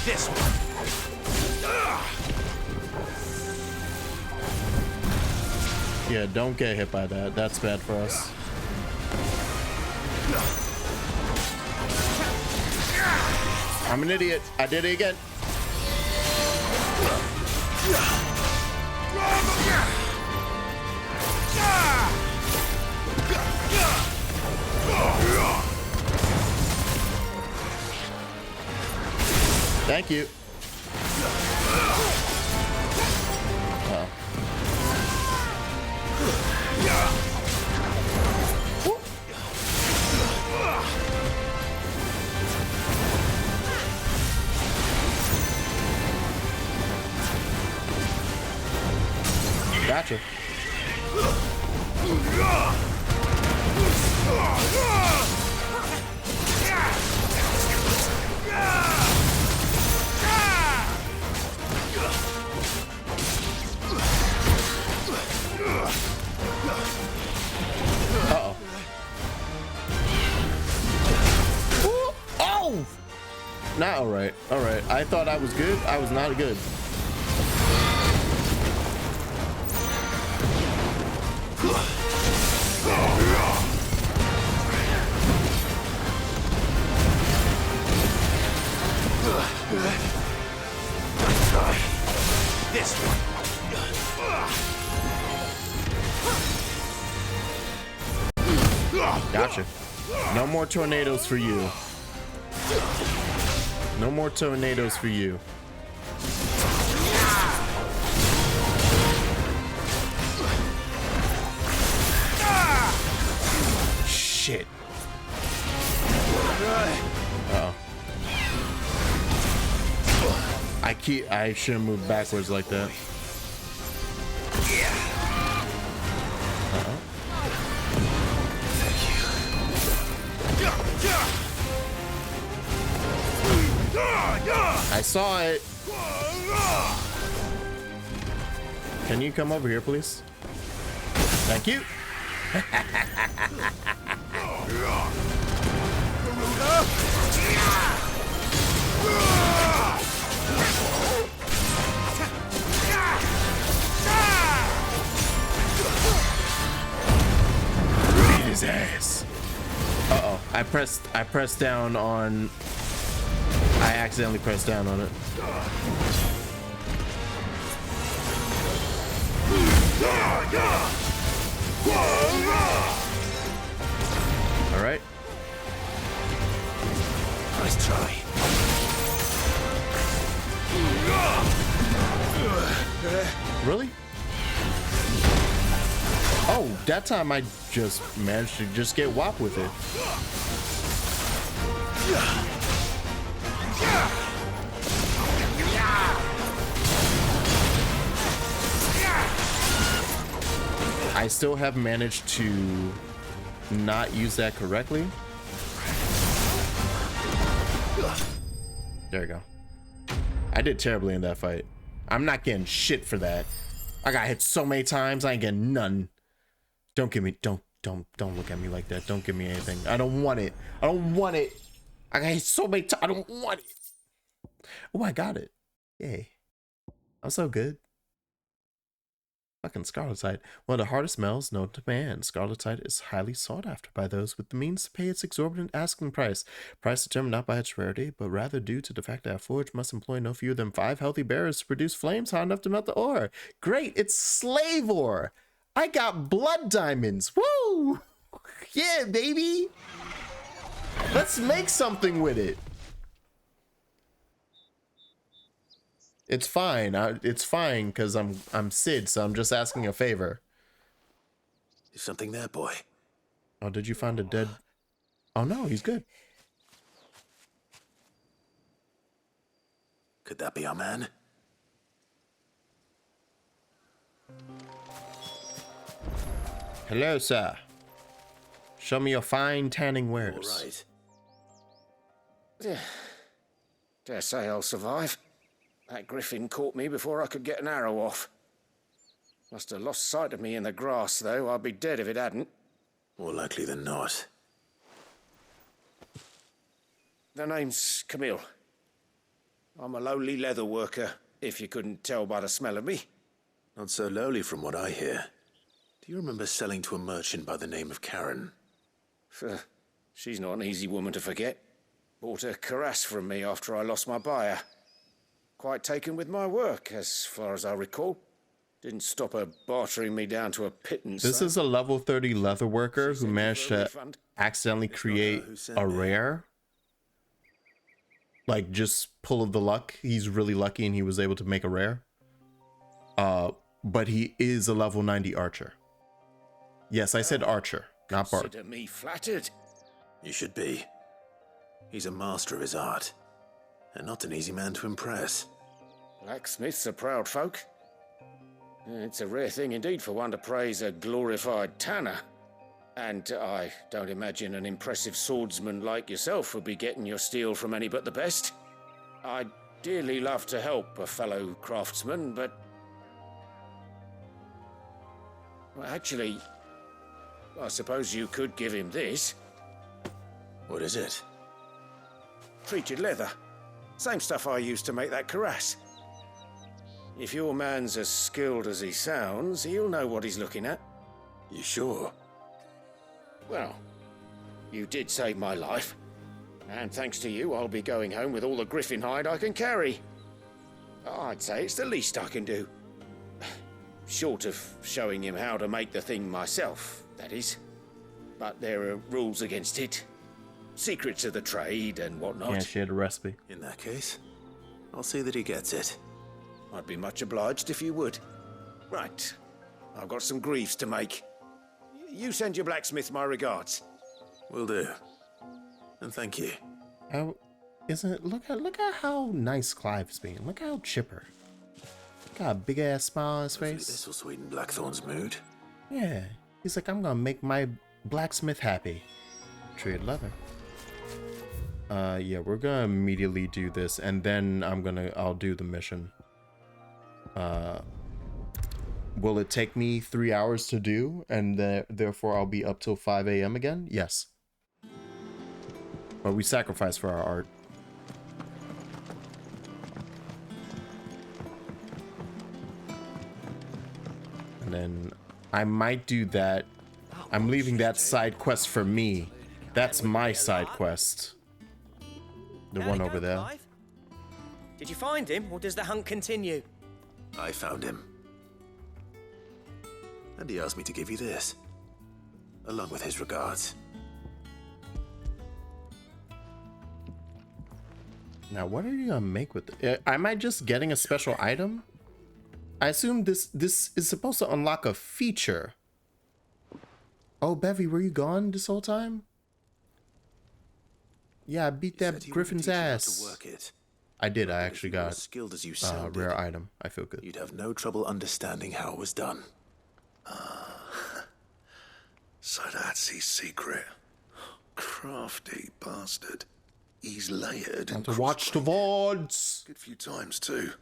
This one. Yeah, don't get hit by that. That's bad for us. I'm an idiot. I did it again. Thank you. Gotcha. Uh-oh. Oh! Not alright. Alright. I thought I was good. I was not good. This one. Gotcha. No more tornadoes for you. No more tornadoes for you. Shit. Uh-oh. I I shouldn't move backwards like that. Uh-oh. I saw it. Can you come over here, please? Thank you. Beat his ass. Uh-oh. I pressed down on... I accidentally pressed down on it. All right. Nice try. Really? Oh, that time I just managed to just get whopped with it. I still have managed to not use that correctly. There you go. I did terribly in that fight. I'm not getting shit for that. I got hit so many times, I ain't getting none. Don't give me, don't look at me like that. Don't give me anything. I don't want it. I don't want it. I got hit so many times, I don't want it. Oh, I got it. Yay. I'm so good. Fucking scarletite. One of the hardest metals known to man. Scarletite is highly sought after by those with the means to pay its exorbitant asking price. Price determined not by its rarity, but rather due to the fact that a forge must employ no fewer than 5 healthy bearers to produce flames hot enough to melt the ore. Great, it's slave ore. I got blood diamonds. Woo! Yeah, baby. Let's make something with it. It's fine. It's fine because I'm Sid, so I'm just asking a favor. Is something there, boy? Oh, did you find a dead? Oh no, he's good. Could that be our man? Hello, sir. Show me your fine tanning wares. All right. Yeah. Dare say I'll survive. That griffin caught me before I could get an arrow off. Must have lost sight of me in the grass, though. I'd be dead if it hadn't. More likely than not. The name's Camille. I'm a lowly leather worker, if you couldn't tell by the smell of me. Not so lowly from what I hear. Do you remember selling to a merchant by the name of Karen? She's not an easy woman to forget. Bought a cuirass from me after I lost my buyer. Quite taken with my work, as far as I recall. Didn't stop her bartering me down to a pittance. This is a level 30 leather worker who managed to accidentally create a rare. Like, just pull of the luck. He's really lucky and he was able to make a rare. But he is a level 90 archer. Yes, I said archer, not bard. Consider me flattered. You should be. He's a master of his art. And not an easy man to impress. Blacksmiths are proud folk. It's a rare thing indeed for one to praise a glorified tanner. And I don't imagine an impressive swordsman like yourself would be getting your steel from any but the best. I'd dearly love to help a fellow craftsman, but... well, actually, I suppose you could give him this. What is it? Treated leather. Same stuff I used to make that cuirass. If your man's as skilled as he sounds, he'll know what he's looking at. You sure? Well, you did save my life. And thanks to you, I'll be going home with all the griffin hide I can carry. I'd say it's the least I can do. Short of showing him how to make the thing myself, that is. But there are rules against it. Secrets of the trade and whatnot. Can't share the recipe. In that case, I'll see that he gets it. I'd be much obliged if you would. Right. I've got some greaves to make. You send your blacksmith my regards. Will do. And thank you. Isn't it? Look at how nice Clive's being. Look how chipper. Got a big ass smile on his face. This will sweeten Blackthorn's mood. Yeah. He's like, I'm gonna make my blacksmith happy. Treated leather. Yeah, we're gonna immediately do this, and then I'll do the mission. Will it take me 3 hours to do, and therefore I'll be up till 5 a.m. again? Yes. But we sacrifice for our art. And then I might do that. I'm leaving that side quest for me. That's my side quest. The one over there. Did you find him, or does the hunt continue? I found him. And he asked me to give you this, along with his regards. Now, what are you gonna make with it? Am I just getting a special item? I assume this is supposed to unlock a feature. Oh, Bevy, were you gone this whole time? Yeah, I beat that Griffin's ass. I did. I actually got skilled as you a rare item. I feel good. You'd have no trouble understanding how it was done. So that's his secret. Crafty bastard. He's layered and to watch the VODs. Good few times too.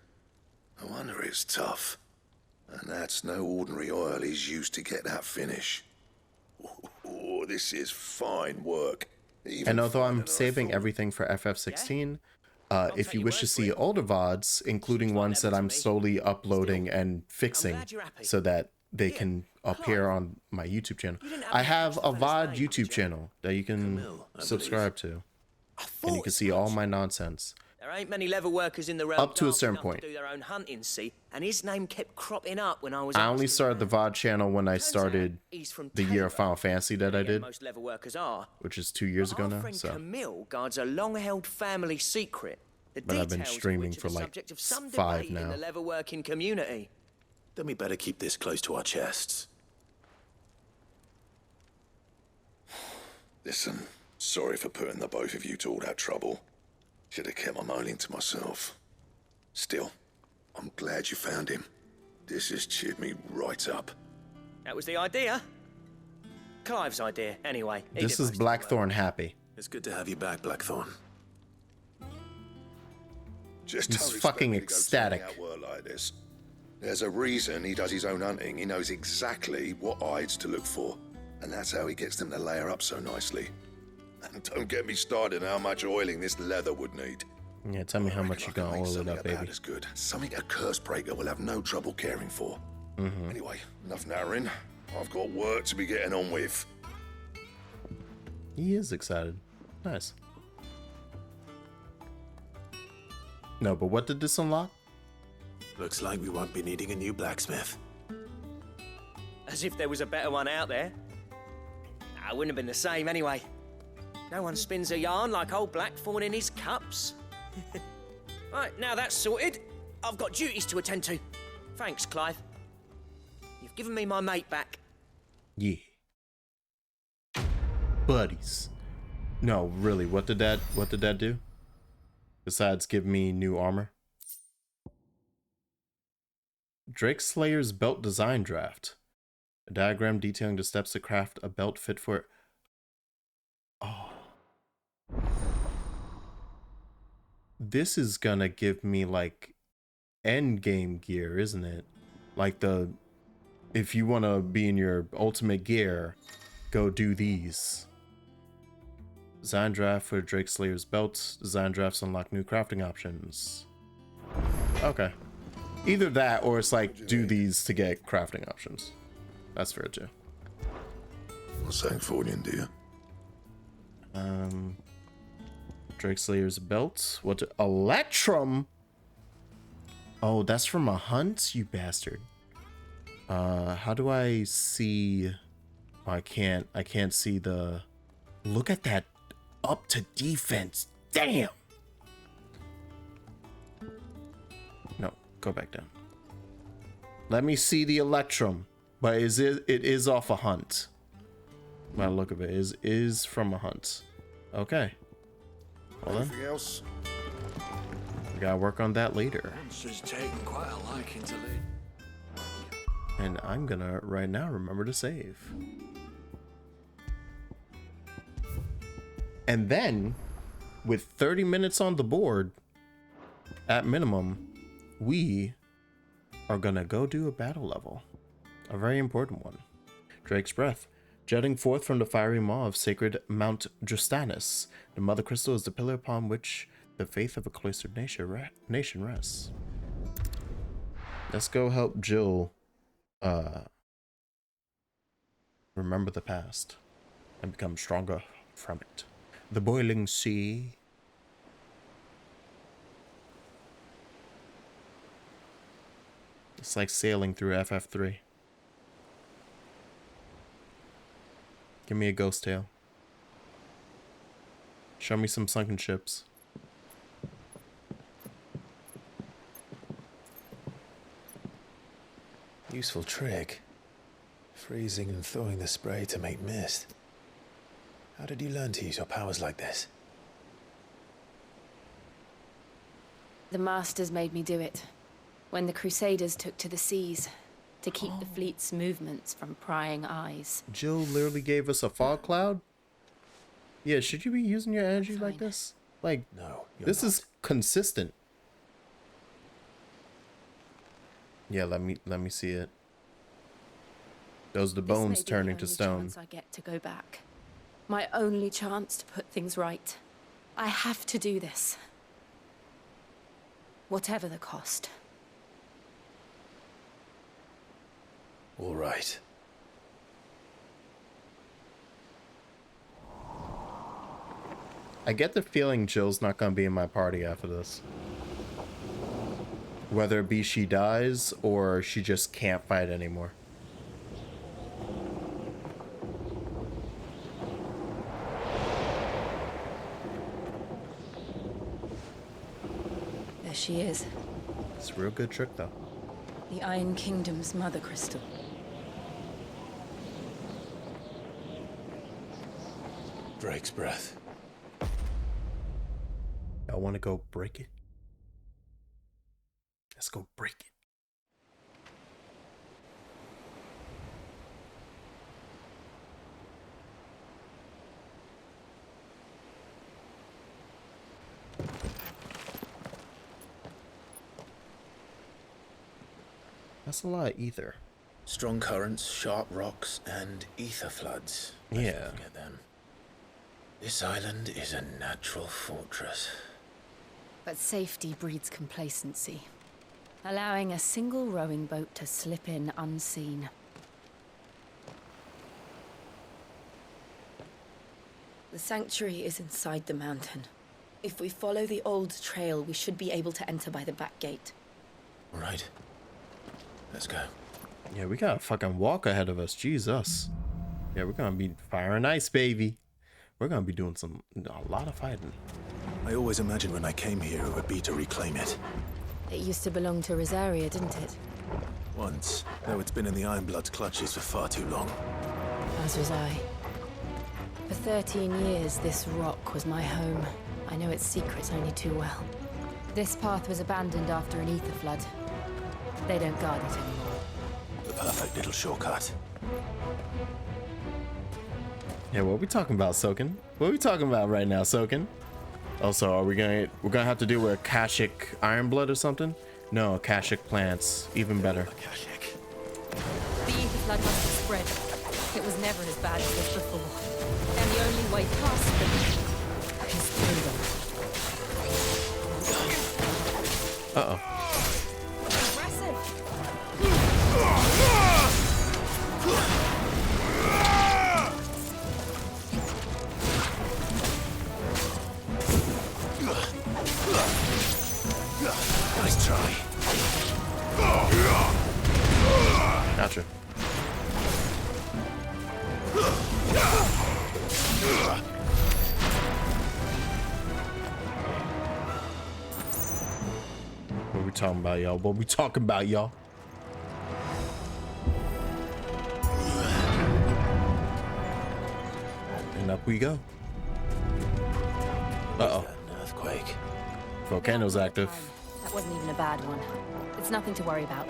No wonder it's tough. And that's no ordinary oil he's used to get that finish. Oh, this is fine work. And although I'm saving everything for FF16, if you wish to see older VODs, including ones that I'm slowly uploading and fixing so that they can appear on my YouTube channel, I have a VOD YouTube channel that you can subscribe to. And you can see all my nonsense. There ain't many leather workers in the realm up to a certain point. To do their own hunting, see, and his name kept cropping up when I was. I only started the VOD channel when I started the year of Final Fantasy that I did, most leather workers are. which is 2 years ago now. Friend So, Camille guards a long-held family secret. The but I've been details of streaming which are for the like subject of some 5 debate in now. the leather working community. Then we better keep this close to our chests. Listen, sorry for putting the both of you to all that trouble. Should have kept my moaning to myself. Still, I'm glad you found him. This has cheered me right up. That was the idea. Clive's idea, anyway. This is Blackthorn happy. It's good to have you back, Blackthorn. Just He's don't expect fucking me to go ecstatic. turning out work like this. There's a reason he does his own hunting. He knows exactly what hides to look for. And that's how he gets them to layer up so nicely. And don't get me started on how much oiling this leather would need. Yeah, tell me how much you gonna oil it up, baby. Is good. Something a curse breaker will have no trouble caring for. Anyway, enough narrowing. I've got work to be getting on with. He is excited. Nice. No, but what did this unlock? Looks like we won't be needing a new blacksmith. As if there was a better one out there. Nah, it wouldn't have been the same anyway. No one spins a yarn like old Blackthorn in his cups. Right, now that's sorted, I've got duties to attend to. Thanks, Clive. You've given me my mate back. Yeah. Buddies. No, really, what did that do? Besides give me new armor? Drake Slayer's belt design draft. A diagram detailing the steps to craft a belt fit for... Oh. This is gonna give me like end game gear, isn't it? Like if you want to be in your ultimate gear, go do these. Design draft for Drake Slayer's belt. Design drafts unlock new crafting options. Okay. Either that or it's like do these to get crafting options. That's fair too. What's that for you, dear? Drake Slayer's belt. What? Electrum? Oh, that's from a hunt, you bastard. How do I see? Oh, I can't see the. Look at that up to defense. Damn. No, go back down. Let me see the Electrum. But it is off a hunt. By the look of it, is from a hunt. Okay. Hold on. Anything else? We gotta work on that later. She's taken quite a liking to lead. And I'm gonna right now remember to save. And then, with 30 minutes on the board, at minimum, we are gonna go do a battle level. A very important one. Drake's Breath. Jutting forth from the fiery maw of sacred Mount Justanus, the Mother Crystal is the pillar upon which the faith of a cloistered nation rests. Let's go help Jill remember the past and become stronger from it. The boiling sea. It's like sailing through FF3. Give me a ghost tale. Show me some sunken ships. Useful trick. Freezing and thawing the spray to make mist. How did you learn to use your powers like this? The Masters made me do it. When the Crusaders took to the seas, to keep the fleet's movements from prying eyes. Jill literally gave us a fog cloud? Yeah, should you be using your energy like this? Like, no, this is consistent. Yeah, let me see it. Those are the bones turning to stone. Chance I get to go back. My only chance to put things right. I have to do this. Whatever the cost. All right. I get the feeling Jill's not gonna be in my party after this. Whether it be she dies or she just can't fight anymore. There she is. It's a real good trick though. The Iron Kingdom's Mother Crystal. Drake's Breath. I want to go break it. Let's go break it. That's a lot of ether. Strong currents, sharp rocks, and ether floods. Yeah. Forget them. This island is a natural fortress. But safety breeds complacency, allowing a single rowing boat to slip in unseen. The sanctuary is inside the mountain. If we follow the old trail, we should be able to enter by the back gate. All right. Let's go. Yeah, we got a fucking walk ahead of us. Jesus. Yeah, we're gonna be fire and ice, baby. We're gonna be doing a lot of fighting. I always imagined when I came here it would be to reclaim it. It used to belong to Rosaria, didn't it? Once, though it's been in the Ironblood's clutches for far too long. As was I. For 13 years, this rock was my home. I know its secrets only too well. This path was abandoned after an ether flood. They don't guard it anymore. The perfect little shortcut. Yeah, what are we talking about, Soken? What are we talking about right now, Soken? Also, we're gonna have to deal with Akashic Ironblood or something? No, Akashic plants, even better. The ether flood must have spread. It was never as bad as this before. And the only way past them is through them. Uh-oh. Nice try. Gotcha. What we talking about, y'all? What we talking about, y'all? And up we go. Uh-oh. like. Volcano's active. That wasn't even a bad one. It's nothing to worry about.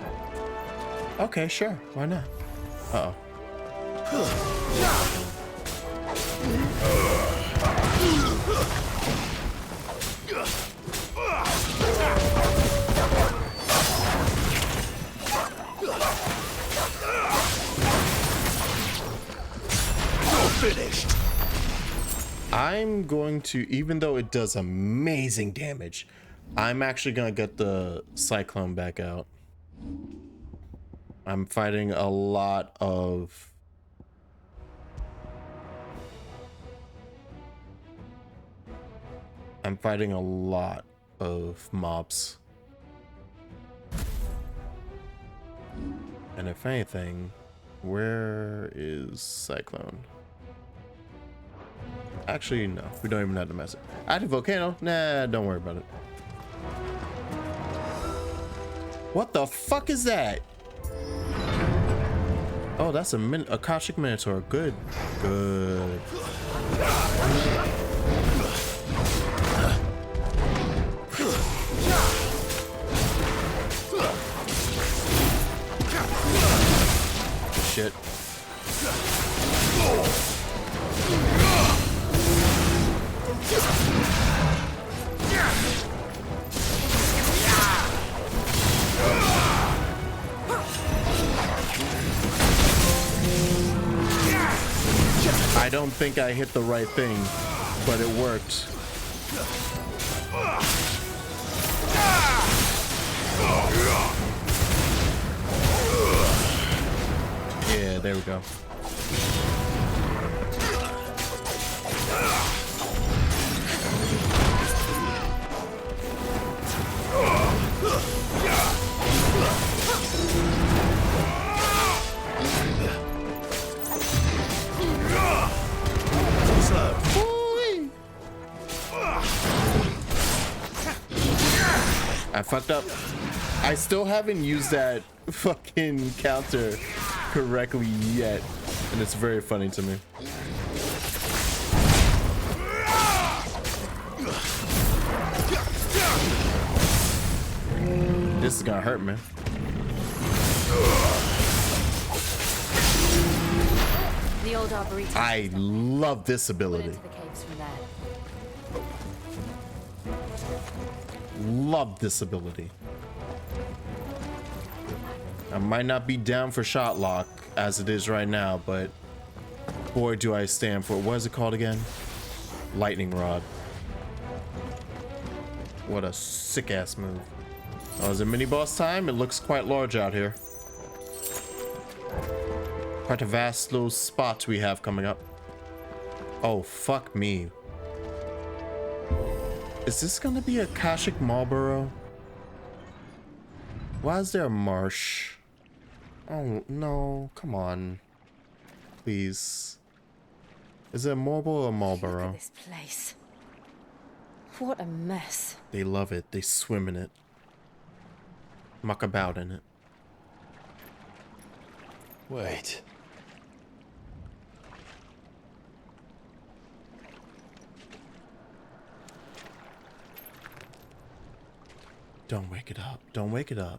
Okay, sure. Why not? Uh-oh. Finished. I'm going to, even though it does amazing damage, I'm actually gonna get the cyclone back out. I'm fighting a lot of mobs. And if anything, where is Cyclone? Actually, no, we don't even have to mess it. Active volcano? Nah, don't worry about it. What the fuck is that? Oh, that's a Akashic Minotaur. Good. Good. Shit. I don't think I hit the right thing, but it worked. Yeah, there we go. I fucked up. I still haven't used that fucking counter correctly yet, and it's very funny to me. This is gonna hurt me. The old Arboretum. I love this ability. Love this ability. I might not be down for shot lock as it is right now, but boy do I stand for it. What is it called again? Lightning rod. What a sick ass move. Oh, is it mini boss time? It looks quite large out here. Quite a vast little spot we have coming up. Oh, fuck me. Is this gonna be a Akashic Marlborough? Why is there a marsh? Oh, no. Come on. Please. Is it a Marlborough or a Marlborough? Look at this place. What a mess. They love it. They swim in it. Muck about in it. Wait. Don't wake it up. Don't wake it up.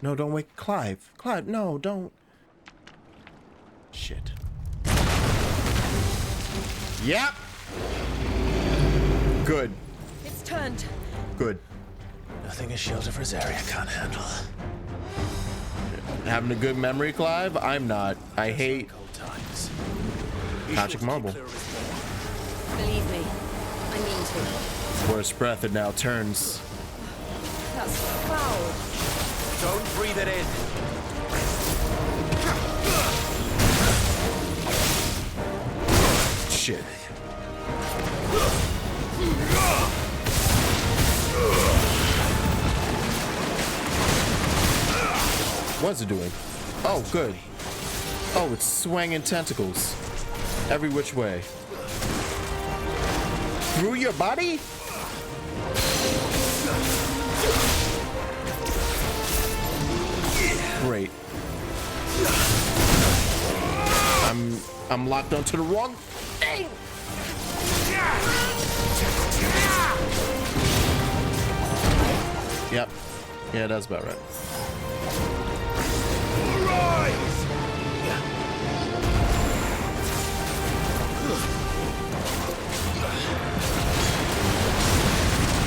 No, don't wake Clive. Clive, no, don't. Shit. Yep. Good. It's turned. Good. Nothing a shield of Rosaria can't handle. Having a good memory, Clive? I'm not. I hate Magic Marble. Believe me, I mean to. Worst breath, it now turns. That's foul. Don't breathe it in. Shit. What's it doing? Oh, good. Oh, it's swinging tentacles. Every which way. Through your body? Great. I'm locked onto the wrong thing. Yep. Yeah, that's about right.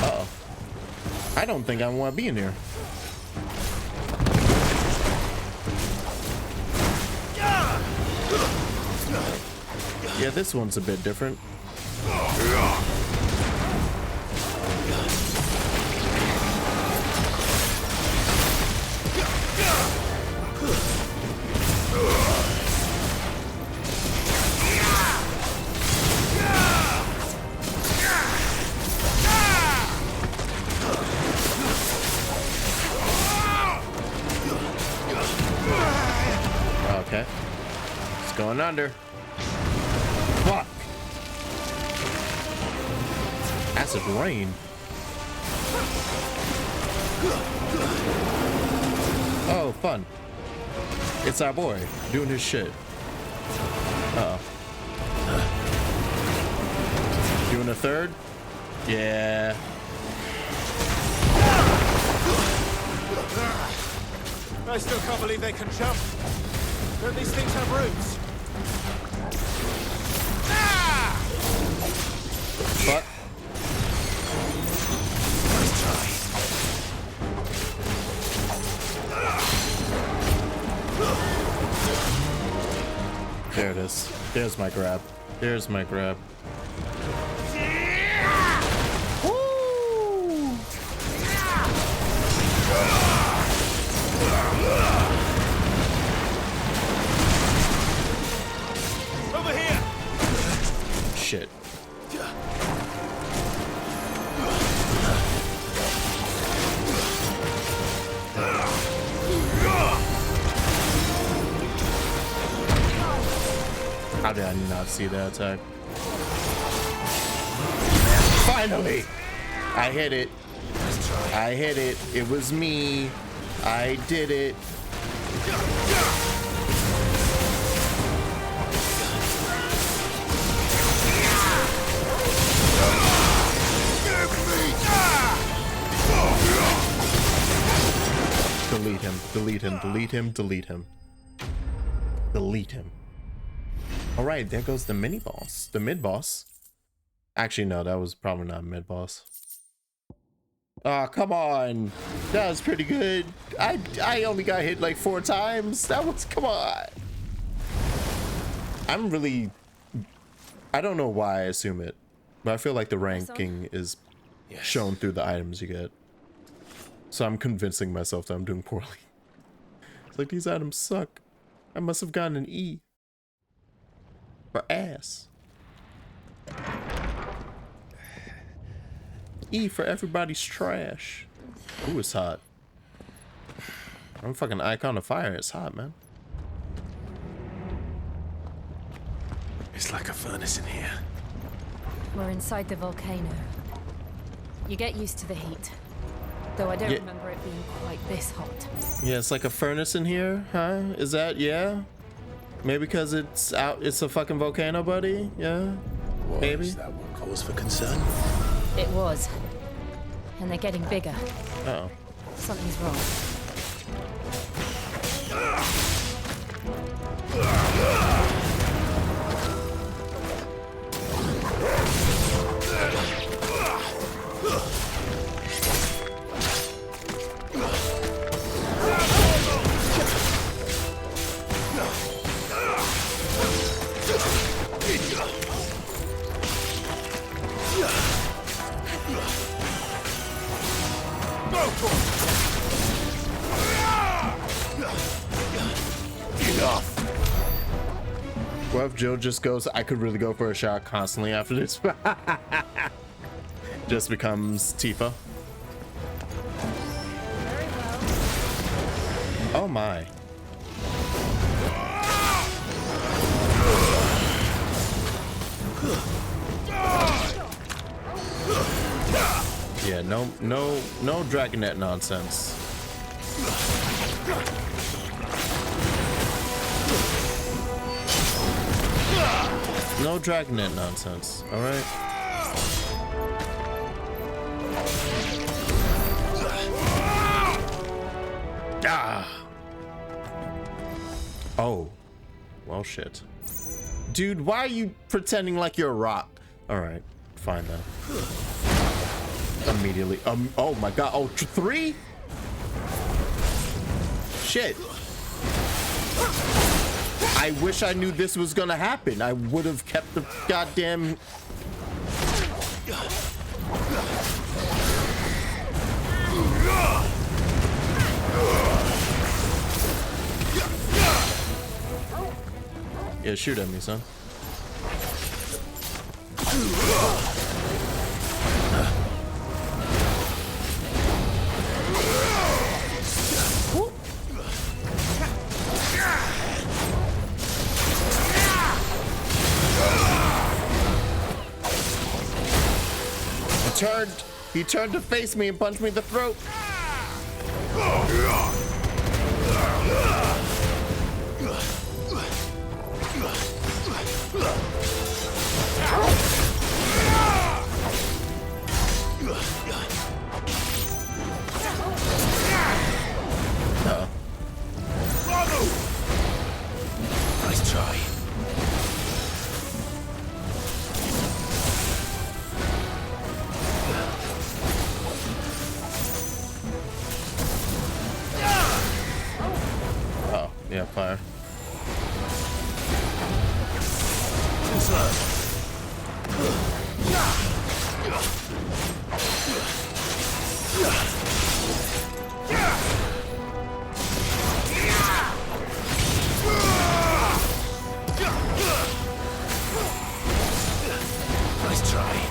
Uh-oh. I don't think I want to be in here. Yeah, this one's a bit different. Okay. It's going under. Fuck. Acid rain. Oh, fun. It's our boy doing his shit. Uh-oh. Doing a third? Yeah. I still can't believe they can jump. Don't these things have roots? Fuck. Nice try. There it is. There's my grab. There's my grab. Woo! Over here. Shit. How did I not see that attack? Finally! I hit it. I hit it. It was me. I did it. Delete him. Delete him. Delete him. Delete him. Delete him. All right, there goes the mini boss, the mid boss. Actually, no, that was probably not mid boss. Oh, come on. That was pretty good. I only got hit like 4 times. That was, come on. I'm really, I don't know why I assume it, but I feel like the ranking is shown through the items you get. So I'm convincing myself that I'm doing poorly. It's like, these items suck. I must have gotten an E. For ass. E for everybody's trash. Ooh, it's hot. I'm a fucking icon of fire. It's hot, man. It's like a furnace in here. We're inside the volcano. You get used to the heat. Though I don't remember it being quite this hot. Yeah, it's like a furnace in here, huh? Is that, yeah? Maybe because it's out, it's a fucking volcano, buddy? Yeah? Maybe? Is that what cause for concern? It was. And they're getting bigger. Uh-oh. Something's wrong. What if Jill just goes, I could really go for a shot constantly after this? Just becomes Tifa. Oh my. Yeah, no Dragonet nonsense. No Dragonet nonsense, alright? Ah. Oh. Well, shit. Dude, why are you pretending like you're a rock? All right, fine then. Immediately. Oh my god. Oh, 3? Shit. I wish I knew this was gonna happen. I would have kept the goddamn... Yeah, shoot at me, son. He turned to face me and punched me in the throat. Nice try. Oh, yeah, fire. Nice try.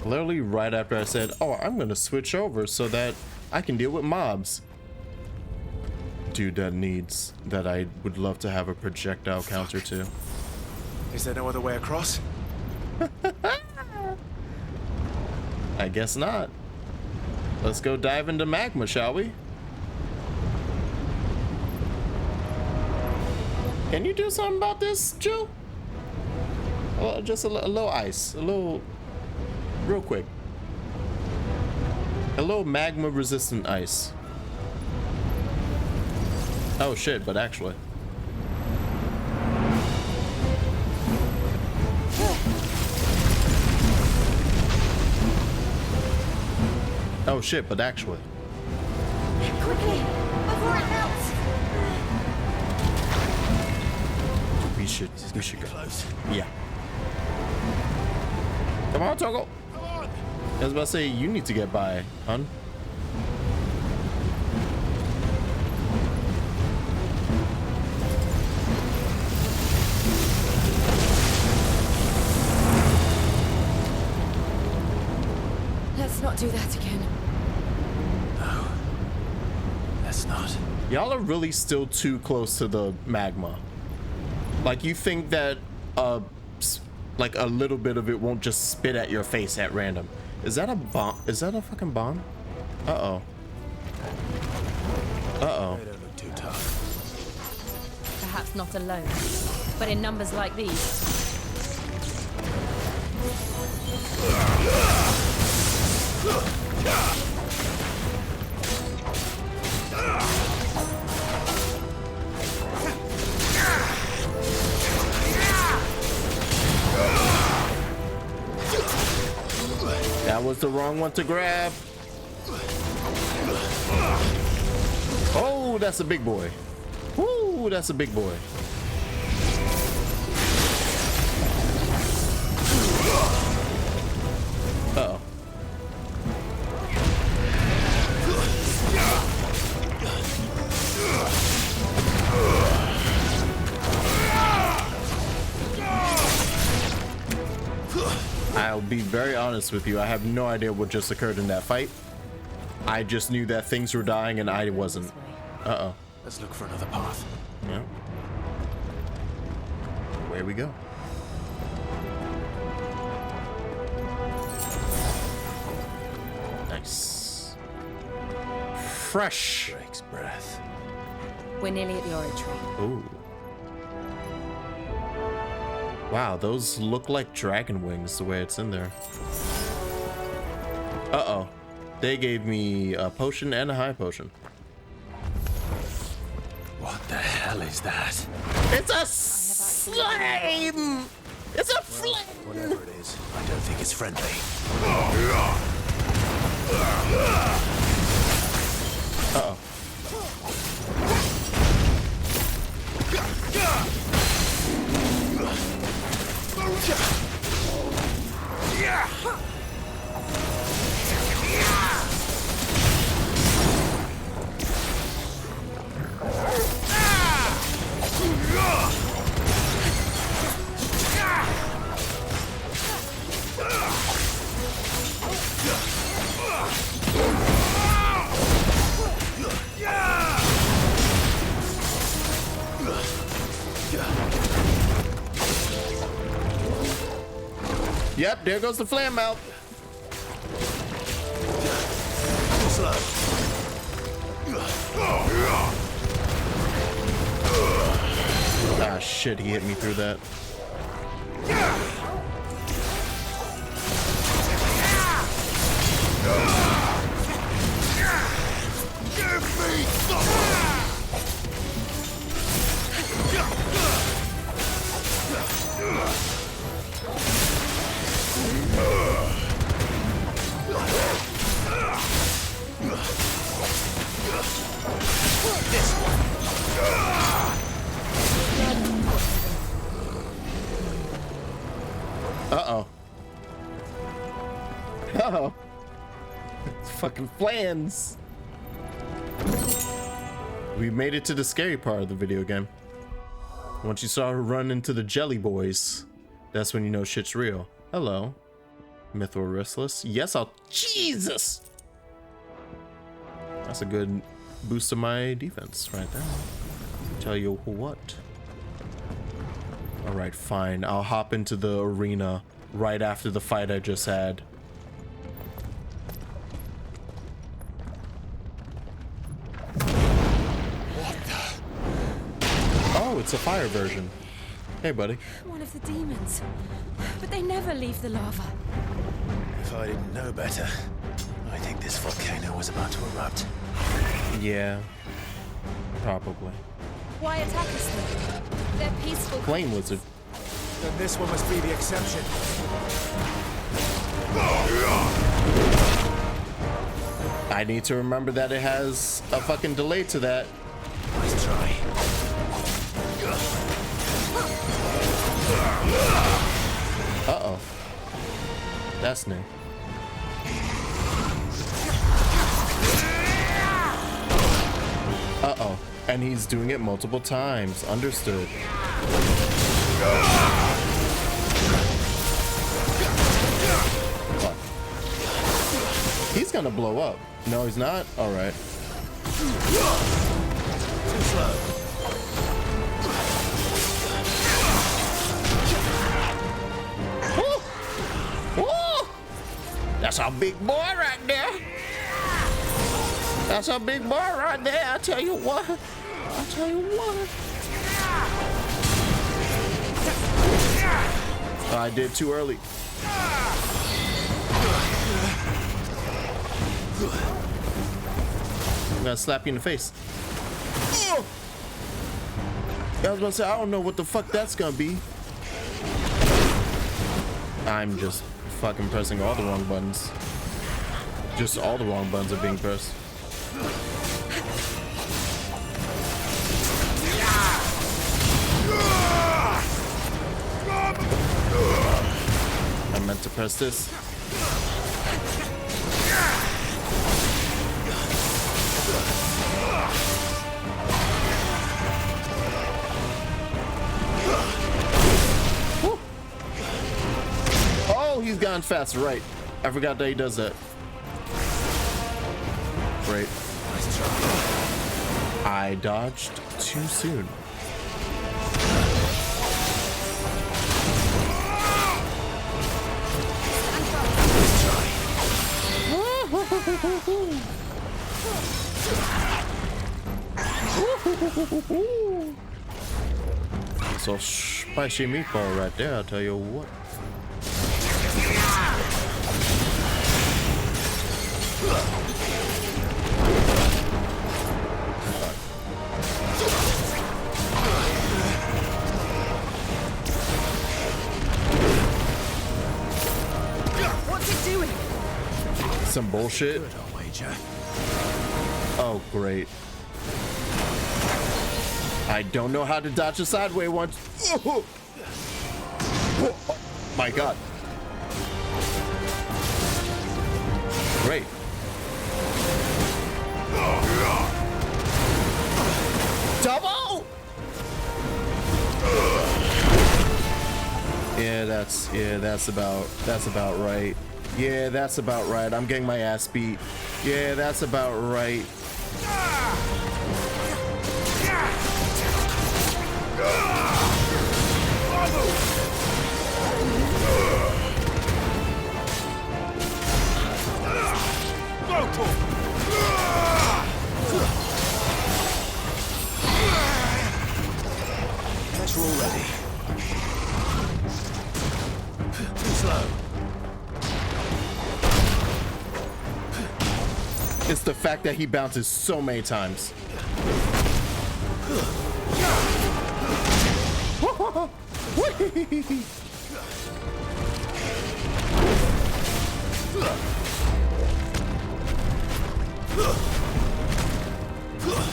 Literally right after I said, oh, I'm gonna switch over so that I can deal with mobs. Dude, that I would love to have a projectile counter to. Is there no other way across? I guess not. Let's go dive into magma, shall we? Can you do something about this, Jill? Just a little ice, real quick. A little magma resistant ice. Oh shit, but actually. Oh shit, but actually. Quickly, before it melts. We should go. Yeah. Come on, Toggle. Come on. I was about to say, you need to get by, hun. Let's not do that again. No. Let's not. Y'all are really still too close to the magma. Like, you think that like a little bit of it won't just spit at your face at random. Is that a bomb? Is that a fucking bomb? Uh-oh. Uh-oh. They don't look too tough. Perhaps not alone, but in numbers like these. That was the wrong one to grab. Oh, that's a big boy. Woo, that's a big boy. Uh-oh. I'll be very honest with you. I have no idea what just occurred in that fight. I just knew that things were dying and I wasn't. Uh-oh. Let's look for another path. Yeah. Away we go. Nice. Fresh. Drake's breath. We're nearly at the oratory. Ooh. Wow, those look like dragon wings the way it's in there. Uh-oh. They gave me a potion and a high potion. What the hell is that? It's a slime! It's a flame! Whatever it is, I don't think it's friendly. Uh-oh. Yep, there goes the flame mouth. Ah, shit, he hit me through that. Uh-oh. Uh-oh. It's fucking flans. We made it to the scary part of the video game. Once you saw her run into the jelly boys, that's when you know shit's real. Hello. Mythor Restless. Yes, I'll... Jesus! That's a good boost of my defense right there. Tell you what. Alright, fine. I'll hop into the arena right after the fight I just had. What the? Oh, it's a fire version. Hey, buddy. One of the demons. But they never leave the lava. If I didn't know better, I think this volcano was about to erupt. Yeah. Probably. Why attack us then? They're peaceful. Flame Wizard. Then this one must be the exception. I need to remember that it has a fucking delay to that. Nice try. Uh-oh. That's new. Uh-oh. And he's doing it multiple times. Understood. Fuck. He's gonna blow up. No, he's not? Alright. Too slow. That's our big boy right there. That's our big boy right there. I tell you what. I tell you what. Oh, I did too early. I'm gonna slap you in the face. Oh! I was about to say, I don't know what the fuck that's gonna be. I'm just fucking pressing all the wrong buttons. Just all the wrong buttons are being pressed. I meant to press this. Woo. Oh, he's gone fast, right. I forgot that he does that. Great. I dodged too soon. So spicy meatball right there, I'll tell you what. What's it doing? Some bullshit. Oh, great. I don't know how to dodge a sideway once. Oh, my God. Great. Double. Yeah, that's about right. Yeah, that's about right. I'm getting my ass beat. Yeah, that's about right. Pressure already. Too slow. It's the fact that he bounces so many times.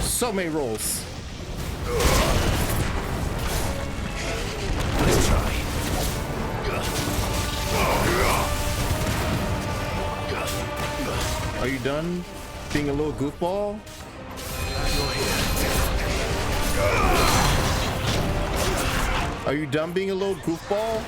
So many rolls. Let's try. Are you done being a little goofball? Are you done being a little goofball?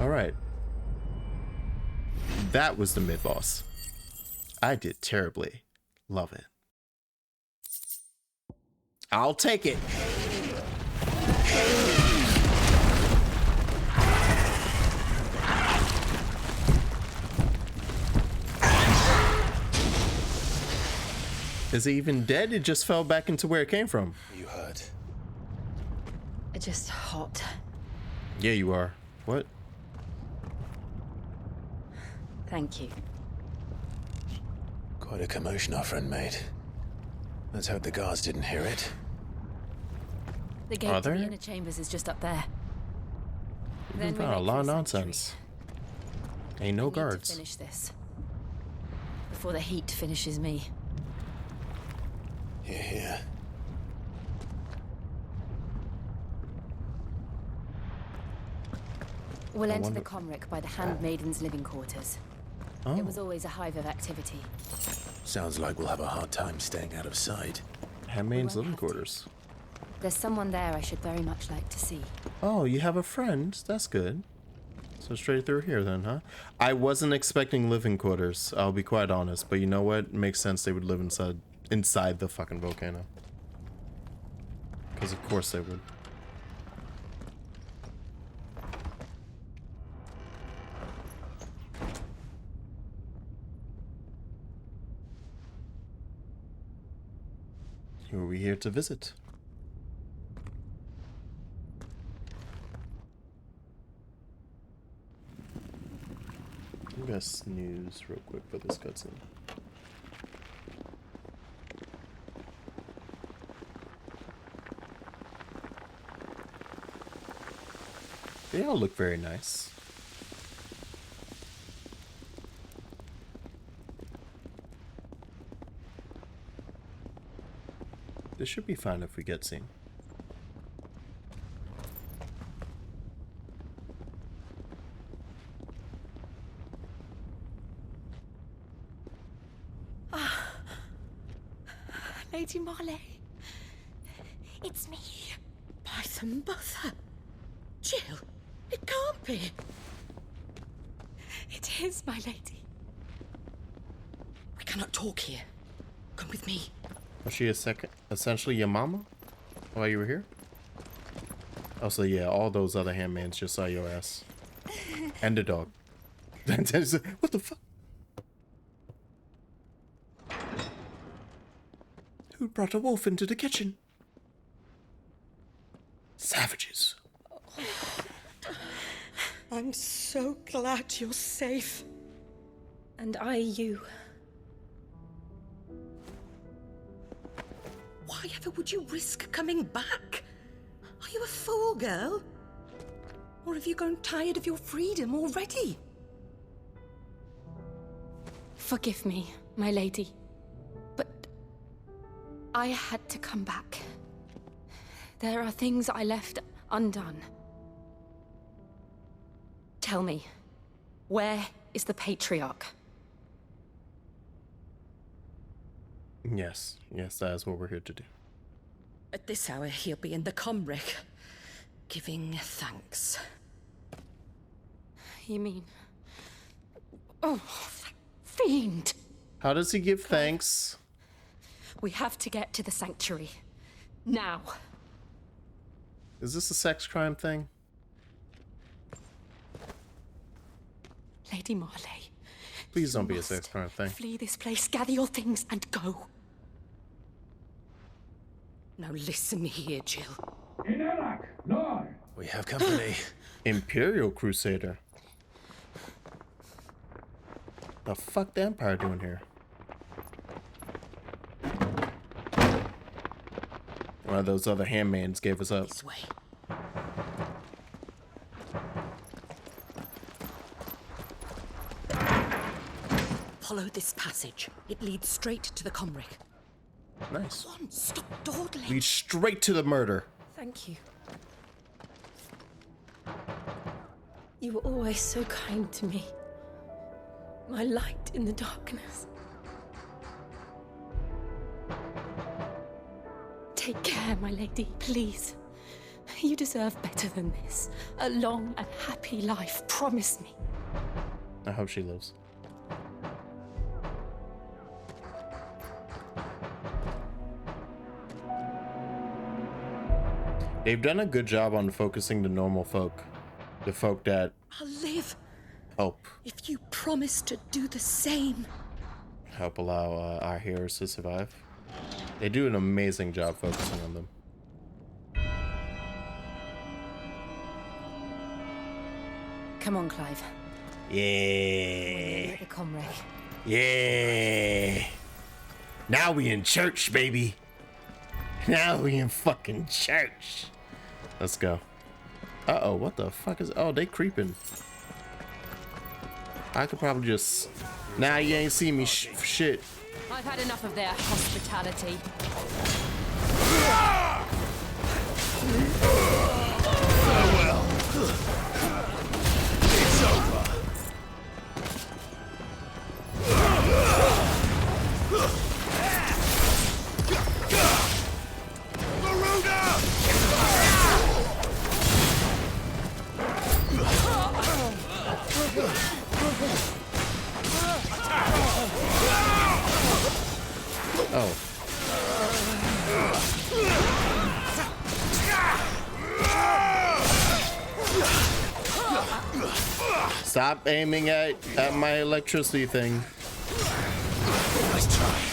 All right. That was the mid-boss. I did terribly. Love it. I'll take it. Is it even dead? It just fell back into where it came from. You heard. Just hot. Yeah, you are. What? Thank you. Quite a commotion our friend made. Let's hope the guards didn't hear it. The gate to the inner chambers is just up there. We've found a lot of nonsense. Ain't no guards. Finish this before the heat finishes me. Here, here. We'll enter the Comric by the Handmaiden's living quarters. Oh. It was always a hive of activity. Sounds like we'll have a hard time staying out of sight. Handmaid's living quarters. There's someone there I should very much like to see. Oh, you have a friend. That's good. So straight through here then, huh? I wasn't expecting living quarters, I'll be quite honest. But you know what? It makes sense they would live inside the fucking volcano. Because of course they would. Who are we here to visit? I'm gonna snooze real quick for this cutscene. They all look very nice. This should be fine if we get seen. Lady Marley, it's me, Python Mother. Jill, it can't be. It is, my lady. We cannot talk here. Come with me. Was she essentially your mama while you were here? Also, yeah, all those other handmaids just saw your ass. And the dog. What the fuck? Who brought a wolf into the kitchen? Savages. I'm so glad you're safe. And you. Why ever would you risk coming back? Are you a fool, girl? Or have you grown tired of your freedom already? Forgive me, my lady, but I had to come back. There are things I left undone. Tell me, where is the Patriarch? Yes, that is what we're here to do. At this hour, he'll be in the Comric, giving thanks. You mean... Oh, fiend! How does he give thanks? We have to get to the sanctuary. Now. Is this a sex crime thing? Lady Marley. Please don't be a sex crime thing. Flee this place, gather your things, and go. Now listen here, Jill. We have company. Imperial Crusader. The fuck the Empire doing here? One of those other handmaids gave us up. This way. Follow this passage. It leads straight to the Comric. Nice. Stop dawdling. Lead straight to the murder. Thank you. You were always so kind to me. My light in the darkness. Take care, my lady, please. You deserve better than this. A long and happy life, promise me. I hope she lives. They've done a good job on focusing the normal folk. The folk that I'll live help. if you promise to do the same. Help allow our heroes to survive. They do an amazing job focusing on them. Come on, Clive. Yeah. The Comric. Yeah. Now we in church, baby. Now we in fucking church. Let's go. Uh-oh, what the fuck is... Oh, they creeping. I could probably just... Nah, you ain't see me shit. I've had enough of their hospitality. Farewell. It's over. Oh. Stop aiming at my electricity thing. Nice try.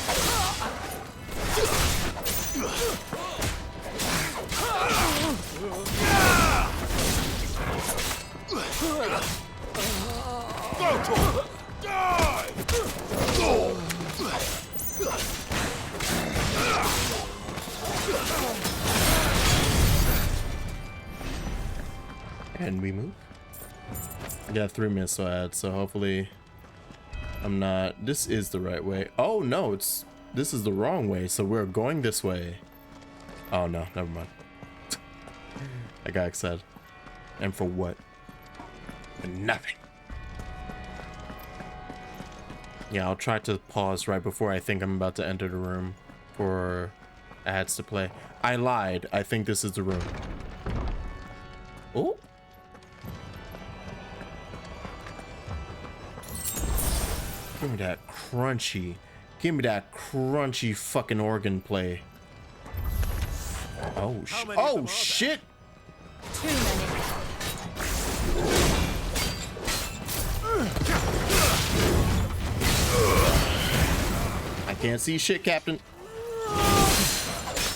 And we move. I got 3 minutes to add, so hopefully I'm not... This is the right way. Oh no, this is the wrong way, so we're going this way. Oh no, never mind. I got excited. And for what? For nothing. Yeah, I'll try to pause right before I think I'm about to enter the room for ads to play. I lied. I think this is the room. Oh. Give me that crunchy, Give me that crunchy fucking organ play. Oh, shit. Too many. I can't see shit, Captain.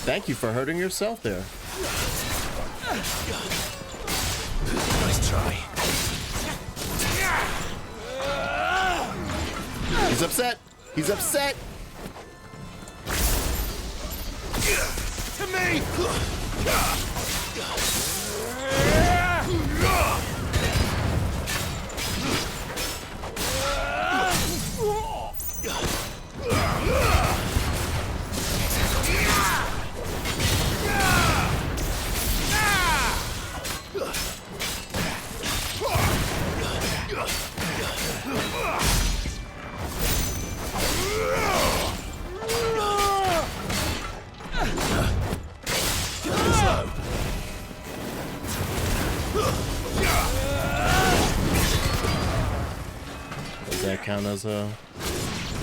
Thank you for hurting yourself there. Nice try. He's upset. He's upset. To me! Does that count as a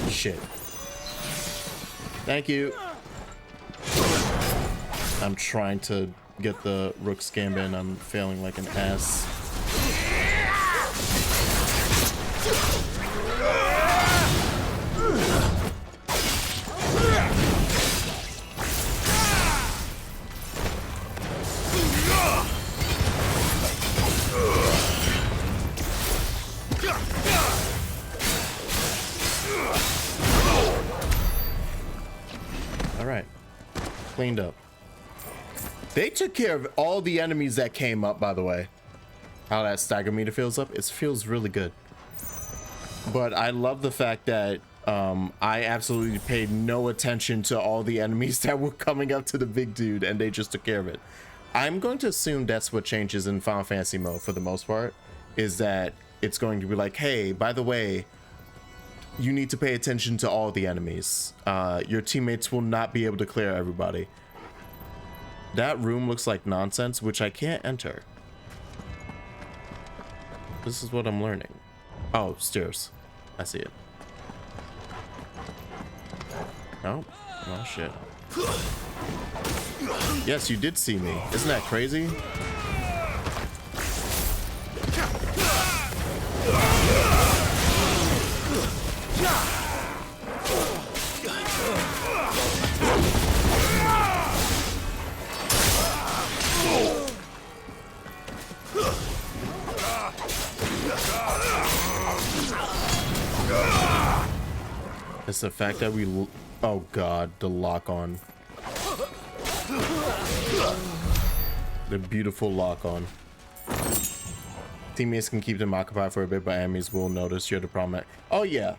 shit? Thank you. I'm trying to get the Rook's Gambit and I'm failing like an ass. Alright. Cleaned up. They took care of all the enemies that came up, by the way. How that stagger meter feels up. It feels really good. But I love the fact that I absolutely paid no attention to all the enemies that were coming up to the big dude and they just took care of it. I'm going to assume that's what changes in Final Fantasy mode for the most part, is that it's going to be like, hey, by the way, you need to pay attention to all the enemies. Your teammates will not be able to clear everybody. That room looks like nonsense, which I can't enter. This is what I'm learning. Oh, stairs. I see it. Oh, oh shit. Yes, you did see me. Isn't that crazy? It's the fact that we... Oh god, the lock on. The beautiful lock on. Teammates can keep them occupied for a bit, but enemies will notice you're the problem. Oh yeah.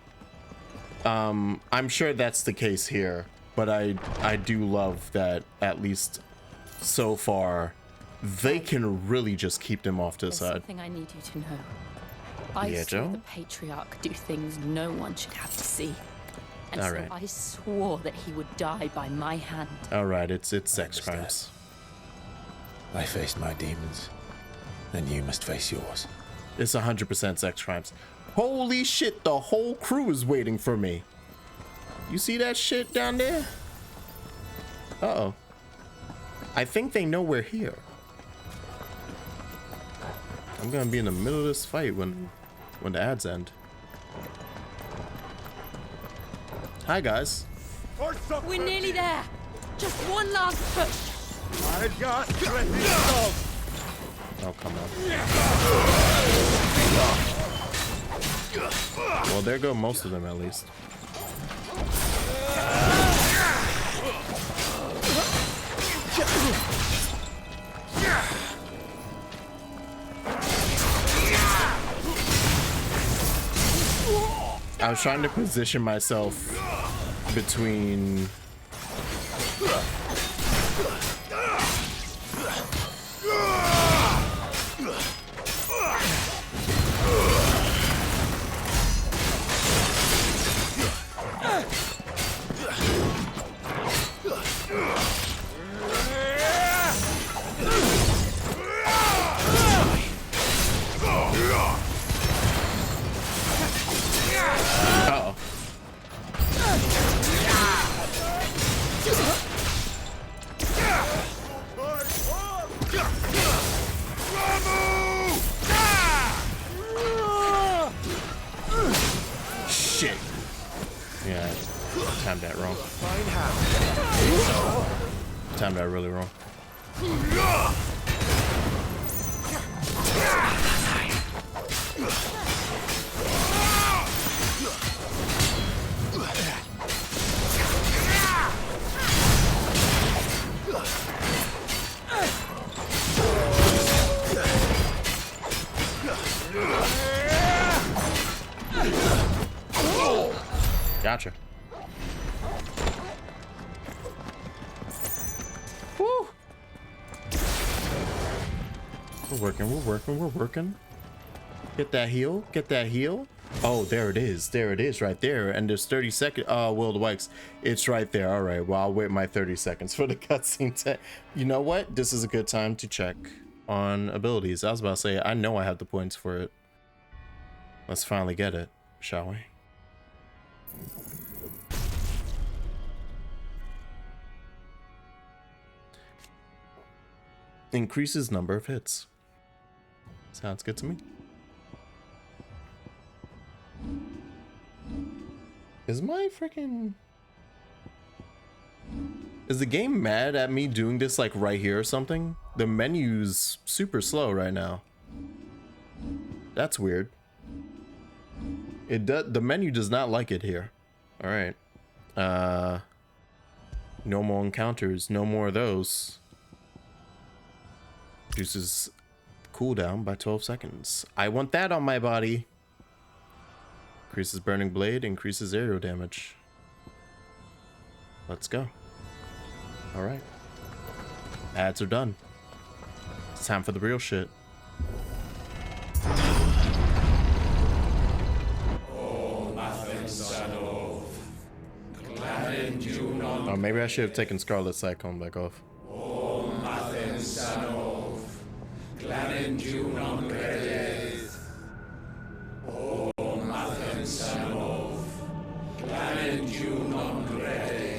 I'm sure that's the case here, but I do love that at least so far they can really just keep them off to the side. Something I need you to know. I saw the Patriarch do things no one should have to see. And so I swore that he would die by my hand. Alright, it's sex crimes. I faced my demons, and you must face yours. It's 100% sex crimes. Holy shit, the whole crew is waiting for me. You see that shit down there? Uh-oh. I think they know we're here. I'm gonna be in the middle of this fight when the ads end. Hi guys. We're nearly there. Just one last push. I got ready. Oh, come on. Well, there go most of them at least. I was trying to position myself between Yeah, I timed that wrong. Timed that really wrong. Gotcha. Woo! We're working. Get that heal, Oh, there it is right there. And there's 30 seconds. Oh, Will the Wikes. It's right there. All right, well, I'll wait my 30 seconds for the cutscene. You know what? This is a good time to check on abilities. I was about to say, I know I have the points for it. Let's finally get it, shall we? Increases number of hits. Sounds good to me. Is the game mad at me doing this like right here or something? The menu's super slow right now. That's weird. The menu does not like it here. All right. No more encounters, no more of those. Reduces cooldown by 12 seconds. I want that on my body. Increases burning blade, increases aerial damage. Let's go. All right. Ads are done. It's time for the real shit. Oh, maybe I should have taken Scarlet Cyclone back off.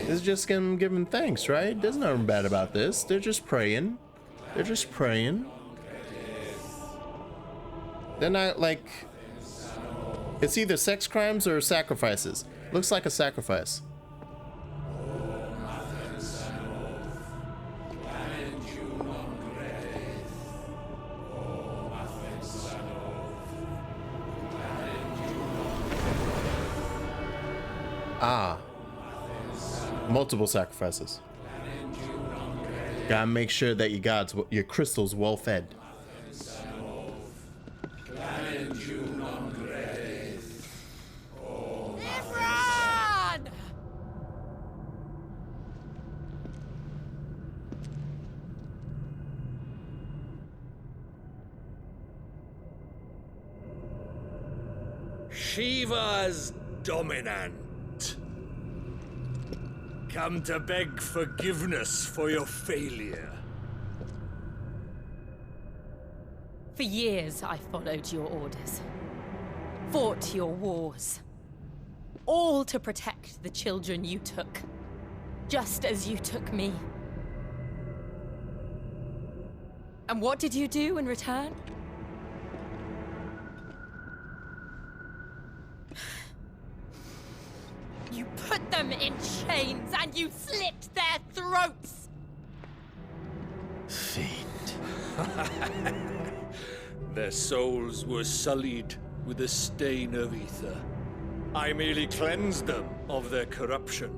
This is just them giving thanks, right? There's nothing bad about this. They're just praying. They're just praying. They're not like... It's either sex crimes or sacrifices. Looks like a sacrifice. Ah. Multiple sacrifices. Gotta make sure that your crystal's well fed. Shiva's dominant. Come to beg forgiveness for your failure. For years, I followed your orders. Fought your wars. All to protect the children you took. Just as you took me. And what did you do in return? You put them in chains and you slit their throats! Fiend. Their souls were sullied with the stain of ether. I merely cleansed them of their corruption.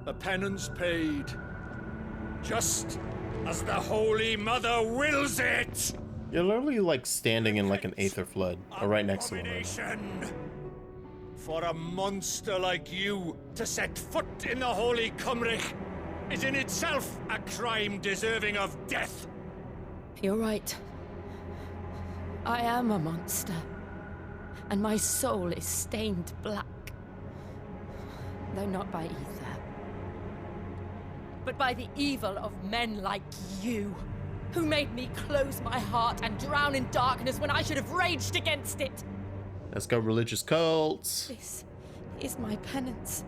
A penance paid, just as the Holy Mother wills it! You're literally like standing in like an aether flood, or right next to him right now. For a monster like you to set foot in the Holy Cymric is in itself a crime deserving of death. You're right. I am a monster. And my soul is stained black. Though not by ether. But by the evil of men like you, who made me close my heart and drown in darkness when I should have raged against it. Let's go, religious cults. This is my penance.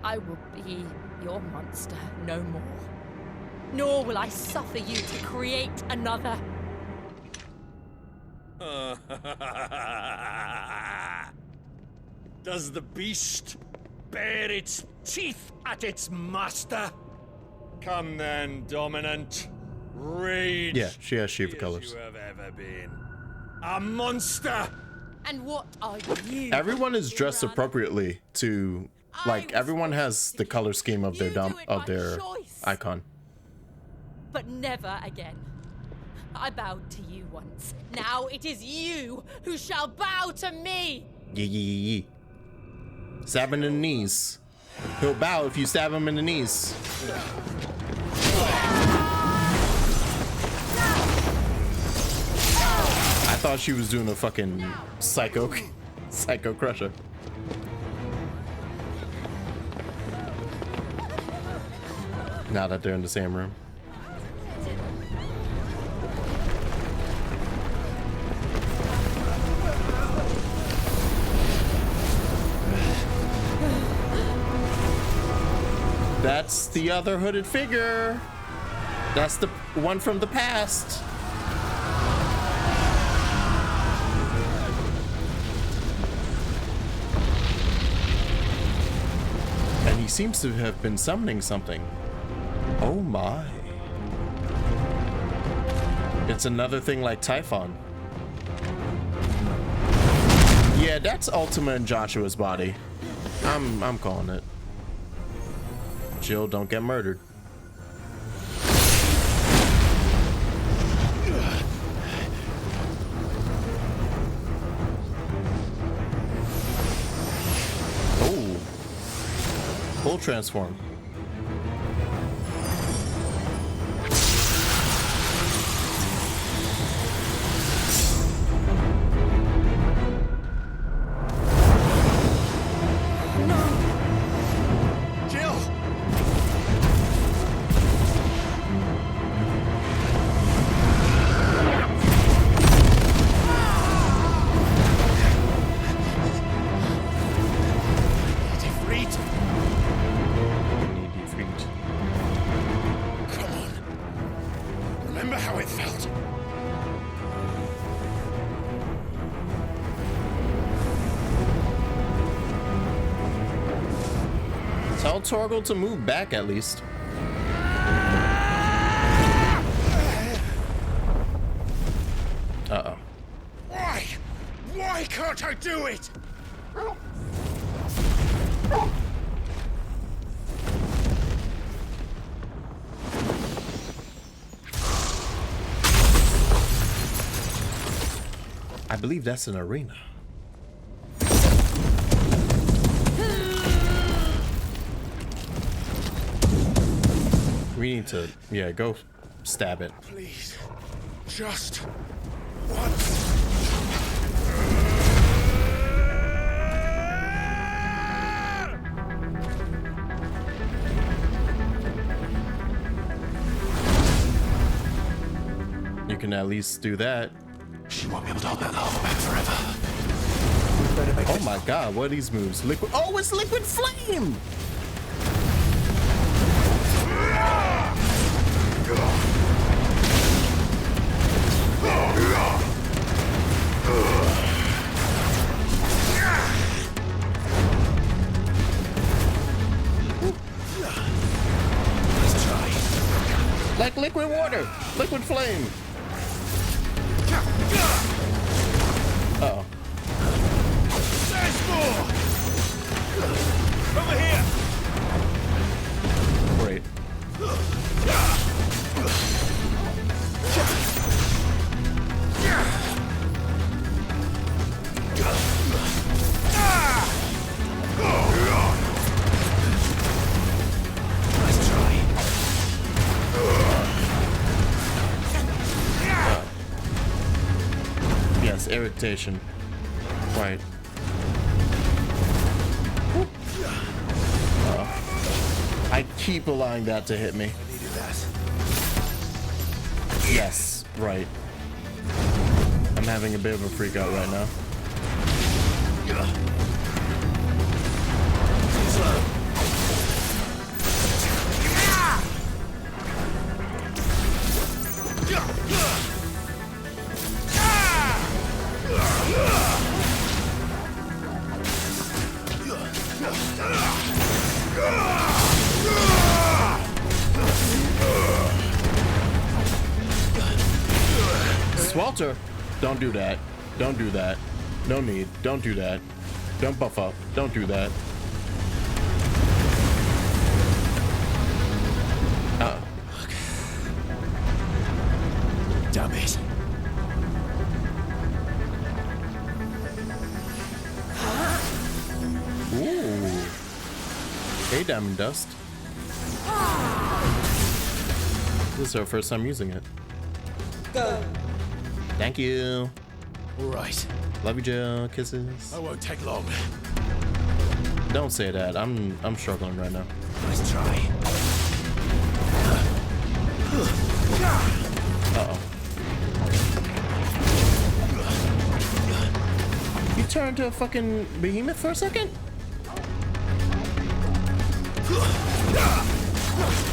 I will be your monster no more. Nor will I suffer you to create another. Does the beast bare its teeth at its master? Come then, Dominant. Rage. Yeah, she has Shiva as colors. you have ever been. A monster! And what are you? Everyone is dressed appropriately to, like, everyone has the color scheme of their icon. But never again. I bowed to you once. Now it is you who shall bow to me. Yee. Stab him in the knees. He'll bow if you stab him in the knees. I thought she was doing a fucking psycho crusher. Now that they're in the same room. That's the other hooded figure. That's the one from the past. And he seems to have been summoning something. Oh my. It's another thing like Typhon. Yeah, that's Ultima and Joshua's body. I'm calling it. Jill, don't get murdered. Oh. Full transform. Tell Torgal to move back at least. Uh-oh. Why? Why can't I do it? I believe that's an arena. We need to, yeah, go stab it. Please, just once. You can at least do that. She won't be able to hold that lava back forever. Oh my god, what are these moves? Liquid. Oh, it's liquid flame! Let's try. Like liquid water, liquid flame. Uh-oh. There's more. Over here. Great. Let's try. Yes, irritation. Right. I keep allowing that to hit me. Yes, right. I'm having a bit of a freak out right now. Swelter, don't do that. Don't do that. No need. Don't do that. Don't buff up. Don't do that. Damn it. Ooh. Hey, Diamond Dust. This is our first time using it. Go. Thank you. All right. Love you, Jill. Kisses. I won't take long. Don't say that. I'm struggling right now. Nice try. Uh-oh. You turned to a fucking behemoth for a second?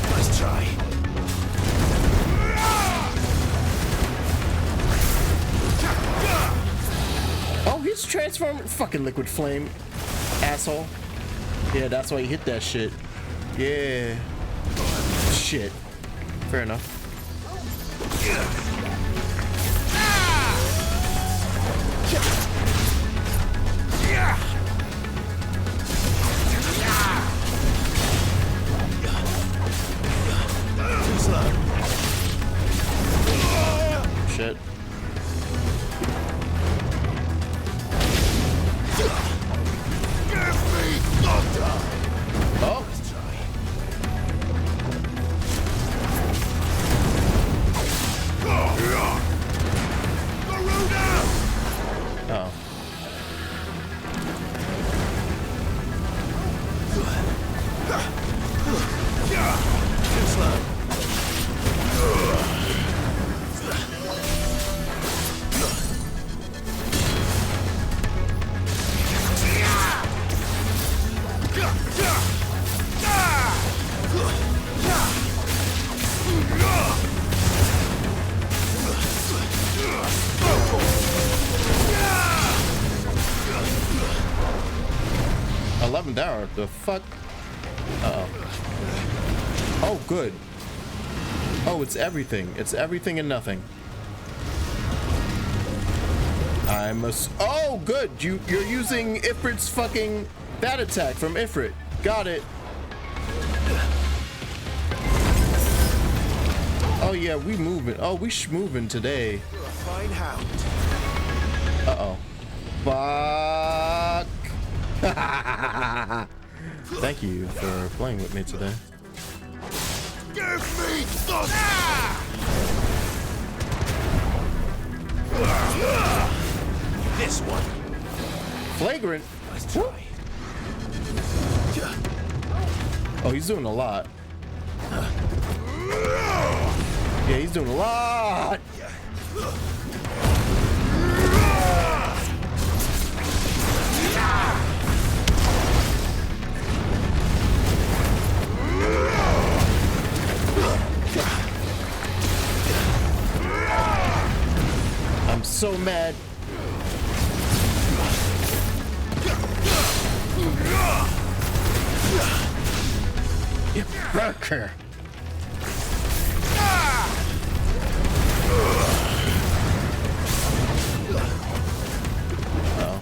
Nice try. Oh, he's transformed. Fucking liquid flame, asshole. Yeah, that's why you hit that shit. Yeah. Shit. Fair enough. Shit. Oh. Oh. Too slow. Hour. The fuck? Uh-oh. Oh, good. Oh, it's everything. It's everything and nothing. I must. Oh, good. You're using Ifrit's fucking that attack from Ifrit. Got it. Oh yeah, we moving. Oh, we moving today. You're a fine hound. Uh-oh. Fuck. Thank you for playing with me today. Give me the this one. Flagrant. Nice try. Oh, he's doing a lot. Yeah, he's doing a lot. I'm so mad. Get back here. Oh.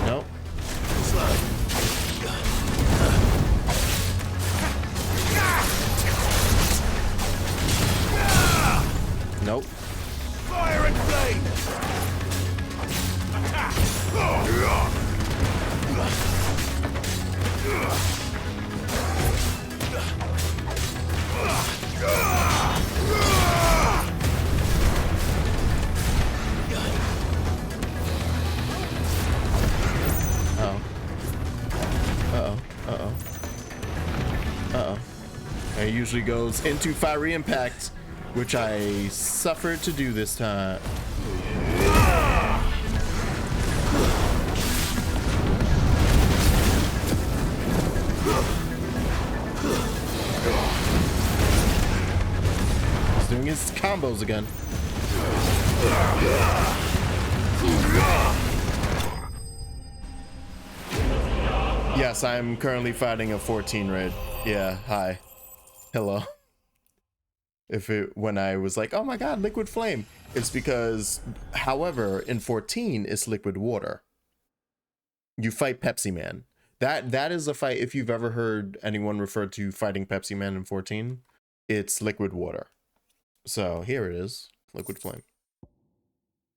Nope. Nope. Fire and flame. It usually goes into fiery impact, which I suffered to do this time. He's doing his combos again. Yes, I'm currently fighting a 14 raid. Yeah, hi. Hello. When I was like, oh my god, liquid flame, it's because, however, in 14 it's liquid water. You fight Pepsi Man. That is a fight. If you've ever heard anyone refer to fighting Pepsi Man in 14, it's liquid water. So here it is, liquid flame.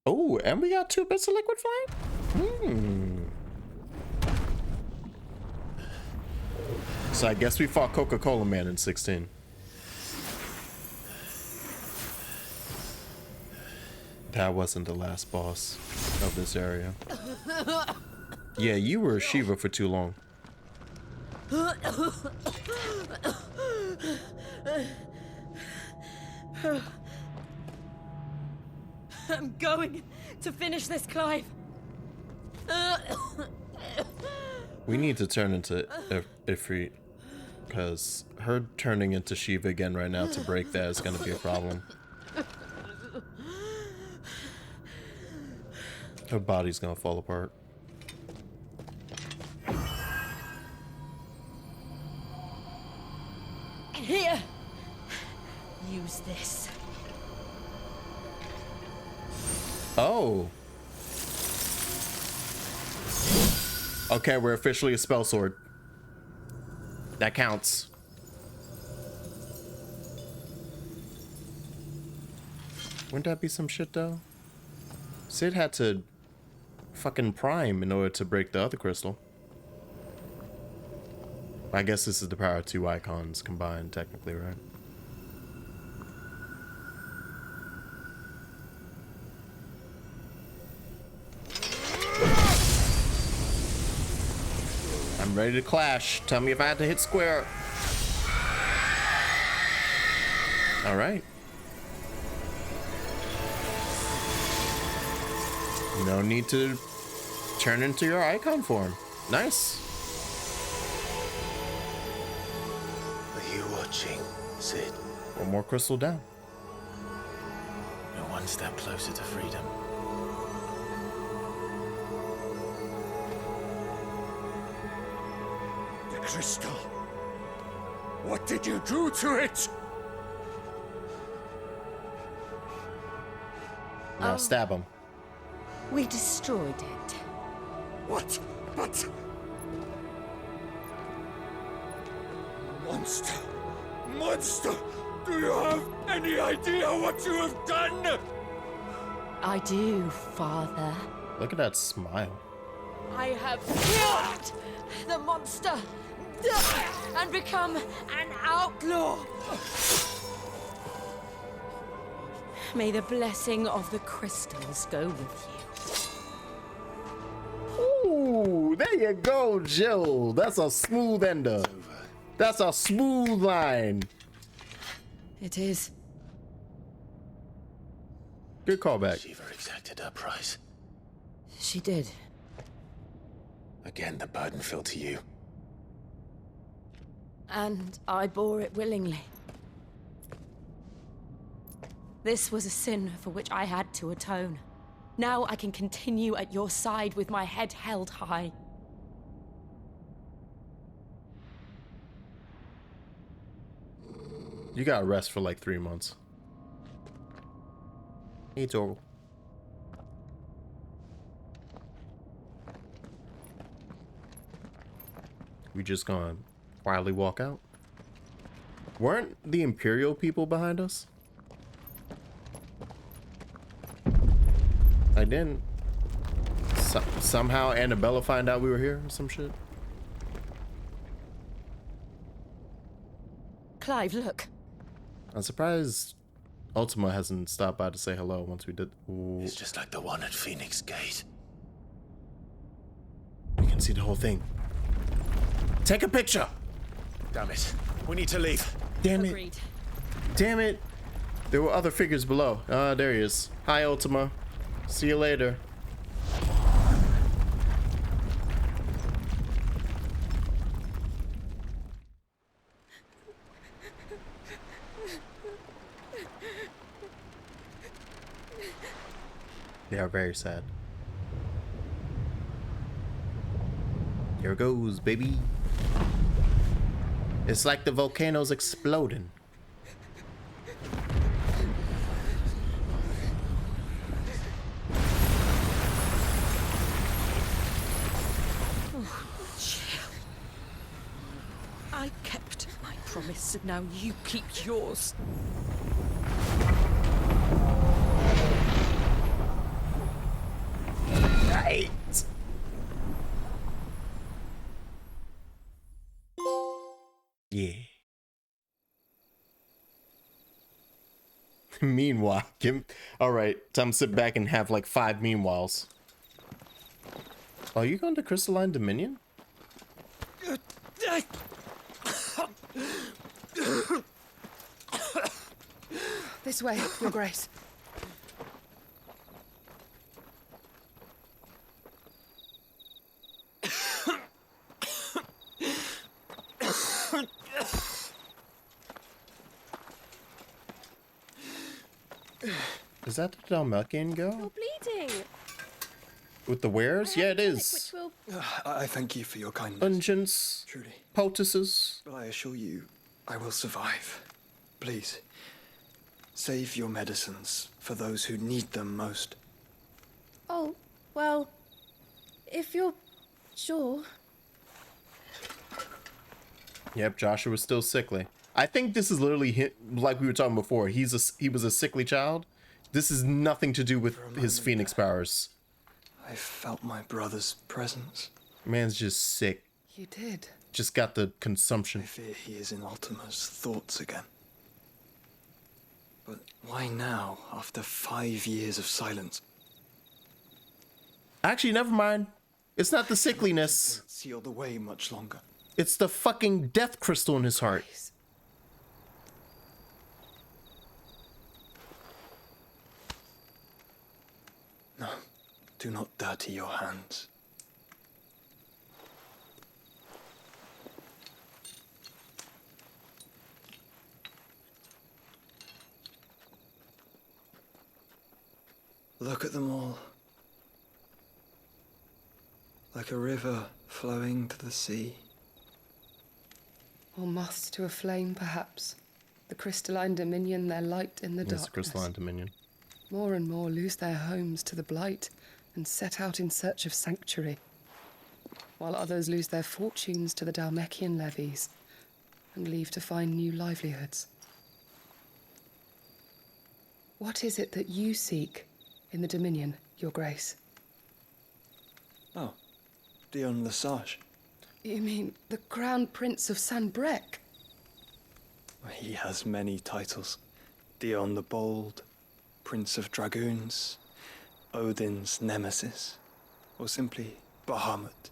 Oh, and we got 2 bits of liquid flame. So I guess we fought Coca-Cola Man in 16. That wasn't the last boss of this area. Yeah, you were Shiva for too long. I'm going to finish this, Clive. We need to turn into Ifrit, because her turning into Shiva again right now to break that is going to be a problem. Her body's going to fall apart. Here, use this. Oh. Okay, we're officially a spell sword. That counts. Wouldn't that be some shit though? Sid had to fucking prime in order to break the other crystal. I guess this is the power of 2 icons combined, technically, right? I'm ready to clash. Tell me if I have to hit square. All right. No need to turn into your icon form. Nice. Are you watching, Sid? One more crystal down. You're one step closer to freedom. The crystal. What did you do to it? Now stab him. We destroyed it. What? But... Monster! Monster! Do you have any idea what you have done? I do, Father. Look at that smile. I have killed the monster and become an outlaw. May the blessing of the crystals go with you. Ooh, there you go, Jill. That's a smooth ender. That's a smooth line. It is. Good callback. Shiva exacted her price. She did. Again, the burden fell to you. And I bore it willingly. This was a sin for which I had to atone. Now I can continue at your side with my head held high. You got rest for like 3 months. Hey, Torgal. We just gonna quietly walk out? Weren't the Imperial people behind us? I didn't. Somehow Annabella find out we were here or some shit. Clive, look. I'm surprised Ultima hasn't stopped by to say hello once we did. Ooh. It's just like the one at Phoenix Gate. We can see the whole thing. Take a picture! Damn it. We need to leave. Damn it. Agreed. Damn it. There were other figures below. Ah, there he is. Hi, Ultima. See you later. They are very sad. They Here goes, baby. It's like the volcano's exploding. Oh, Jill. I kept my promise, and now you keep yours. Right. Yeah. Meanwhile, all right, time to sit back and have like 5 meanwhiles. Are you going to Crystalline Dominion? This way, Your Grace. Is that the Dalmatian girl? You're bleeding. With the wares? Yeah, it is. I thank you for your kindness. Unguents. Truly. Poultices. But I assure you, I will survive. Please, save your medicines for those who need them most. Oh, well, if you're sure. Yep, Joshua's still sickly. I think this is literally like we were talking before. He was a sickly child. This is nothing to do with his Phoenix powers. I felt my brother's presence. Man's just sick. You did. Just got the consumption. I fear he is in Ultima's thoughts again. But why now, after 5 years of silence? Actually, never mind. It's not the sickliness. Sealed away much longer. It's the fucking death crystal in his heart. No, do not dirty your hands. Look at them all. Like a river flowing to the sea. Or moths to a flame, perhaps. The crystalline dominion, their light in the darkness. Yes, the crystalline dominion. More and more lose their homes to the blight and set out in search of sanctuary, while others lose their fortunes to the Dalmekian levies and leave to find new livelihoods. What is it that you seek in the Dominion, Your Grace? Oh, Dion Lesage. You mean the Crown Prince of Sanbrec? He has many titles. Dion the Bold, Prince of Dragoons, Odin's Nemesis, or simply Bahamut.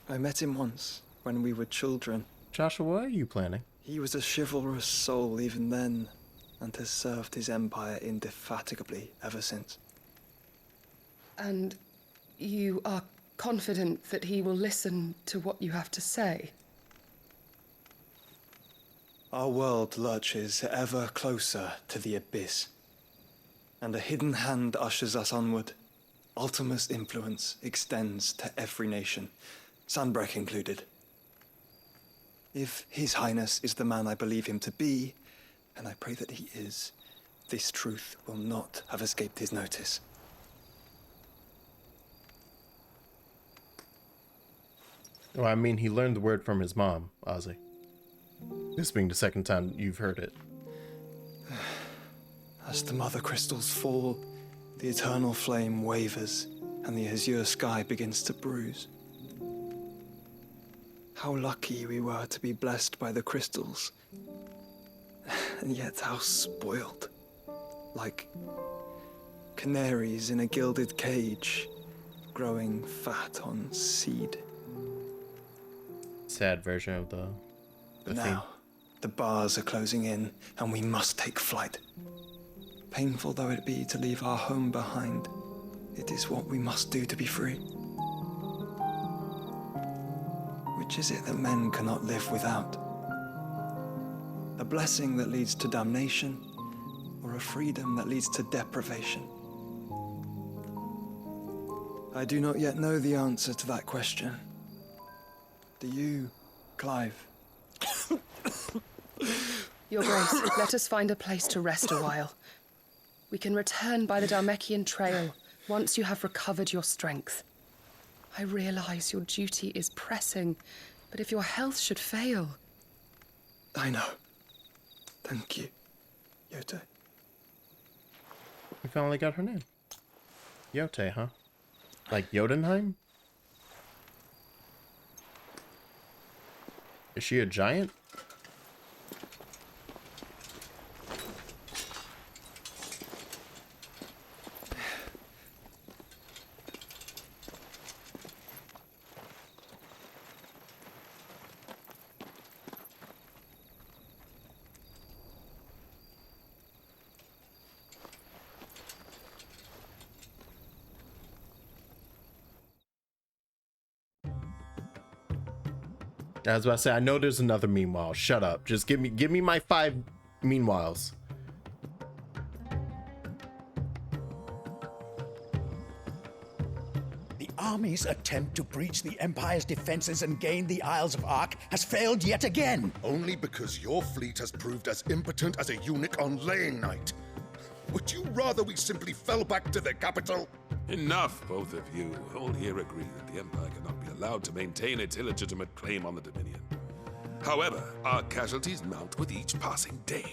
I met him once, when we were children. Joshua, what are you planning? He was a chivalrous soul even then, and has served his empire indefatigably ever since. And you are confident that he will listen to what you have to say? Our world lurches ever closer to the abyss, and a hidden hand ushers us onward. Ultima's influence extends to every nation, Sanbrec included. If His Highness is the man I believe him to be, and I pray that he is, this truth will not have escaped his notice. Well, I mean, he learned the word from his mom, Ozzy. This being the second time you've heard it. As the mother crystals fall, the eternal flame wavers, and the azure sky begins to bruise. How lucky we were to be blessed by the crystals, and yet how spoiled. Like canaries in a gilded cage, growing fat on seed. Sad version of the But theme. now, the bars are closing in, and we must take flight. Painful though it be to leave our home behind, it is what we must do to be free. Which is it that men cannot live without? A blessing that leads to damnation, or a freedom that leads to deprivation? I do not yet know the answer to that question, Do you, Clive? Your Grace, let us find a place to rest a while. We can return by the Dalmekian trail once you have recovered your strength. I realize your duty is pressing, but if your health should fail... I know. Thank you, Yote. We finally got her name. Yote, huh? Like Jotunheim? Is she a giant? I was about to say, I know there's another meanwhile. Shut up. Just give me my 5 meanwhiles. The army's attempt to breach the Empire's defenses and gain the Isles of Ark has failed yet again. Only because your fleet has proved as impotent as a eunuch on laying night. Would you rather we simply fell back to the capital? Enough, both of you. All here agree that the Empire cannot be allowed to maintain its illegitimate claim on the Dominion. However, our casualties mount with each passing day.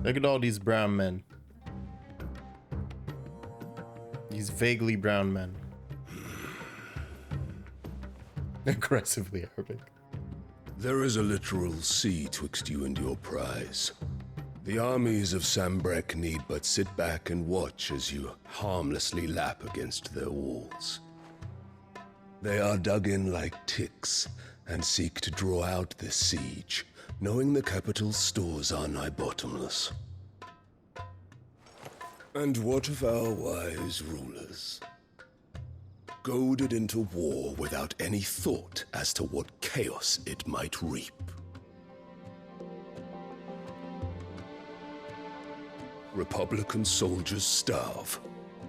Look at all these brown men. These vaguely brown men. Aggressively Arabic. There is a literal sea twixt you and your prize. The armies of Sambrek need but sit back and watch as you harmlessly lap against their walls. They are dug in like ticks and seek to draw out this siege, knowing the capital's stores are nigh bottomless. And what of our wise rulers? Goaded into war without any thought as to what chaos it might reap. Republican soldiers starve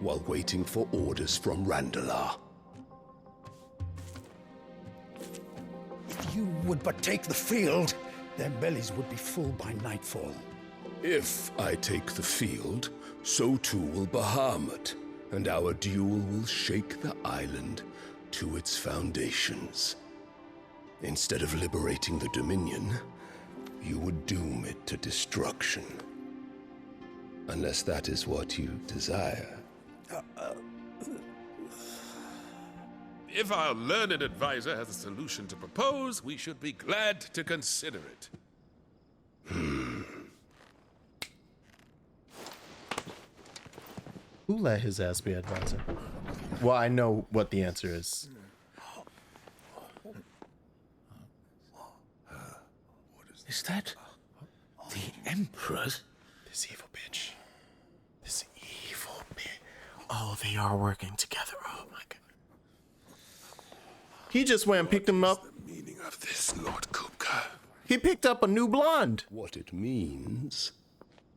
while waiting for orders from Randalar. If you would but take the field, their bellies would be full by nightfall. If I take the field, so too will Bahamut, and our duel will shake the island to its foundations. Instead of liberating the Dominion, you would doom it to destruction. Unless that is what you desire. If our learned advisor has a solution to propose, we should be glad to consider it. Who let his ass be advisor? Well, I know what the answer is. Is that the Emperor's? This evil bitch. This evil bitch. Oh, they are working together. Oh my god. He just went and picked him up. The meaning of this, Lord Kupka? He picked up a new blonde. What it means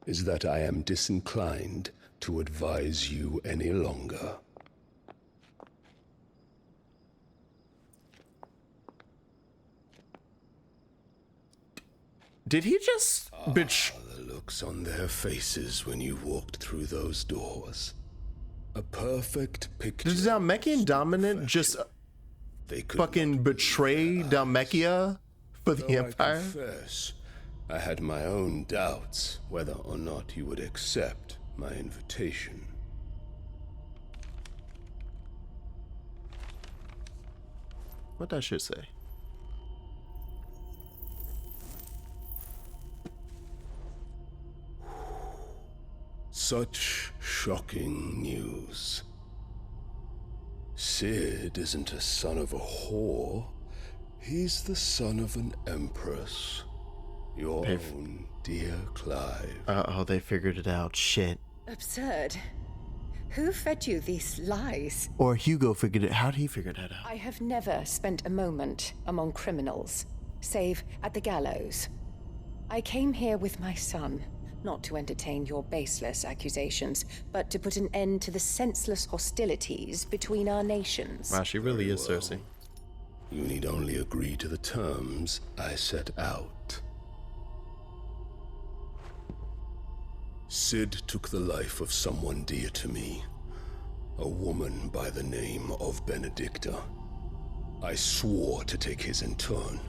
is that I am disinclined to advise you any longer. Did he just bitch? The looks on their faces when you walked through those doors. A perfect picture. Did Dalmekian dominant just fucking betray Dalmekia for the Empire? I confess, I had my own doubts whether or not you would accept my invitation. What that shit say? Such shocking news. Sid isn't a son of a whore. He's the son of an empress. Your own dear Clive. Uh-oh, they figured it out. Shit. Absurd. Who fed you these lies? Or Hugo figured it. How'd he figure that out? I have never spent a moment among criminals, save at the gallows. I came here with my son, not to entertain your baseless accusations, but to put an end to the senseless hostilities between our nations. Wow, she really is Very Cersei. You need only agree to the terms I set out. Sid took the life of someone dear to me, a woman by the name of Benedicta. I swore to take his in turn.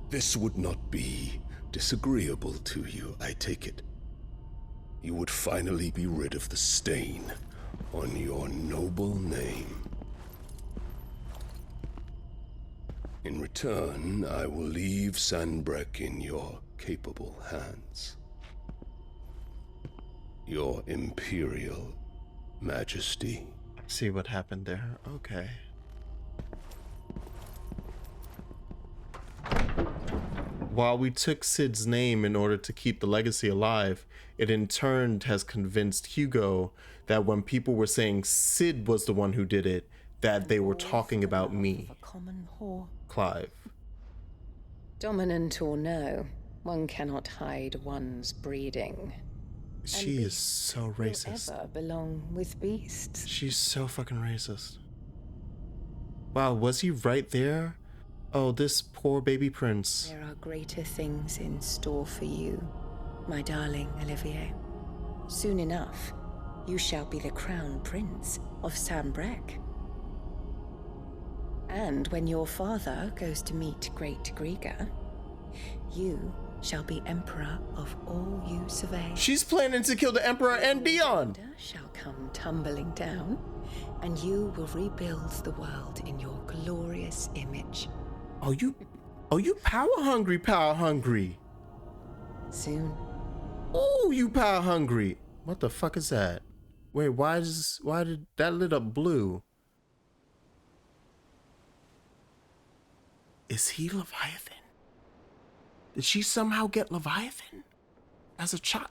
This would not be disagreeable to you, I take it. You would finally be rid of the stain on your noble name. In return, I will leave Sanbreque in your capable hands. Your Imperial Majesty. See what happened there? Okay. While we took Sid's name in order to keep the legacy alive, it in turn has convinced Hugo that when people were saying Sid was the one who did it, that they were talking about me, Clive. Dominant or no, one cannot hide one's breeding. She is so racist. Ever belong with beasts? She's so fucking racist. Wow, was he right there? Oh, this poor baby prince. There are greater things in store for you, my darling Olivier. Soon enough, you shall be the crown prince of Sanbreque. And when your father goes to meet Great Griga, you shall be emperor of all you survey. She's planning to kill the emperor and Dion. Shall come tumbling down, and you will rebuild the world in your glorious image. Oh, you power hungry. Soon. Oh, you power hungry. What the fuck is that? Wait, why did that lit up blue? Is he Leviathan? Did she somehow get Leviathan as a child?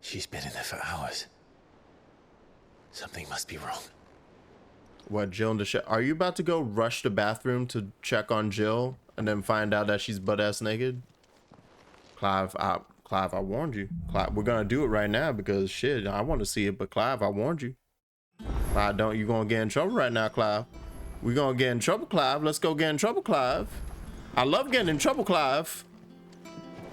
She's been in there for hours. Something must be wrong. What, Jill and the are you about to go rush the bathroom to check on Jill and then find out that she's butt-ass naked? Clive, I warned you. Clive, we're gonna do it right now because shit, I want to see it, but Clive, I warned you. If I don't, you're gonna get in trouble right now, Clive. We're gonna get in trouble, Clive. Let's go get in trouble, Clive. I love getting in trouble, Clive.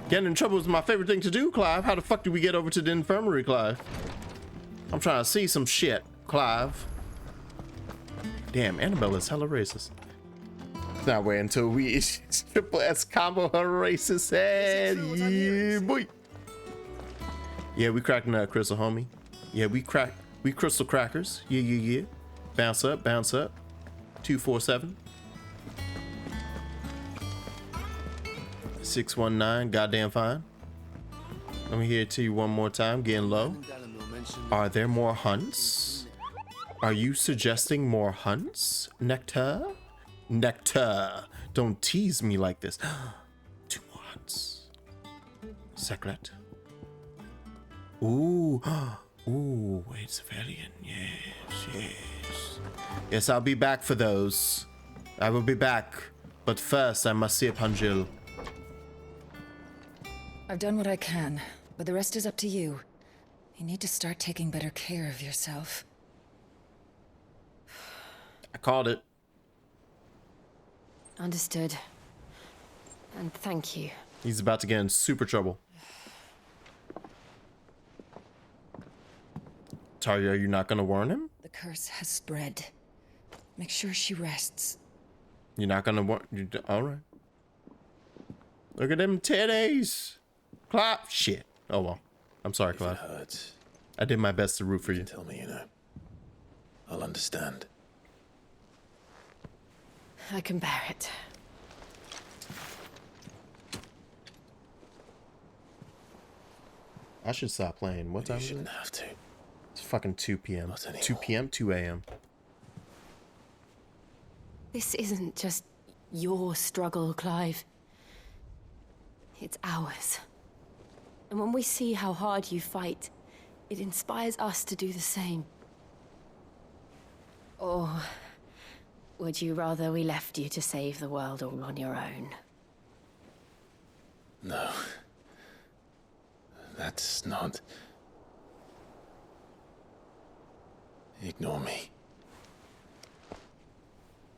Getting in trouble is my favorite thing to do, Clive. How the fuck do we get over to the infirmary, Clive? I'm trying to see some shit, Clive. Damn, Annabelle is hella racist. Now wait until we triple S combo her racist head. Yeah, boy. Yeah, we cracking that crystal, homie. Yeah, we crystal crackers. Yeah. Bounce up. 247 619. Goddamn fine. Let me hear it to you one more time. Getting low. Are there more hunts? Are you suggesting more hunts? Nectar? Don't tease me like this. 2 more hunts. Secret. Ooh, wait, civilian. Yes. Yes, I'll be back for those. I will be back. But first, I must see upon Jill. I've done what I can, but the rest is up to you. You need to start taking better care of yourself. I called it. Understood. And thank you. He's about to get in super trouble. Talia, are you not gonna warn him? The curse has spread. Make sure she rests. You're not gonna warn you? All right. Look at them titties. Clive. Shit. Oh well. I'm sorry, Clive. If it hurts, I did my best to root for you. tell me, I'll understand. I can bear it. I should stop playing. What time is it? You shouldn't have to. It's fucking 2 p.m. Not anymore. 2 p.m., 2 a.m. This isn't just your struggle, Clive. It's ours. And when we see how hard you fight, it inspires us to do the same. Or would you rather we left you to save the world all on your own? No. That's not... Ignore me.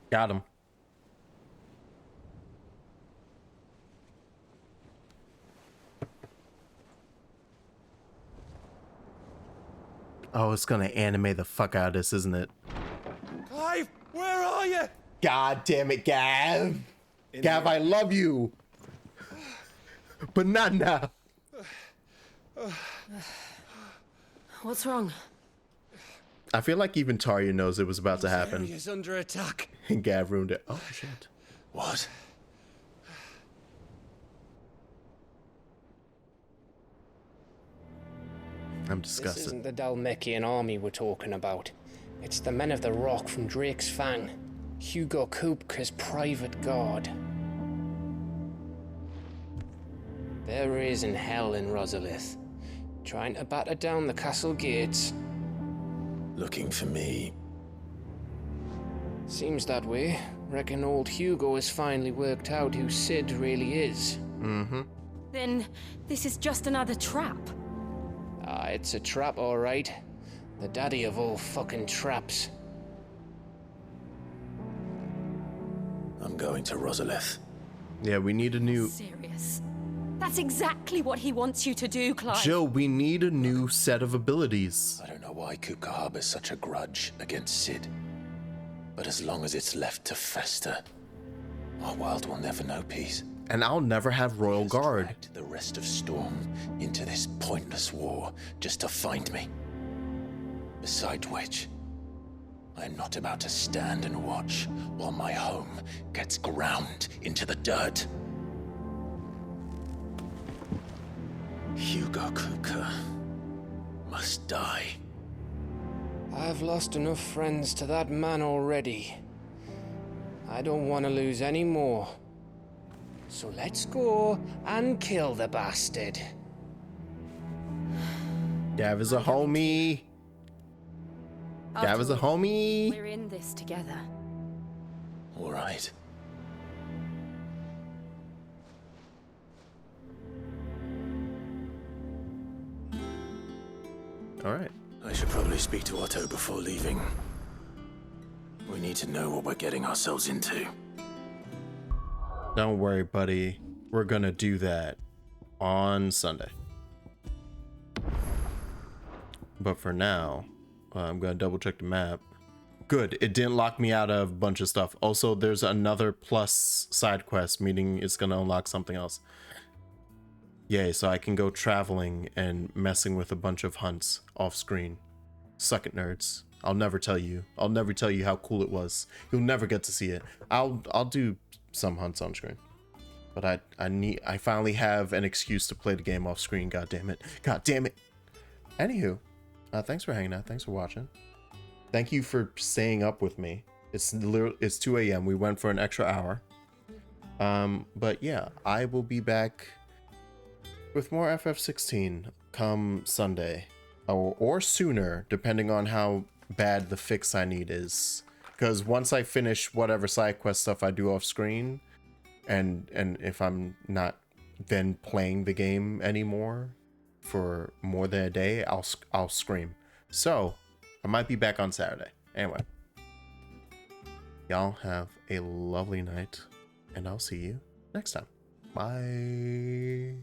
Got him. Oh, it's gonna anime the fuck out of this, isn't it? Clive, where are you? God damn it, Gav! Gav, I love you! But not now. What's wrong? I feel like even Tarya knows it was about to happen. Rosaria is under attack. And Gav ruined it. Oh, shit. What? I'm disgusted. This isn't the Dalmekian army we're talking about. It's the men of the Rock from Drake's Fang. Hugo Kupka's private guard. There is in hell in Rosalith, trying to batter down the castle gates. Looking for me. Seems that way. Reckon old Hugo has finally worked out who Sid really is. Mm-hmm. Then this is just another trap. Ah, it's a trap, all right. The daddy of all fucking traps. I'm going to Rosalith. Yeah, we need a new... Serious. That's exactly what he wants you to do, Clive. Jill, we need a new set of abilities. I don't know why Kupka harbors such a grudge against Sid. But as long as it's left to fester, our world will never know peace. And I'll never have Royal Guard. Dragged the rest of Storm into this pointless war just to find me. Besides which, I am not about to stand and watch while my home gets ground into the dirt. Hugo Kupka must die. I've lost enough friends to that man already. I don't want to lose any more. So let's go and kill the bastard. Gav is a homie. Gav is a homie. We're in this together. All right. All right. I should probably speak to Otto before leaving. We need to know what we're getting ourselves into. Don't worry, buddy. We're gonna do that on Sunday. But for now, I'm gonna double check the map. Good, it didn't lock me out of a bunch of stuff. Also, there's another plus side quest, meaning it's gonna unlock something else. Yay, so I can go traveling and messing with a bunch of hunts off screen. Suck it, nerds. I'll never tell you. I'll never tell you how cool it was. You'll never get to see it. I'll do some hunts on screen. But I finally have an excuse to play the game off screen, god damn it. God damn it. Anywho, thanks for hanging out. Thanks for watching. Thank you for staying up with me. It's 2 a.m. We went for an extra hour. But yeah, I will be back with more FF16 come Sunday, or sooner, depending on how bad the fix I need is. Because once I finish whatever side quest stuff I do off screen, and if I'm not then playing the game anymore for more than a day, I'll scream. So I might be back on Saturday. Anyway, y'all have a lovely night, and I'll see you next time. Bye.